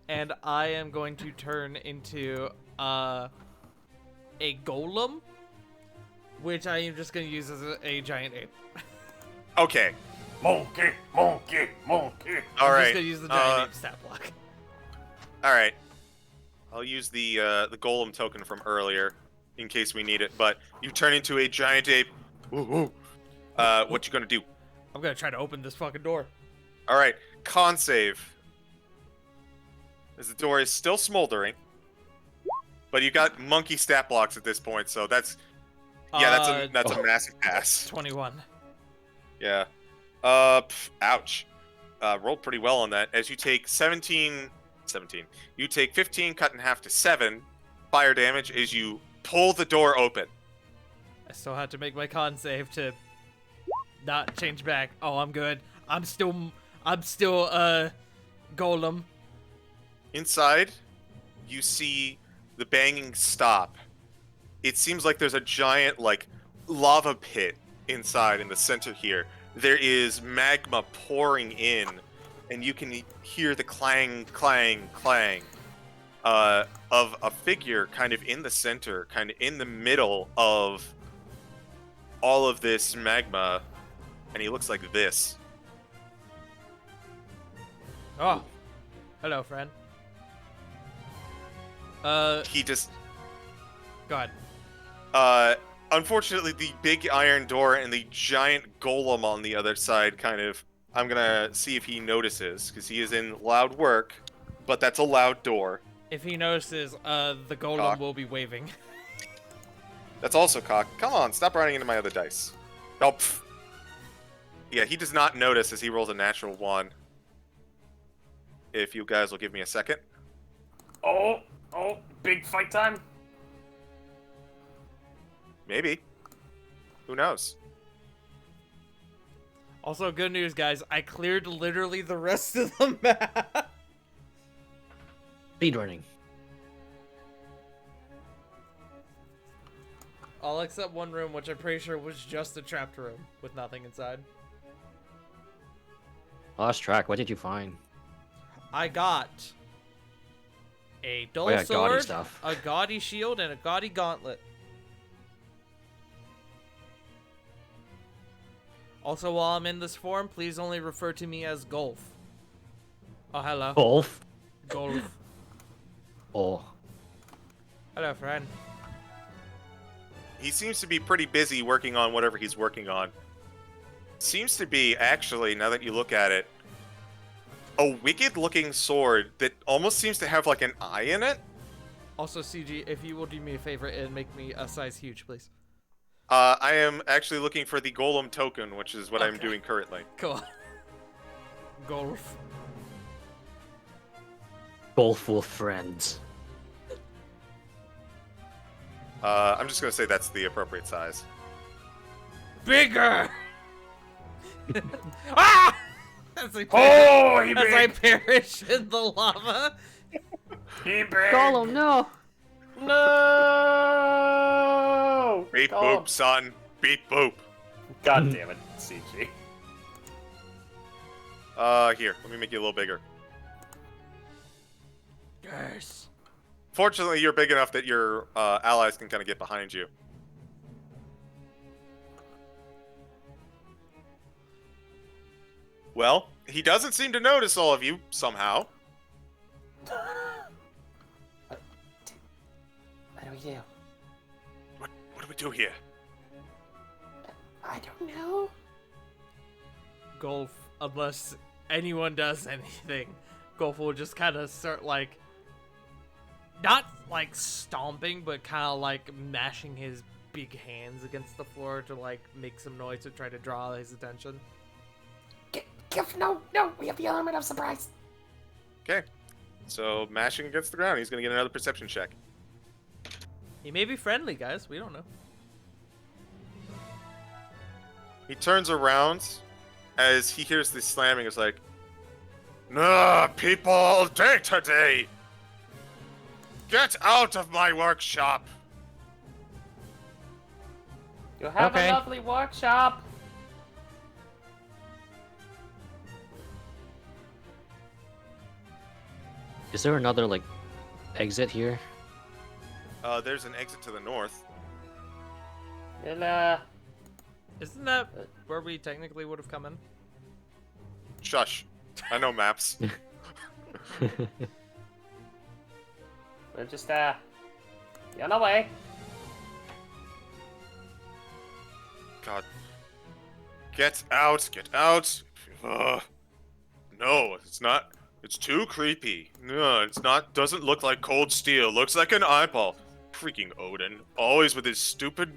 and I am going to turn into a golem, which I am just going to use as a giant ape. Okay. Monkey, monkey, monkey. All I'm right. just going to use the giant ape stat block. All right. I'll use the golem token from earlier in case we need it. But you turn into a giant ape. Ooh, ooh. What you gonna do? I'm going to try to open this fucking door. All right. Con save. As the door is still smoldering, but you got monkey stat blocks at this point, so that's that's a massive pass. 21. Yeah. Ouch. Rolled pretty well on that. As you take 17. You take 15 cut in half to 7 fire damage as you pull the door open. I still have to make my con save to not change back. Oh, I'm good. I'm still golem. Inside, you see the banging stop. It seems like there's a giant, like, lava pit inside in the center here. There is magma pouring in, and you can hear the clang, clang, clang of a figure kind of in the center, kind of in the middle of all of this magma, and he looks like this. Oh, hello, friend. He just... Go ahead. Unfortunately, the big iron door and the giant golem on the other side kind of... I'm gonna see if he notices, because he is in loud work, but that's a loud door. If he notices, the golem Cock. will be waving. That's also cock. Come on, stop running into my other dice. Oh, pff. Yeah, he does not notice as he rolls a natural 1. If you guys will give me a second. Oh, big fight time. Maybe. Who knows? Also, good news, guys. I cleared literally the rest of the map. Speedrunning. All except one room, which I'm pretty sure was just a trapped room with nothing inside. Lost track. What did you find? I got a dull yeah, gaudy sword, stuff. a gaudy shield, and a gaudy gauntlet. Also, while I'm in this form, please only refer to me as Golf. Oh, hello. Golf. Golf. Oh. Hello, friend. He seems to be pretty busy working on whatever he's working on. Seems to be, actually, now that you look at it, a wicked-looking sword that almost seems to have like an eye in it. Also, CG, if you will do me a favor and make me a size huge, please. I am actually looking for the golem token, which is what I'm Okay. doing currently. Cool. Golf. Golf with friends. I'm just gonna say that's the appropriate size. Bigger! Ah! As I Oh, as I perish in the lava. He big. Gollum, no! No! Beep Gollum. boop, son. Beep boop. God damn it, CG. Here, let me make you a little bigger. Yes. Fortunately, you're big enough that your allies can kind of get behind you. Well, he doesn't seem to notice all of you, somehow. What do we do? What do we do here? I don't know. Golf, unless anyone does anything, Golf will just kind of start like, not like stomping, but kind of like mashing his big hands against the floor to like make some noise to try to draw his attention. No, we have the element of surprise. Okay. So, mashing against the ground, he's gonna get another perception check. He may be friendly, guys. We don't know. He turns around as he hears this slamming. It's like, "Nah, people, day today! Get out of my workshop!" You have Okay. a lovely workshop. Is there another, like, exit here? There's an exit to the north. And, Isn't that where we technically would have come in? Shush. I know maps. we're just, on our way. God. Get out, get out. No, it's not. It's too creepy. No, it's not. Doesn't look like cold steel. Looks like an eyeball. Freaking Odin. Always with his stupid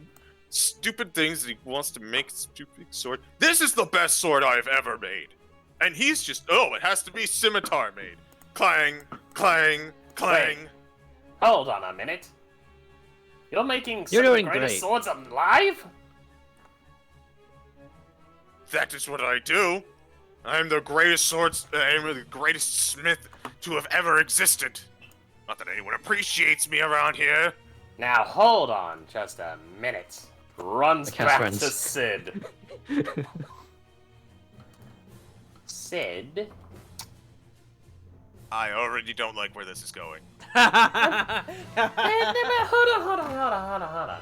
things that he wants to make stupid sword. This is the best sword I've ever made. And he's just, it has to be scimitar made. Clang, clang, clang. Wait. Hold on a minute. You're making some You're of the doing greatest great. swords alive? That is what I do. I am the greatest I am the greatest smith to have ever existed. Not that anyone appreciates me around here. Now hold on just a minute. Runs I cast back friends. to Sid. Sid? I already don't like where this is going. Hold on.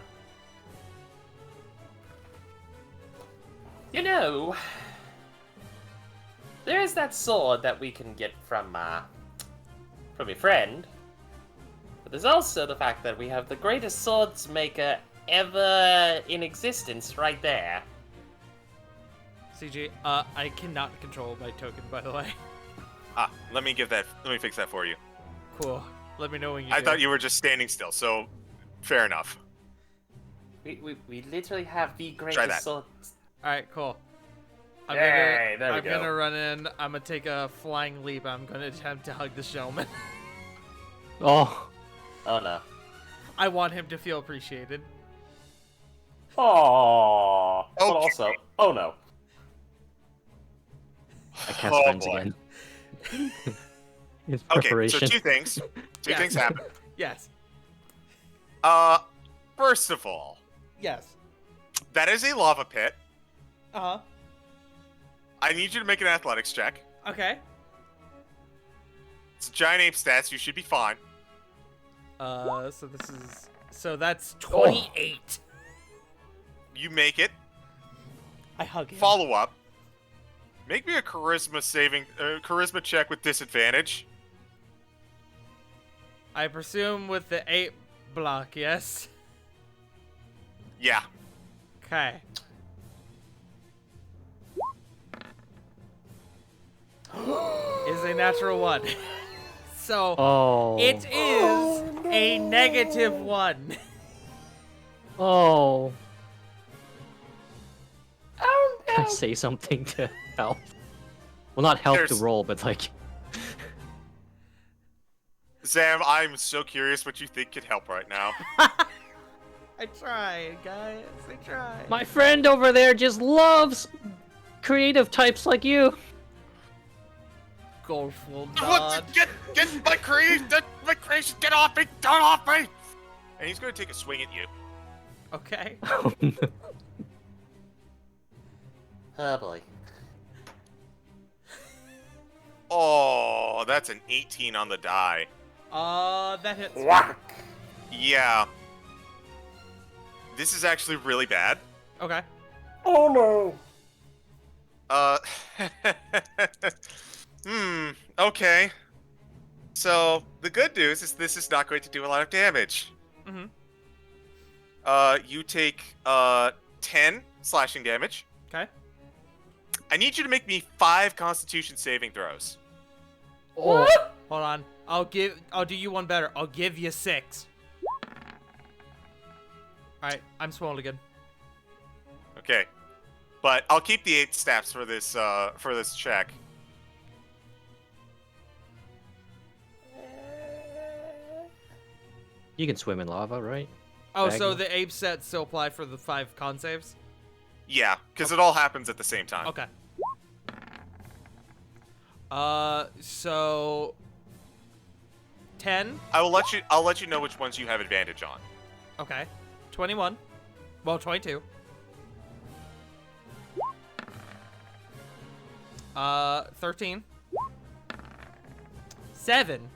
You know, there is that sword that we can get from your friend. But there's also the fact that we have the greatest swords maker ever in existence right there. CG, I cannot control my token, by the way. Let me fix that for you. Cool. Let me know when you I do. thought you were just standing still, so fair enough. We literally have the Try greatest that. swords. Alright, cool. Yay, there we I'm go. gonna run in. I'm gonna take a flying leap. I'm gonna attempt to hug this gentleman. Oh, Oh no. I want him to feel appreciated. Oh. But Okay. also, oh no. I cast Oh, friends boy. again. In Okay, so preparation. two things. Two Yes. things happen. Yes. First of all, Yes. that is a lava pit. Uh-huh. I need you to make an athletics check. Okay. It's giant ape stats. You should be fine. So that's 28. You make it. I hug him. Follow up. Make me a charisma check with disadvantage. I presume with the 8 block, yes? Yeah. Okay. is a natural 1. So Oh. it is a -1. Oh. Oh Can I no! say something to help? Well, not help to There's- roll, but like. Zam, I'm so curious what you think could help right now. I tried, guys. I tried. My friend over there just loves creative types like you. Golf will What? nod. Get my creation! My creation! Get off me! Get off me! And he's gonna take a swing at you. Okay. Oh, no. Oh boy. Oh, that's an 18 on the die. That hits. Whack! Yeah. This is actually really bad. Okay. Oh no! Okay. So, the good news is this is not going to do a lot of damage. Mhm. You take, 10 slashing damage. Okay. I need you to make me 5 constitution saving throws. Oh. Hold on. I'll do you one better. I'll give you 6. Alright, I'm swollen again. Okay. But I'll keep the 8 steps for this check. You can swim in lava, right? Oh, so Diagonal. the ape set still apply for the 5 con saves? Yeah, because it all happens at the same time. Okay. So 10. I'll let you know which ones you have advantage on. Okay. 21. Well, 22. 13. 7.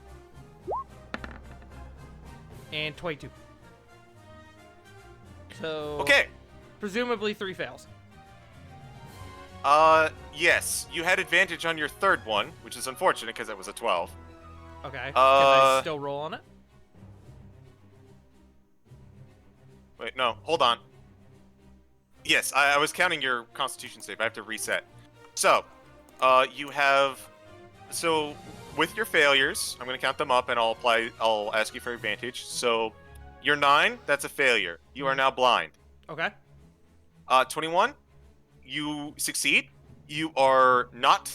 And 22. So Okay. presumably 3 fails. Yes, you had advantage on your third one, which is unfortunate because it was a 12. Okay. Can I still roll on it? Wait, no, hold on. Yes, I was counting your Constitution save. I have to reset. So, you have. So, with your failures, I'm going to count them up and I'll ask you for advantage. So, you're 9, that's a failure. You are now blind. Okay. 21, you succeed. You are not.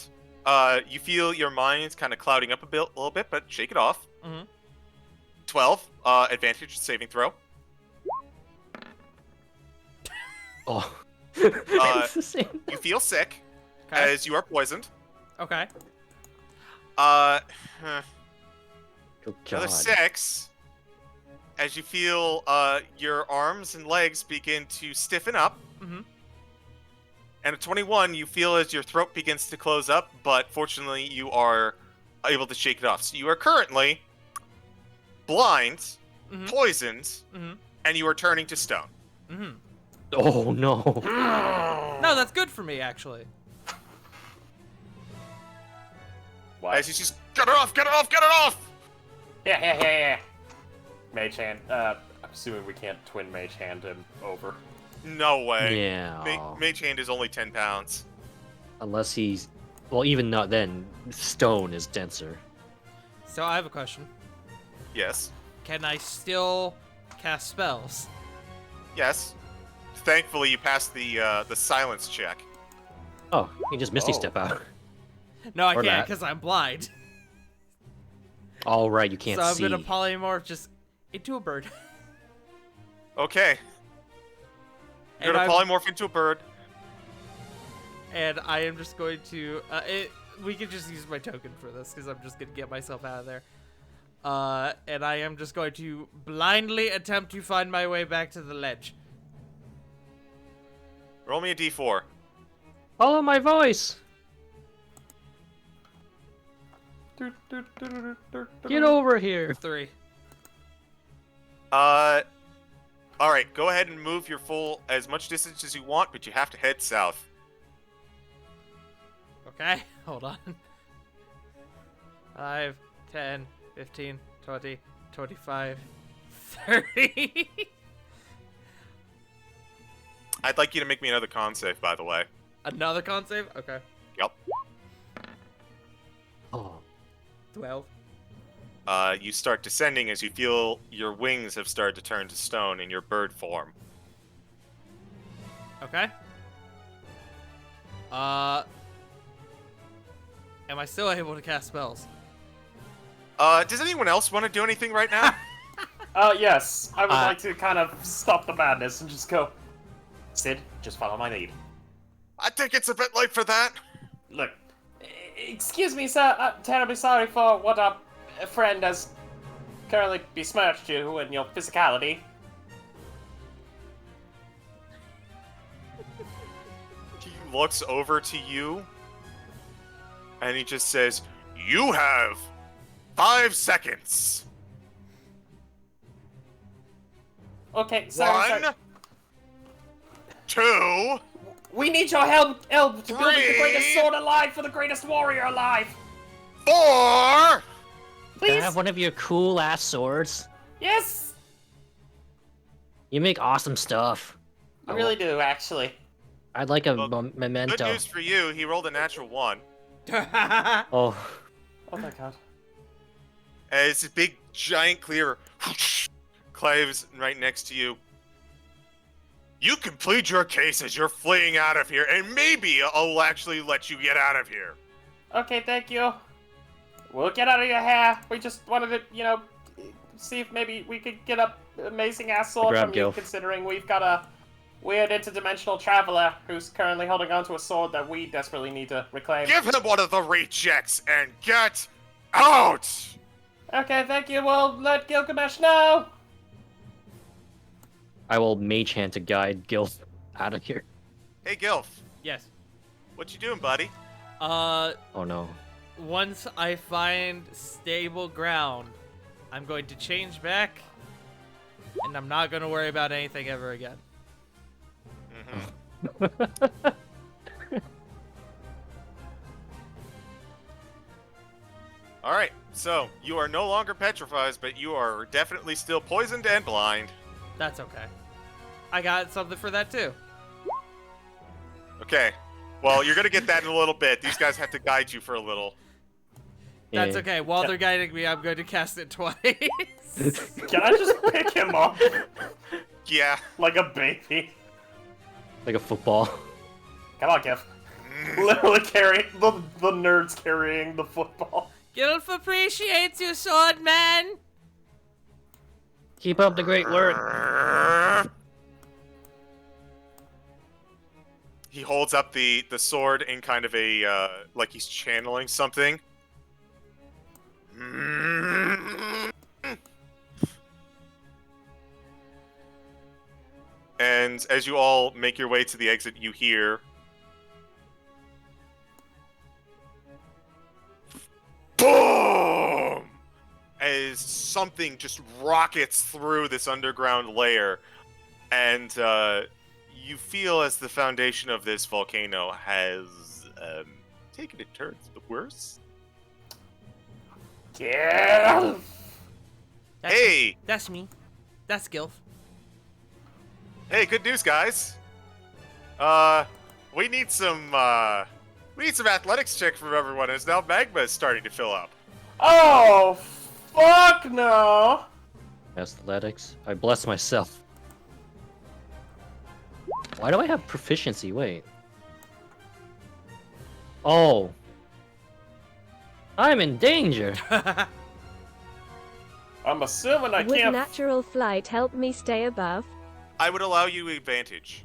You feel your mind's kind of clouding up a little bit, but shake it off. Mhm. 12, advantage saving throw. Oh. It's the same. You feel sick, Okay. as you are poisoned. Okay. Oh, Another God. 6, as you feel your arms and legs begin to stiffen up. Mhm. And a 21, you feel as your throat begins to close up, but fortunately you are able to shake it off. So you are currently blind, Mhm. poisoned, Mhm. and you are turning to stone. Mhm. Oh no. No, that's good for me actually. What? As you just, get it off, get it off, get it off! Yeah. Mage hand. I'm assuming we can't twin mage hand him over. No way. Yeah. Mage Hand is only 10 pounds. Unless he's. Well, even not then, stone is denser. So I have a question. Yes. Can I still cast spells? Yes. Thankfully, you passed the silence check. Oh, you can just Misty Oh. Step out. No, I Or can't that. because I'm blind. All right, you can't so I'm see. gonna polymorph just into a bird. Okay. You're And gonna I'm- polymorph into a bird. And I am just going to. We can just use my token for this because I'm just gonna get myself out of there. And I am just going to blindly attempt to find my way back to the ledge. Roll me a d4. Follow my voice. Get over here. 3. Alright, go ahead and move your full as much distance as you want, but you have to head south. Okay, hold on. 5, 10, 15, 20, 25, 30. I'd like you to make me another con save, by the way. Another con save? Okay. Yep. Oh. 12. You start descending as you feel your wings have started to turn to stone in your bird form. Okay. Am I still able to cast spells? Does anyone else want to do anything right now? Yes. I would like to kind of stop the madness and just go. Sid, just follow my lead. I think it's a bit late for that. Look, excuse me, sir. I'm terribly sorry for what our friend has currently besmirched you in your physicality. He looks over to you, and he just says, "You have 5 seconds. Okay, sorry. 1, 2, We need your help to build the 3, greatest sword alive for the greatest warrior alive. 4. Can I Please. have one of your cool ass swords? Yes. You make awesome stuff. I really do, actually. I'd like a Well, memento. Good news for you, he rolled a natural 1. Oh, Oh my god. And it's a big, giant cleaver. Claves right next to you. You can plead your case as you're fleeing out of here, and maybe I'll actually let you get out of here. Okay, thank you. We'll get out of your hair. We just wanted to, see if maybe we could get a amazing ass sword Grab from you, Gilf. considering we've got a weird interdimensional traveler who's currently holding onto a sword that we desperately need to reclaim. Give him one of the rejects and get out! Okay, thank you. We'll let Gilgamesh know. I will mage hand to guide Gil out of here. Hey, Gilf. Yes. What you doing, buddy? Oh no. Once I find stable ground, I'm going to change back, and I'm not going to worry about anything ever again. Alright, so you are no longer petrified, but you are definitely still poisoned and blind. That's okay. I got something for that too. Okay. Well, you're gonna get that in a little bit. These guys have to guide you for a little. That's Yeah. okay. While they're guiding me, I'm going to cast it twice. Can I just pick him up Yeah. like a baby? Like a football. Come on, Gif. Literally carrying the nerds carrying the football. Gilf appreciates you, sword man. Keep up the great work. He holds up the sword in kind of a, like he's channeling something. And as you all make your way to the exit, you hear... BOOM! As something just rockets through this underground layer. And, you feel as the foundation of this volcano has, taken a turn for the worse. Yeah. Hey! That's me. That's Gilf. Hey, good news, guys. We need some athletics check from everyone, as now magma is starting to fill up. Oh, fuck no. Athletics. I bless myself. Why do I have proficiency? Wait. Oh. I'm in danger. I'm assuming I Would can't. natural flight help me stay above? I would allow you advantage.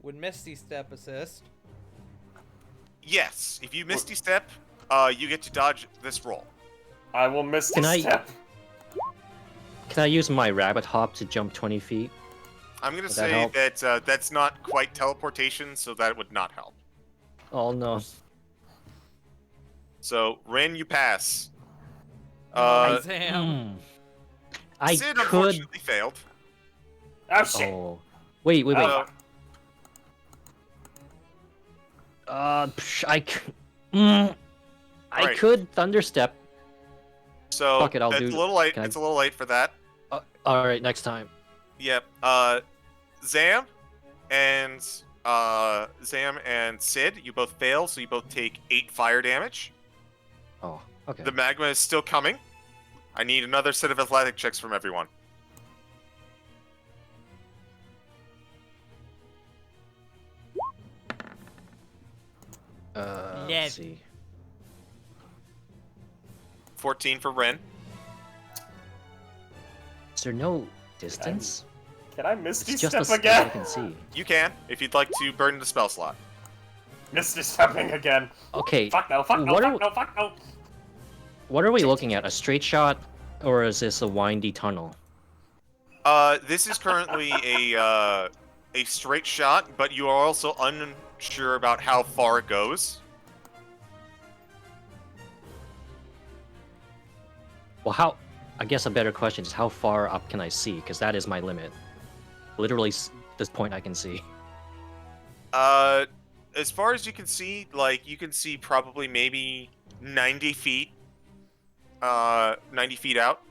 Would Misty Step assist? Yes, if you misty step, you get to dodge this roll. I will miss the Can I- step. Can I use my rabbit hop to jump 20 feet? I'm gonna Would that say help? that that's not quite teleportation, so that would not help. Oh no. So, Rin, you pass. Damn. I Sid could. unfortunately failed. Oh shit. Oh. Wait. Uh, I. I Alright. could thunderstep. So Fuck it, I'll it's do- a little late. can I- It's a little late for that. All right, next time. Yep. Zam and Sid, you both fail, so you both take 8 fire damage. Oh. Okay. The magma is still coming. I need another set of athletic checks from everyone. Let's see. 14 for Ren. Is there no distance? Can I Misty It's just a Step spell I again? can see. You can, if you'd like to burn the spell slot. Misty Stepping again. Okay. Fuck no, fuck no, What fuck are- no, fuck no. What are we looking at? A straight shot, or is this a windy tunnel? This is currently a straight shot, but you are also unsure about how far it goes. Well, how? I guess a better question is how far up can I see? Because that is my limit. Literally, this point I can see. As far as you can see, like, you can see probably maybe 90 feet. 90 feet out.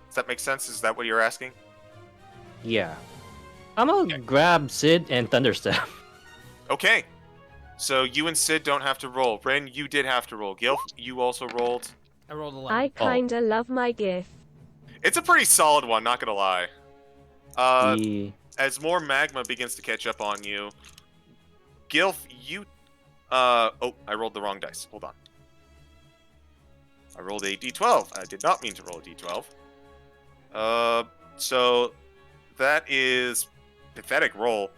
Does that make sense? Is that what you're asking? Yeah. I'm gonna grab Sid and Thunderstep. Okay. So you and Sid don't have to roll. Ren, you did have to roll. Gilf, you also rolled. I rolled 11. I kinda love my gift. It's a pretty solid one, not gonna lie. The As more magma begins to catch up on you, Gilf, you... oh, I rolled the wrong dice. Hold on. I rolled a d12. I did not mean to roll a d12. So that is pathetic roll.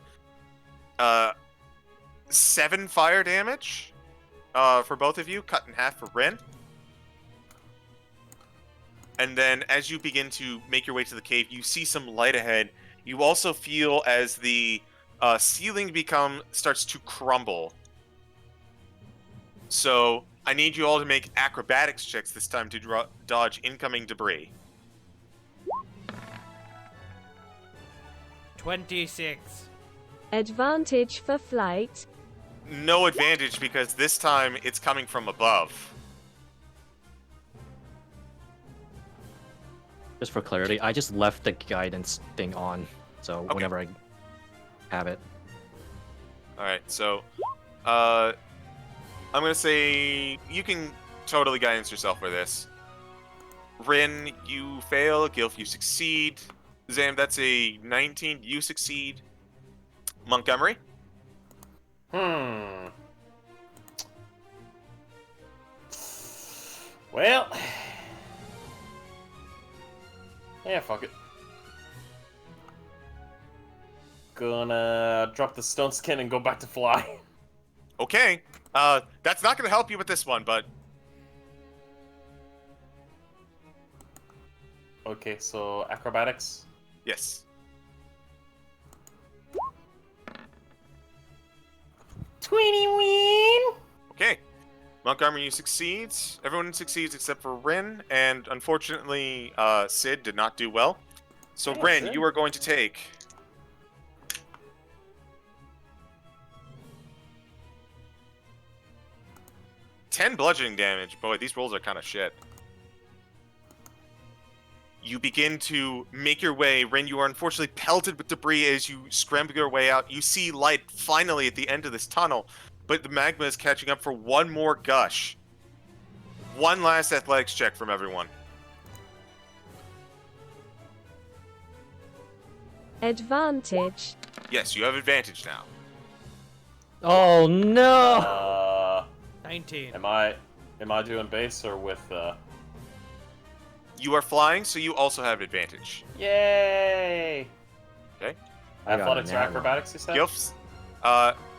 7 fire damage for both of you, cut in half for Ren. And then as you begin to make your way to the cave, you see some light ahead. You also feel as the ceiling starts to crumble. So I need you all to make acrobatics checks this time to dodge incoming debris. 26. Advantage for flight. No advantage because this time it's coming from above. just for clarity, I just left the guidance thing on, so Okay. whenever I have it. Alright, so I'm gonna say you can totally guidance yourself for this. Rin, you fail. Gilf, you succeed. Zam, that's a 19. You succeed. Montgomery? Well, yeah, fuck it. Gonna drop the stone skin and go back to fly. Okay. That's not gonna help you with this one, but Okay, so acrobatics. yes. 21. Okay. Montgomery, you succeed. Everyone succeeds except for Rin, and unfortunately, Sid did not do well. So, Yeah, Rin, Sid. you are going to take 10 bludgeoning damage. Boy, these rolls are kind of shit. You begin to make your way. Rin, you are unfortunately pelted with debris as you scramble your way out. You see light finally at the end of this tunnel, but the magma is catching up for one more gush. One last athletics check from everyone. Advantage. Yes, you have advantage now. Oh no! 19. Am I doing base or with You are flying, so you also have advantage. Yay! Okay. I got Athletics a or nat acrobatics, you said? Gilfs,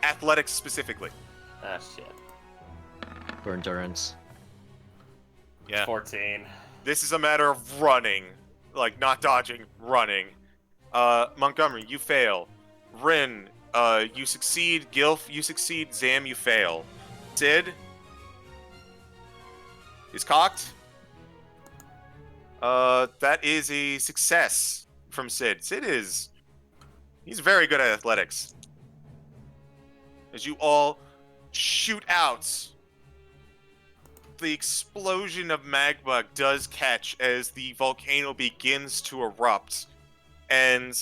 athletics specifically. Ah, shit. For endurance. Yeah. 14. This is a matter of running. Like, not dodging, running. Montgomery, you fail. Rin, you succeed. Gilf, you succeed. Zam, you fail. Sid is cocked. That is a success from Sid. He's very good at athletics. As you all shoot out, the explosion of magma does catch as the volcano begins to erupt. And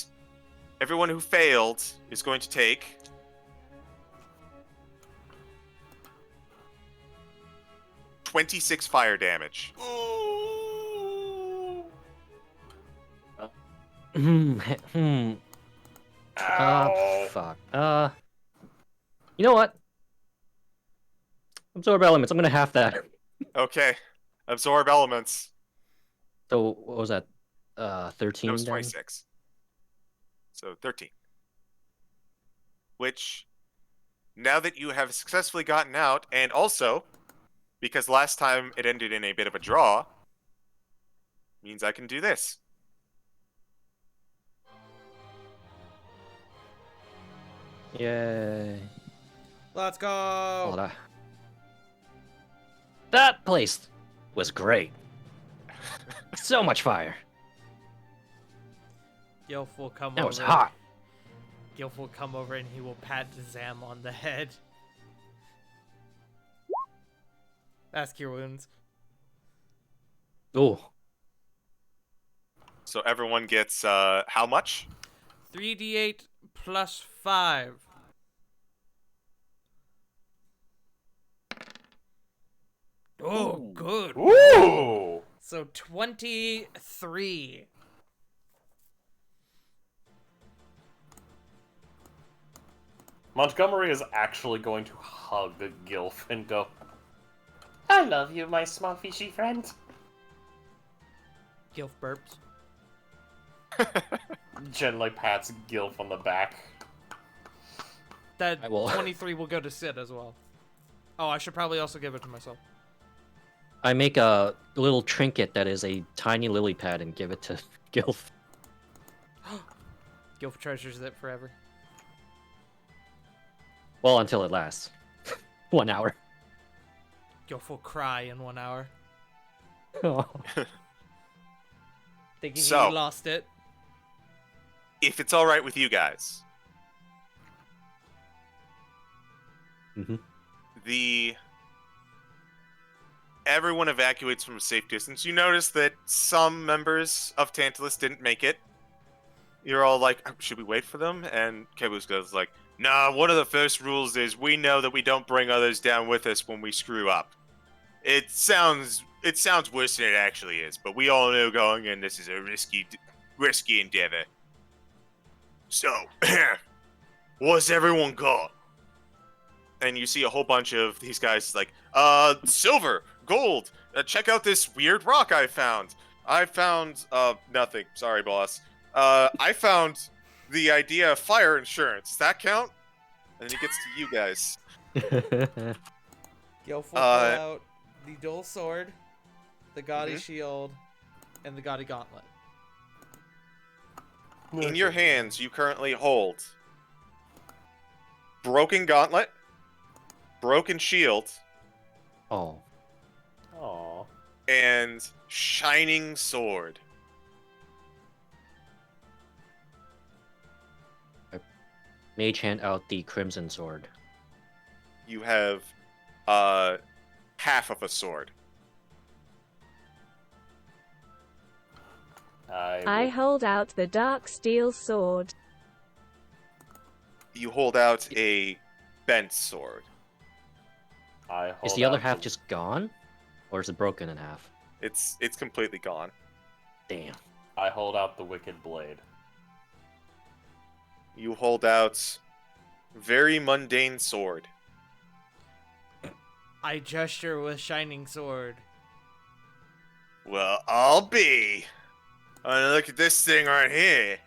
everyone who failed is going to take 26 fire damage. Hmm. Ow. Fuck. You know what? Absorb elements. I'm gonna half that. Okay. Absorb elements. So what was that? That 13 was then? 26. So 13. Which, now that you have successfully gotten out, and also, because last time it ended in a bit of a draw, means I can do this. Yay. Let's go. Oh, that place was great. So much fire. Gilf will come That over. was hot. Gilf will come over and he will pat Zam on the head. Ask your wounds. Oh, So everyone gets, how much? 3d8 plus 5. Oh, good. Ooh! So 23. Montgomery is actually going to hug Gilf and go, I love you, my small fishy friend. Gilf burps. Gently pats Gilf on the back. That I will. 23 will go to Sid as well. Oh, I should probably also give it to myself. I make a little trinket that is a tiny lily pad and give it to Gilf. Gilf treasures it forever. Well, until it lasts. 1 hour. Gilf will cry in 1 hour. Oh. Thinking So- he lost it. If it's alright with you guys, Mhm. Everyone evacuates from a safe distance. You notice that some members of Tantalus didn't make it. You're all like, should we wait for them? And Kebus goes like, nah, one of the first rules is we know that we don't bring others down with us when we screw up. It sounds worse than it actually is, but we all know going in this is a risky endeavor. So, what's everyone got? And you see a whole bunch of these guys like, silver, gold, check out this weird rock I found. I found, nothing. Sorry, boss. I found the idea of fire insurance. Does that count? And then he gets to you guys. Gilf will pull out the dual sword, the gaudy Mhm. shield, and the gaudy gauntlet. In your hands, you currently hold broken gauntlet, broken shield, Oh. Aww. and shining sword. Mage hand out the crimson sword. You have half of a sword. I hold out the dark steel sword. You hold out a bent sword. I Is hold the other out half just gone? Or is it broken in half? It's completely gone. Damn. I hold out the wicked blade. You hold out very mundane sword. I gesture with shining sword. Well, I'll be. Look at this thing right here.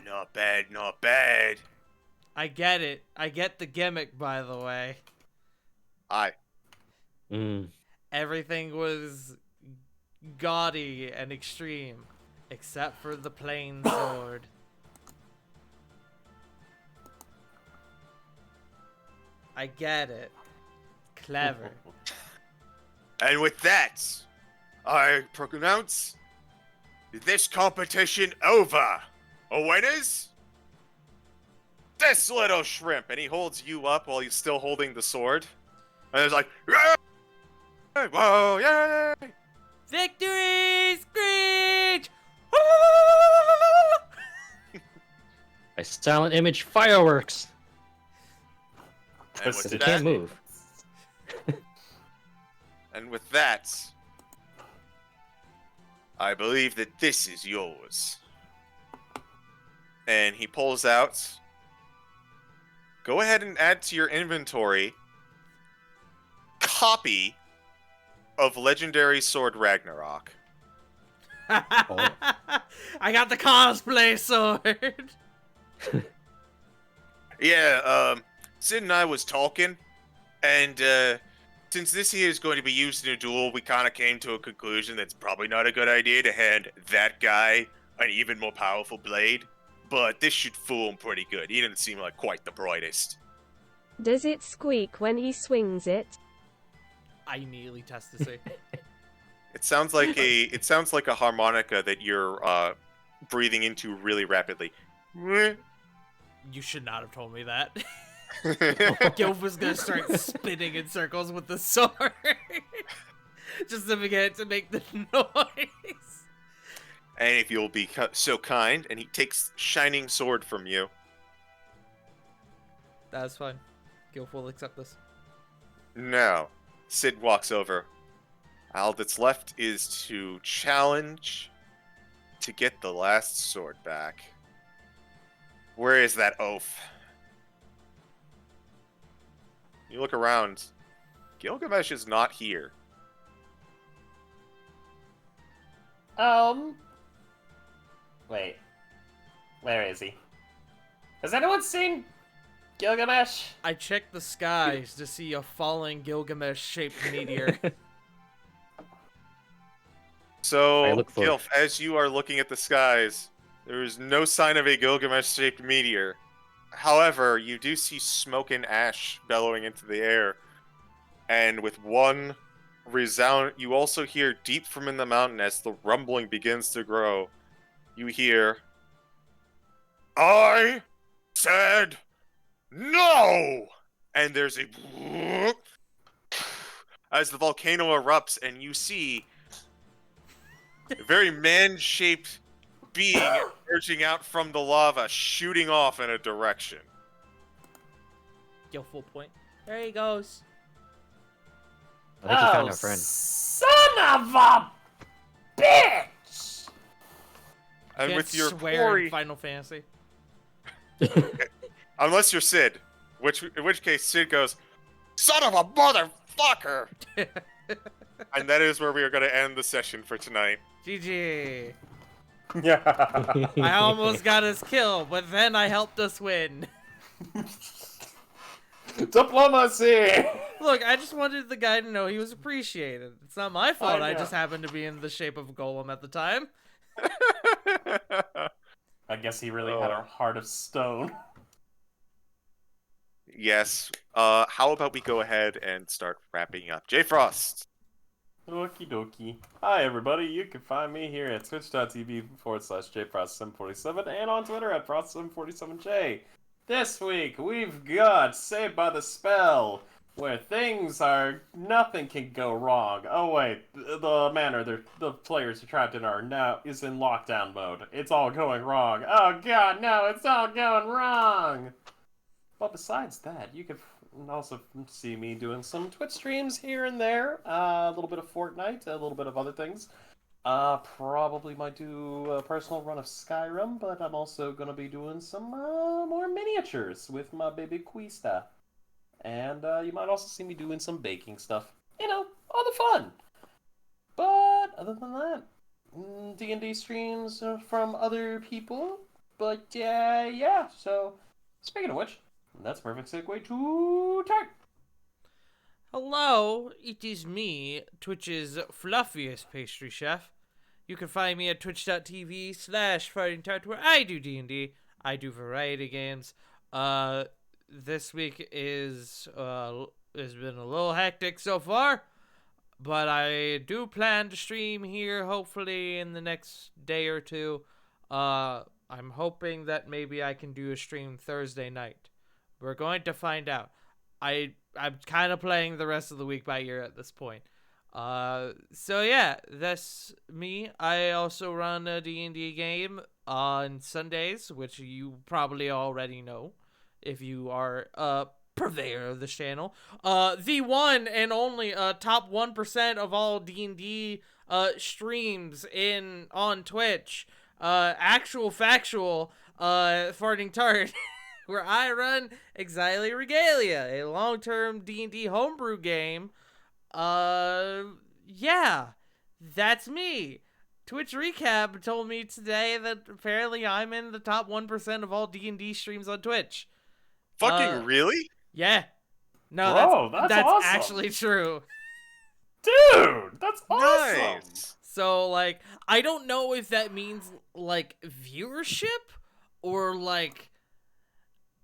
Not bad, not bad. I get it. I get the gimmick, by the way. Mm. Everything was gaudy and extreme, except for the plain sword. I get it. Clever. And with that, I pronounce this competition over. Winners? This little shrimp. And he holds you up while he's still holding the sword. And it's like, yay! Whoa, yay! Victory screech! A silent image fireworks. And Because with Because he that, can't move. and with that, I believe that this is yours. And he pulls out. Go ahead and add to your inventory copy of Legendary Sword Ragnarok. I got the cosplay sword. Yeah, Sid and I was talking, and since this here is going to be used in a duel, we kind of came to a conclusion that it's probably not a good idea to hand that guy an even more powerful blade. But this should fool him pretty good. He didn't seem like quite the brightest. Does it squeak when he swings it? I immediately test to see. It sounds like a harmonica that you're breathing into really rapidly. You should not have told me that. Gilf was gonna start spinning in circles with the sword. Just to get it to make the noise. And if you'll be so kind, and he takes Shining Sword from you. That's fine. Gilf will accept this. Now, Sid walks over. All that's left is to challenge to get the last sword back. Where is that oaf? You look around. Gilgamesh is not here. Wait. Where is he? Has anyone seen Gilgamesh? I checked the skies to see a falling Gilgamesh-shaped meteor. So, I look for- Gilf, as you are looking at the skies, there is no sign of a Gilgamesh-shaped meteor. However, you do see smoke and ash bellowing into the air. And with one resound, you also hear deep from in the mountain as the rumbling begins to grow. You hear, I said no! And there's a as the volcano erupts, and you see a very man-shaped being emerging out from the lava, shooting off in a direction. Gilf will point. There he goes. I think he found our friend. Son of a bitch! And Can't with your swear quarry, in Final Fantasy. unless you're Sid, in which case Sid goes, "Son of a motherfucker!" And that is where we are going to end the session for tonight. GG. Yeah. I almost got his kill, but then I helped us win. Diplomacy! Look, I just wanted the guy to know he was appreciated. It's not my fault. I know. just happened to be in the shape of a golem at the time. I guess he really had a heart of stone. Yes. How about we go ahead and start wrapping up? J Frost. Okie dokie. Hi everybody, you can find me here at twitch.tv/jfrost747 and on Twitter at frost747j. This week we've got Saved by the Spell, where nothing can go wrong. Oh wait, the manor the players are trapped in is in lockdown mode. It's all going wrong. Oh god, no, it's all going wrong! But besides that, you can also see me doing some Twitch streams here and there. A little bit of Fortnite, a little bit of other things. Probably might do a personal run of Skyrim, but I'm also going to be doing some more miniatures with my baby Quista. And you might also see me doing some baking stuff. You know, all the fun. But other than that, D&D streams from other people. But yeah, so speaking of which, that's a perfect segue to Tart. Hello, it is me, Twitch's fluffiest pastry chef. You can find me at twitch.tv/fightingtart, where I do D&D. I do variety games. This week has been a little hectic so far, but I do plan to stream here hopefully in the next day or two. I'm hoping that maybe I can do a stream Thursday night. We're going to find out. I'm kind of playing the rest of the week by ear at this point. So yeah, that's me. I also run a D&D game on Sundays, which you probably already know if you are purveyor of this channel, the one and only top 1% of all D&D streams on Twitch, actual factual farting tart, where I run Exilia Regalia, a long-term D&D homebrew game. Yeah, that's me. Twitch Recap told me today that apparently I'm in the top 1% of all D&D streams on Twitch. Fucking really? Yeah. No, Bro, that's awesome. actually true. Dude, that's awesome. Nice. So, like, I don't know if that means, like, viewership or, like,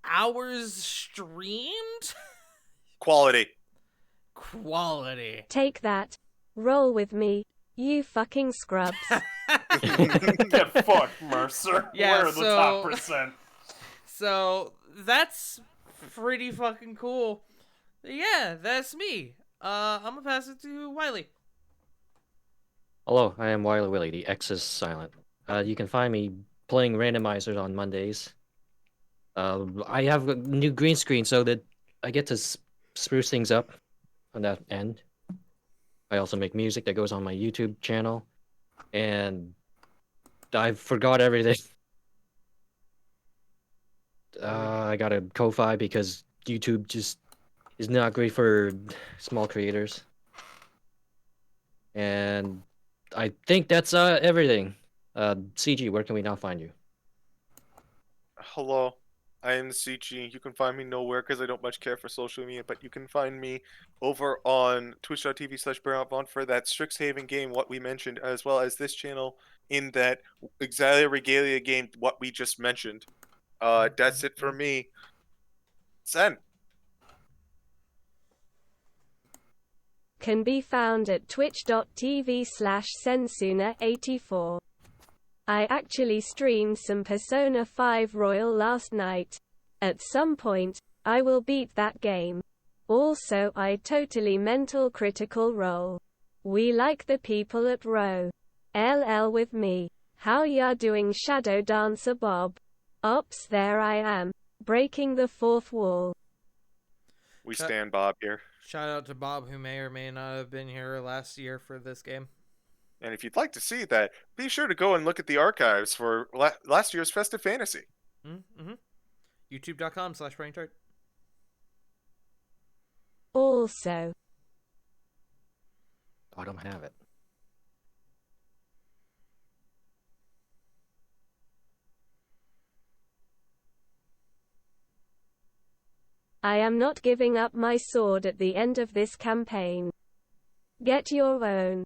hours streamed? Quality. Quality. Take that. Roll with me, you fucking scrubs. Get fucked, Mercer. Yeah, We're the top percent. So, that's pretty fucking cool. Yeah, that's me. I'm gonna pass it to Wiley. Hello, I am Wiley Willie. The X is silent. You can find me playing randomizers on Mondays. I have a new green screen so that I get to spruce things up on that end. I also make music that goes on my YouTube channel, and I forgot everything. I got a Ko-Fi because YouTube just is not great for small creators. And I think that's everything. CG, where can we now find you? Hello, I am the CG. You can find me nowhere because I don't much care for social media, but you can find me over on twitch.tv/BurnoutVon for that Strixhaven game, what we mentioned, as well as this channel in that Exilia Regalia game, what we just mentioned. That's it for me. Sen. Can be found at twitch.tv/Sensuna84. I actually streamed some Persona 5 Royal last night. At some point, I will beat that game. Also, I totally mental critical role. We like the people at Row. LL with me. How ya doing, Shadow Dancer Bob? Ops, there I am. Breaking the fourth wall. We stand Bob here. Shout out to Bob, who may or may not have been here last year for this game. And if you'd like to see that, be sure to go and look at the archives for last year's Festive Fantasy. Mm-hmm. YouTube.com/PrankTart. Also, I don't have it. I am not giving up my sword at the end of this campaign. Get your own.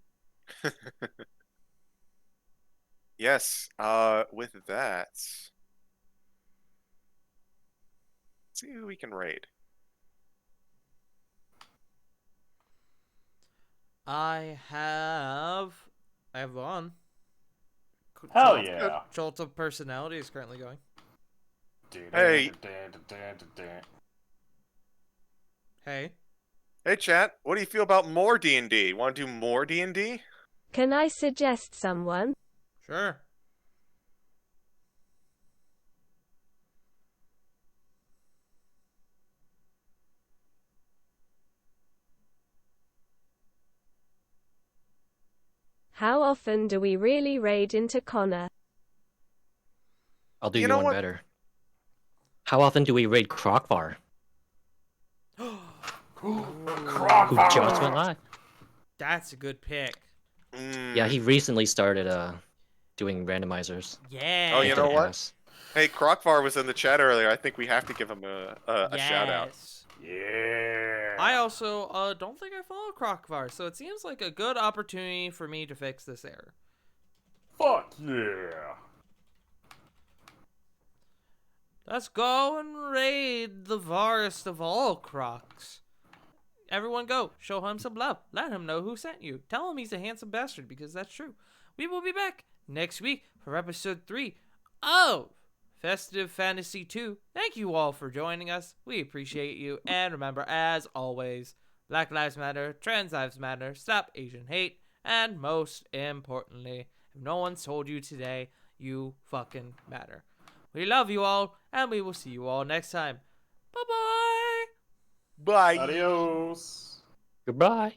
Yes, with that, let's see who we can raid. I have one. Hell yeah. Jolt of Personality is currently going. Hey. Hey. Hey, chat. What do you feel about more D&D? Want to do more D&D? Can I suggest someone? Sure. How often do we really raid into Connor? I'll do You you know one what? better. How often do we raid Krokvar? Who just went live? That's a good pick. Yeah, he recently started doing randomizers. Yeah. Oh, you know what? House. Hey, Krokvar was in the chat earlier. I think we have to give him a shout out. Yes. Yeah. I also don't think I follow Krokvar, so it seems like a good opportunity for me to fix this error. Fuck yeah. Let's go and raid the varest of all crocs. Everyone go. Show him some love. Let him know who sent you. Tell him he's a handsome bastard, because that's true. We will be back next week for episode 3 of Festive Fantasy 2. Thank you all for joining us. We appreciate you. And remember, as always, Black Lives Matter, Trans Lives Matter, Stop Asian Hate, and most importantly, if no one's told you today, you fucking matter. We love you all, and we will see you all next time. Bye-bye! Bye. Adios. Goodbye.